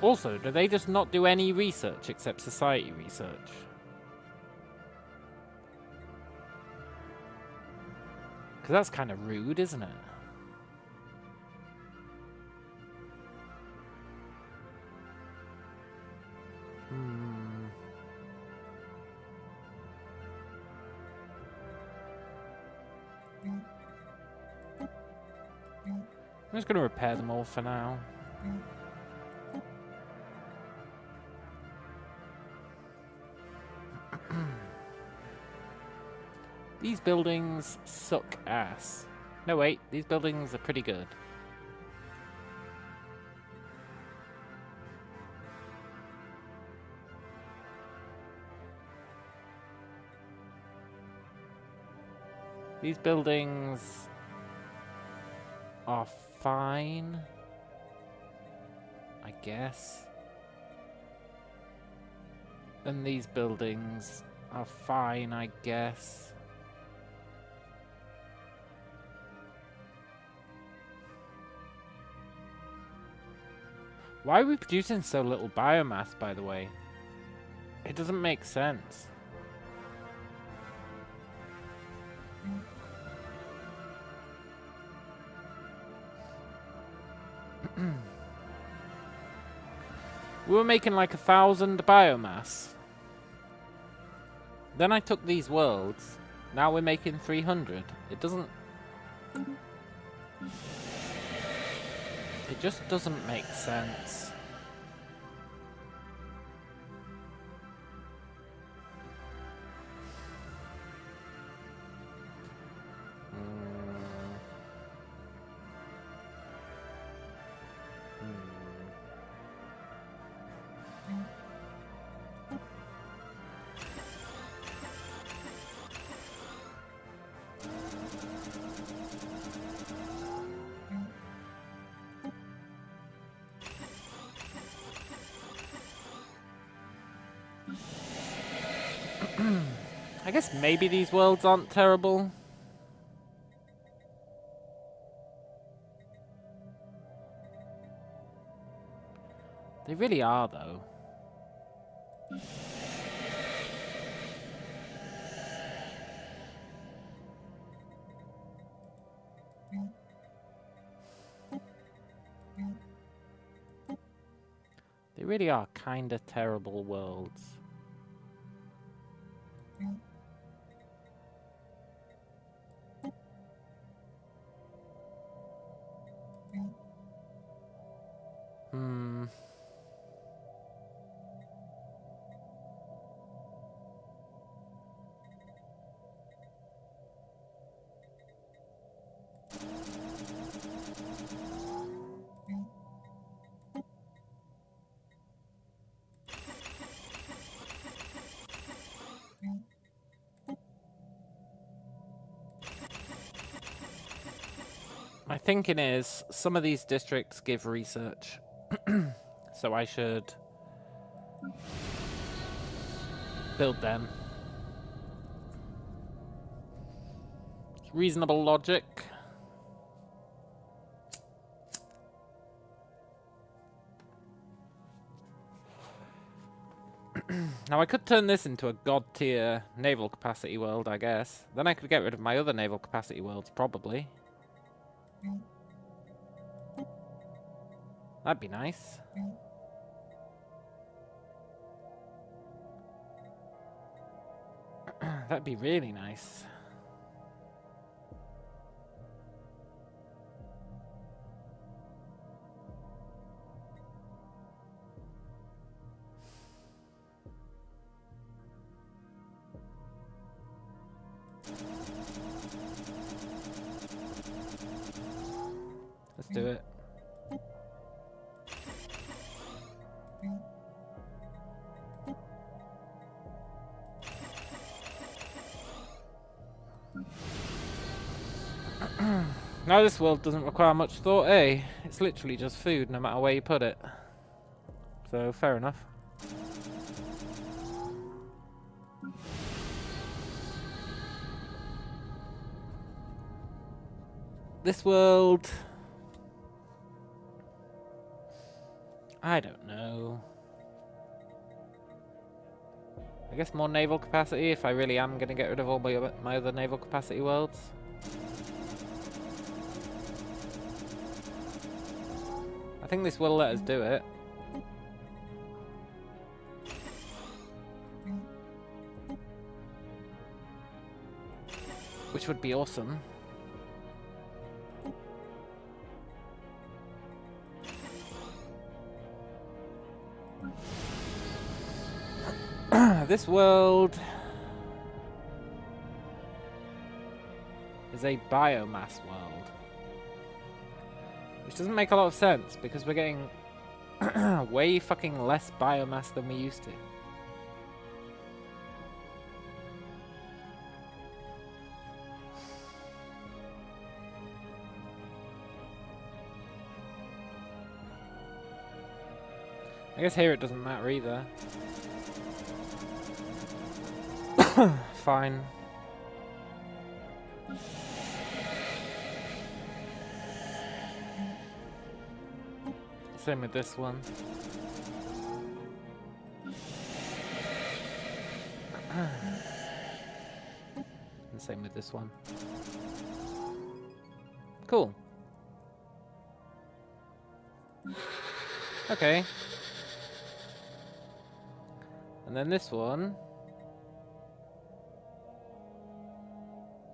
Also, do they just not do any research except society research? Because that's kind of rude, isn't it? I'm just going to repair them all for now. These buildings suck ass. No, wait. These buildings are pretty good. These buildings are fine, I guess. And these buildings are fine, I guess. Why are we producing so little biomass, by the way? It doesn't make sense. We were making like 1,000 biomass. Then I took these worlds. Now we're making 300. It doesn't... It just doesn't make sense. I guess maybe these worlds aren't terrible. They really are, though. They really are kinda terrible worlds. My thinking is some of these districts give research, so I should build them. It's reasonable logic. Now I could turn this into a god tier naval capacity world, I guess. Then I could get rid of my other naval capacity worlds, probably. That'd be nice. That'd be really nice. Let's do it. Now this world doesn't require much thought, eh? It's literally just food, no matter where you put it. So, fair enough. This world... I don't know. I guess more naval capacity if I really am going to get rid of all my other naval capacity worlds. I think this will let us do it. Which would be awesome. This world is a biomass world. Which doesn't make a lot of sense because we're getting way fucking less biomass than we used to. I guess here it doesn't matter either. Fine. Same with this one. And same with this one. Cool. Okay. And then this one.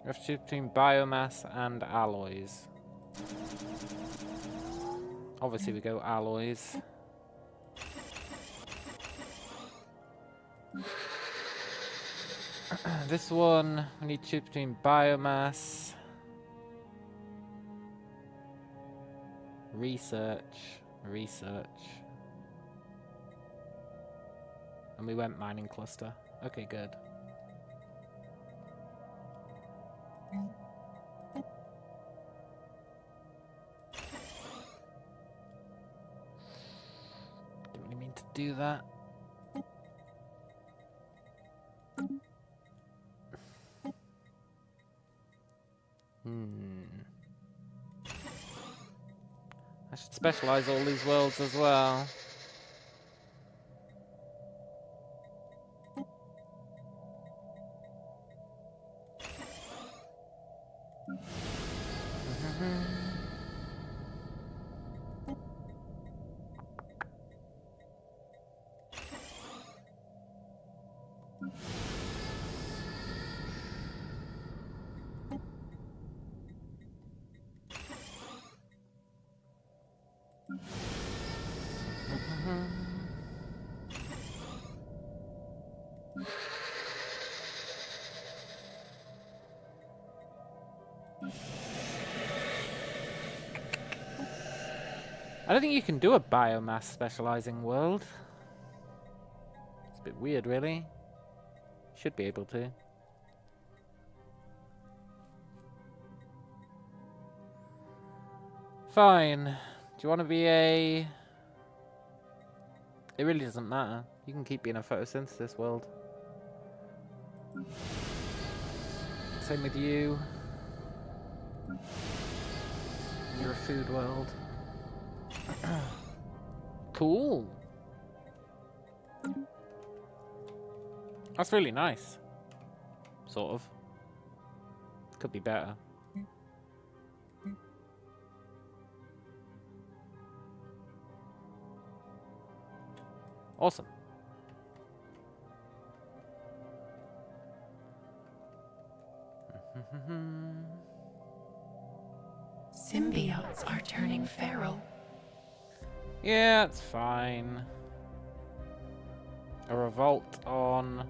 We have to choose between biomass and alloys. Obviously we go alloys. This one, we need to choose between biomass, research, and we went mining cluster. Okay, good. Didn't really mean to do that. I should specialize all these worlds as well. I don't think you can do a biomass specializing world. It's a bit weird, really. Should be able to. Fine. Do you want to be a... It really doesn't matter. You can keep being a photosynthesis world. Same with you. You're a food world. Cool. That's really nice. Sort of. Could be better. Awesome. Symbiotes are turning feral. Yeah, it's fine. A revolt on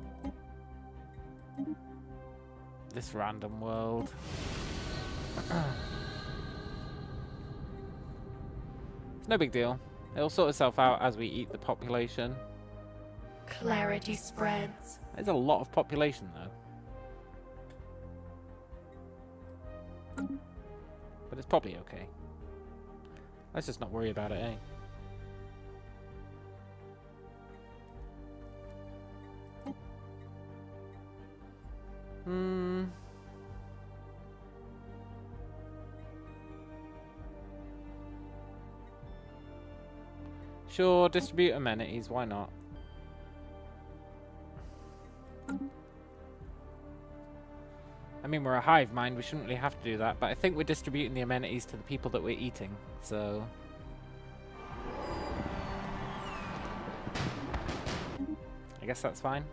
This random world. It's no big deal. It'll sort itself out as we eat the population. Clarity spreads. There's a lot of population, though. But it's probably okay. Let's just not worry about it, eh? Sure, distribute amenities, why not? I mean, we're a hive mind, we shouldn't really have to do that, but I think we're distributing the amenities to the people that we're eating, so... I guess that's fine.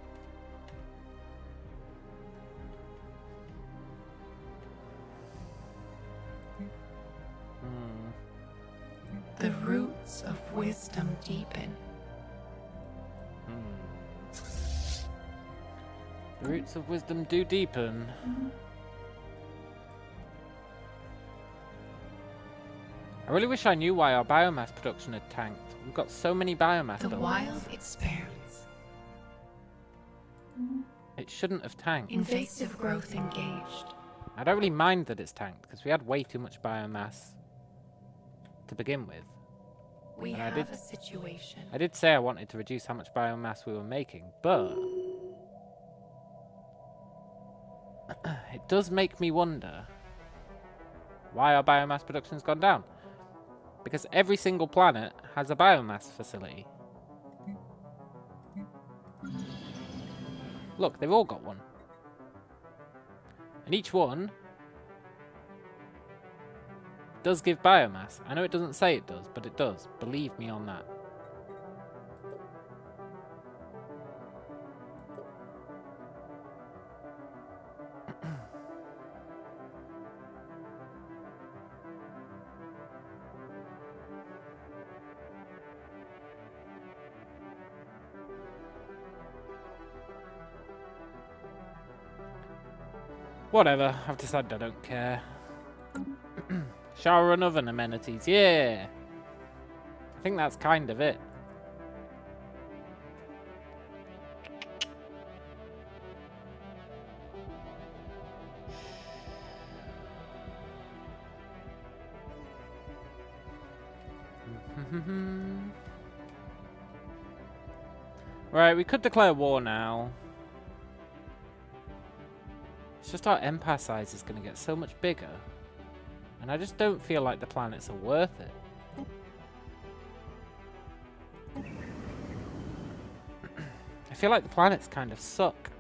The roots of wisdom deepen. The roots of wisdom do deepen. I really wish I knew why our biomass production had tanked. We've got so many biomass The buildings. wild expands. It shouldn't have tanked. Invasive growth engaged. I don't really mind that it's tanked, because we had way too much biomass to begin with. We And I have did- a situation. I did say I wanted to reduce how much biomass we were making, but... it does make me wonder why our biomass production's gone down. Because every single planet has a biomass facility. Look, they've all got one. And each one does give biomass. I know it doesn't say it does, but it does. Believe me on that. Whatever, I've decided I don't care. Shower and oven amenities, yeah! I think that's kind of it. Right, we could declare war now. It's just our empire size is going to get so much bigger. And I just don't feel like the planets are worth it. I feel like the planets kind of suck.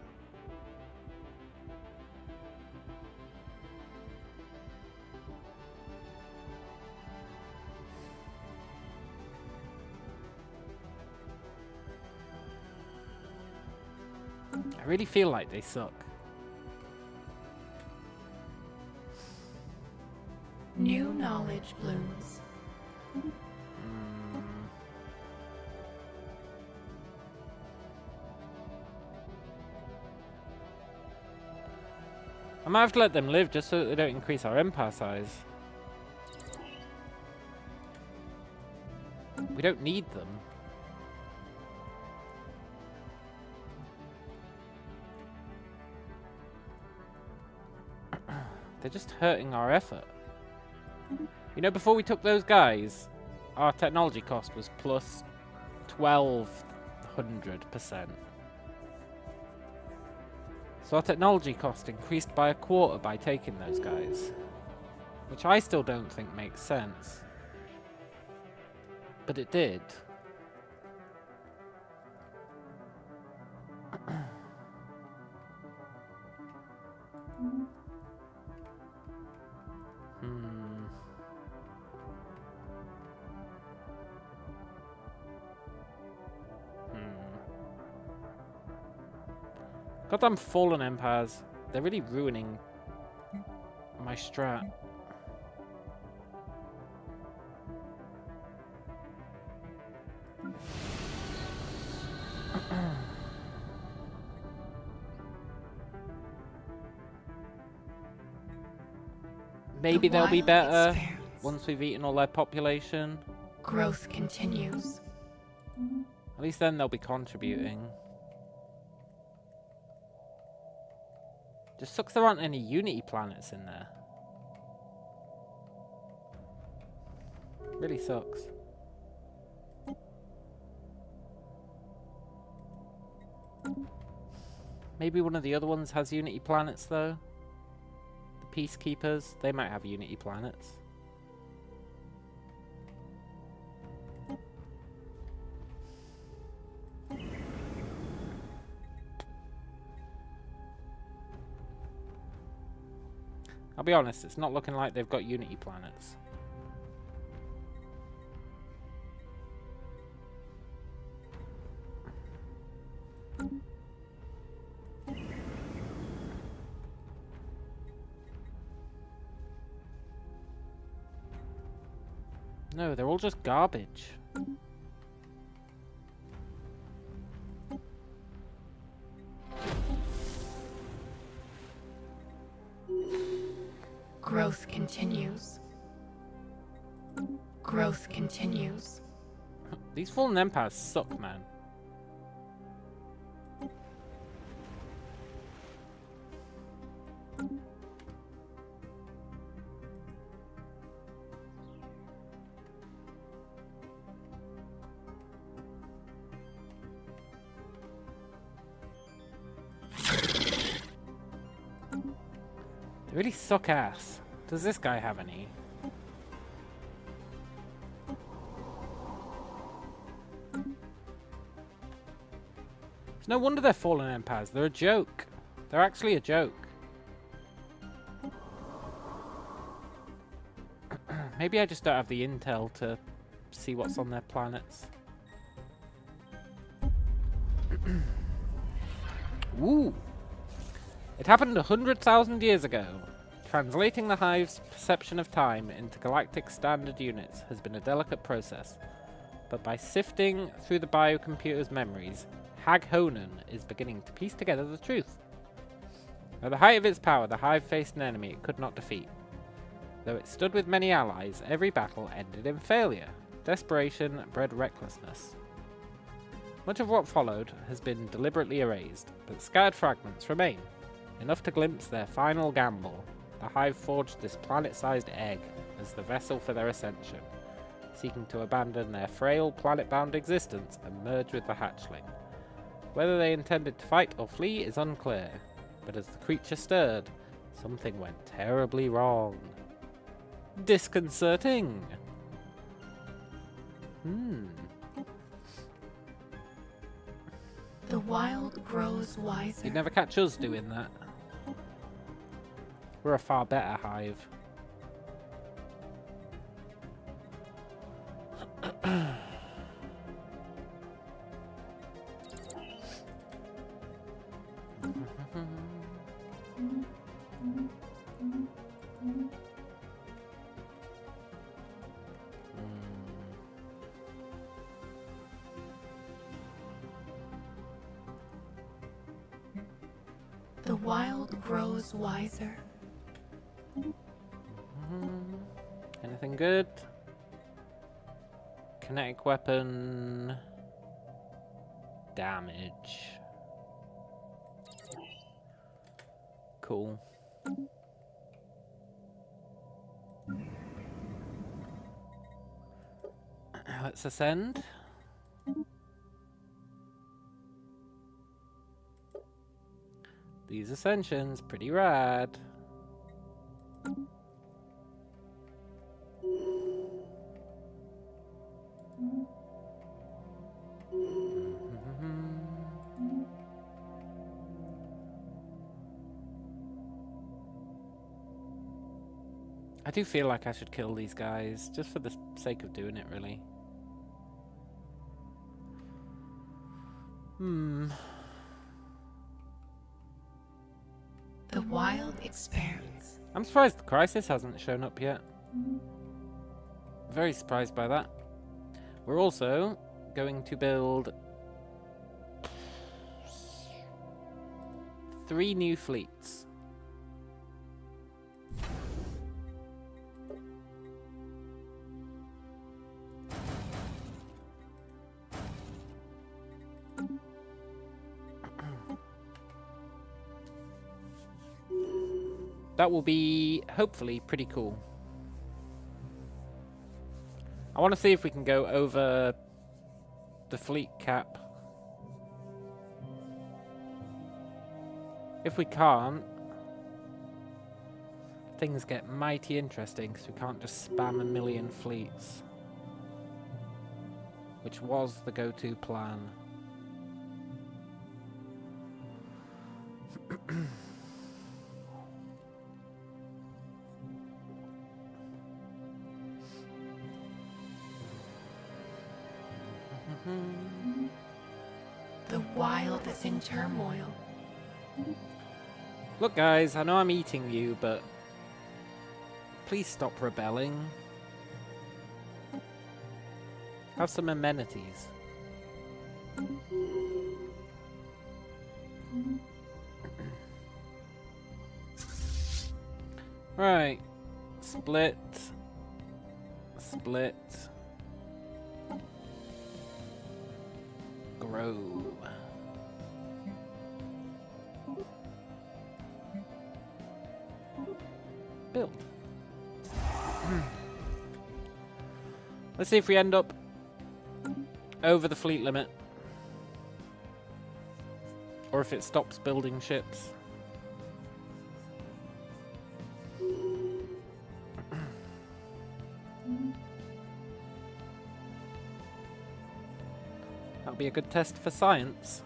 I really feel like they suck. New knowledge blooms. I might have to let them live just so that they don't increase our empire size. We don't need them. They're just hurting our effort. You know, before we took those guys, our technology cost was plus 1200%. So our technology cost increased by 1/4 by taking those guys. Which I still don't think makes sense. But it did. Goddamn fallen empires. They're really ruining my strat. maybe they'll be wild better expands. once we've eaten all their population. Growth continues. At least then they'll be contributing. Just sucks there aren't any Unity planets in there. Really sucks. Maybe one of the other ones has Unity planets though. The Peacekeepers, they might have Unity planets. I'll be honest, it's not looking like they've got Unity planets. No, they're all just garbage. Growth continues. Growth continues. These fallen empires suck, man. They really suck ass. Does this guy have any? It's no wonder they're fallen empires. They're a joke. They're actually a joke. Maybe I just don't have the intel to see what's on their planets. Ooh. It happened 100,000 years ago. Translating the Hive's perception of time into galactic standard units has been a delicate process. But by sifting through the biocomputer's memories, Hag Honan is beginning to piece together the truth. At the height of its power, the Hive faced an enemy it could not defeat. Though it stood with many allies, every battle ended in failure. Desperation bred recklessness. Much of what followed has been deliberately erased, but scattered fragments remain. Enough to glimpse their final gamble. The Hive forged this planet-sized egg as the vessel for their ascension, seeking to abandon their frail, planet-bound existence and merge with the hatchling. Whether they intended to fight or flee is unclear, but as the creature stirred, something went terribly wrong. Disconcerting! The wild grows wiser. You'd never catch us doing that. We're a far better Hive. The wild grows wiser. Anything good? Kinetic weapon. Damage. Cool. Let's ascend. These ascensions, pretty rad. I do feel like I should kill these guys, just for the sake of doing it, really. The wild expands. I'm surprised the crisis hasn't shown up yet. Very surprised by that. We're also going to build 3 new fleets. That will be, hopefully, pretty cool. I want to see if we can go over the fleet cap. If we can't, things get mighty interesting because we can't just spam a million fleets, which was the go-to plan. The wild is in turmoil. Look, guys, I know I'm eating you, but please stop rebelling. Have some amenities. Right. Split. Split. Grow. Build. Let's see if we end up over the fleet limit. Or if it stops building ships. That'll be a good test for science.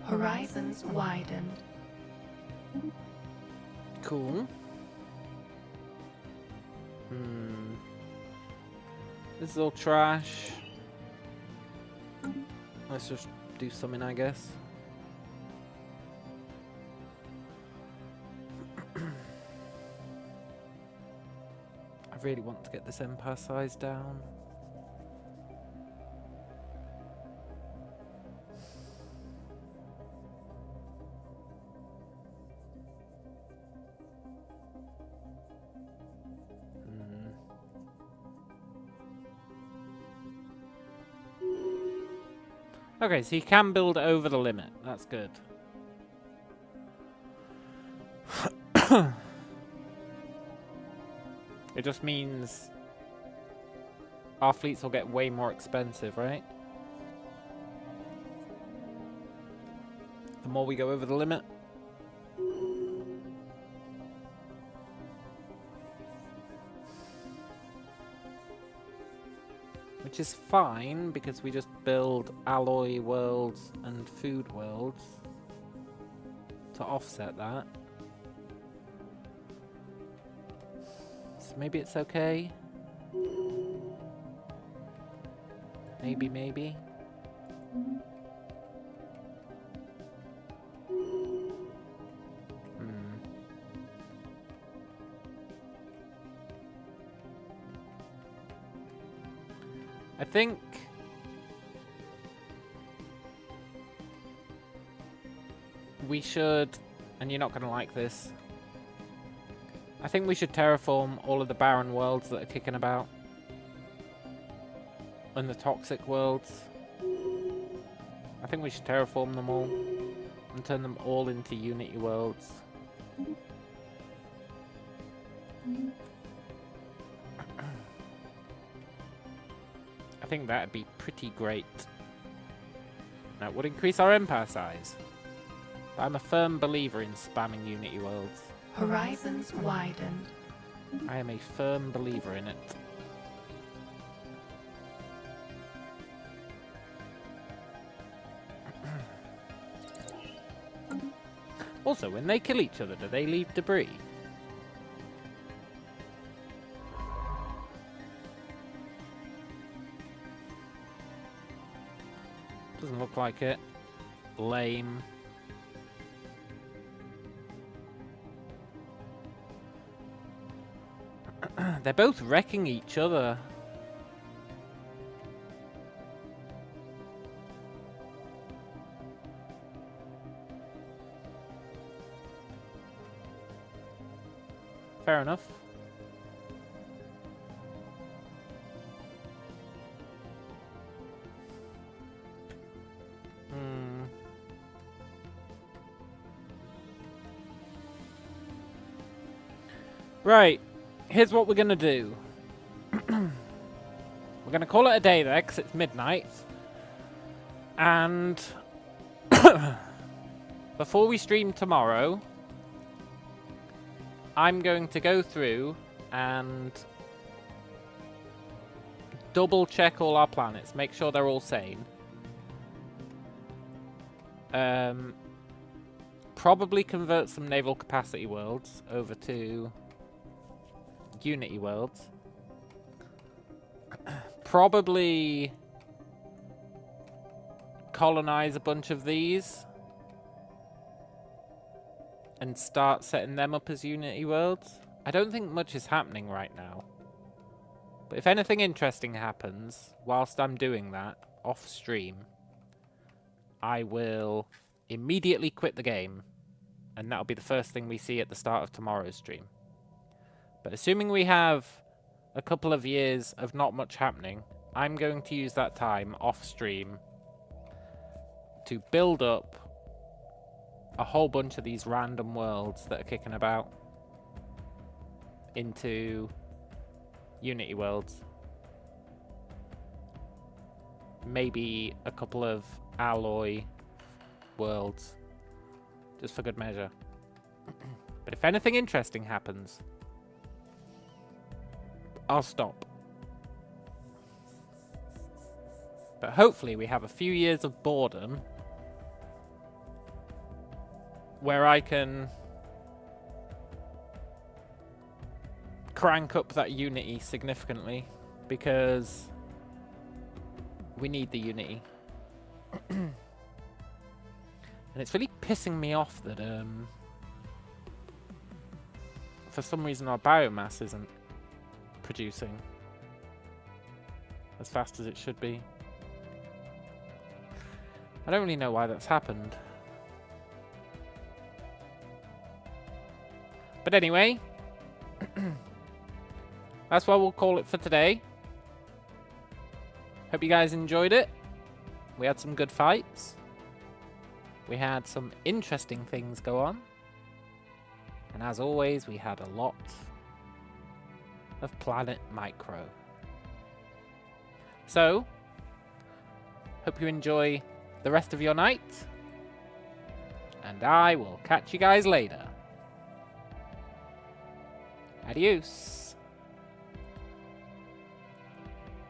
Horizons widened. Cool. This is all trash. Let's just do something, I guess. I really want to get this empire size down. Okay, so you can build over the limit. That's good. It just means our fleets will get way more expensive, right? The more we go over the limit. Which is fine, because we just build alloy worlds and food worlds to offset that. So maybe it's okay. Maybe, maybe. I think we should, and you're not going to like this, I think we should terraform all of the barren worlds that are kicking about. And the toxic worlds. I think we should terraform them all and turn them all into Unity worlds. I think that'd be pretty great. That would increase our empire size. But I'm a firm believer in spamming Unity worlds. Horizons widened. I am a firm believer in it. Also, when they kill each other, do they leave debris? Doesn't look like it. Lame. They're both wrecking each other. Fair enough. Right, here's what we're going to do. We're going to call it a day there, because it's midnight. And before we stream tomorrow, I'm going to go through and double check all our planets, make sure they're all sane. Probably convert some naval capacity worlds over to Unity worlds. Probably colonize a bunch of these and start setting them up as Unity worlds. I don't think much is happening right now. But if anything interesting happens whilst I'm doing that off stream, I will immediately quit the game, and that'll be the first thing we see at the start of tomorrow's stream. But assuming we have a couple of years of not much happening, I'm going to use that time off stream to build up a whole bunch of these random worlds that are kicking about into Unity worlds. Maybe a couple of alloy worlds, just for good measure. But if anything interesting happens, I'll stop. But hopefully we have a few years of boredom where I can crank up that Unity significantly, because we need the Unity. And it's really pissing me off that for some reason our biomass isn't producing as fast as it should be. I don't really know why that's happened. But anyway, that's what we'll call it for today. Hope you guys enjoyed it. We had some good fights. We had some interesting things go on. And as always, we had a lot of Planet Micro. So, hope you enjoy the rest of your night. And I will catch you guys later. Adios.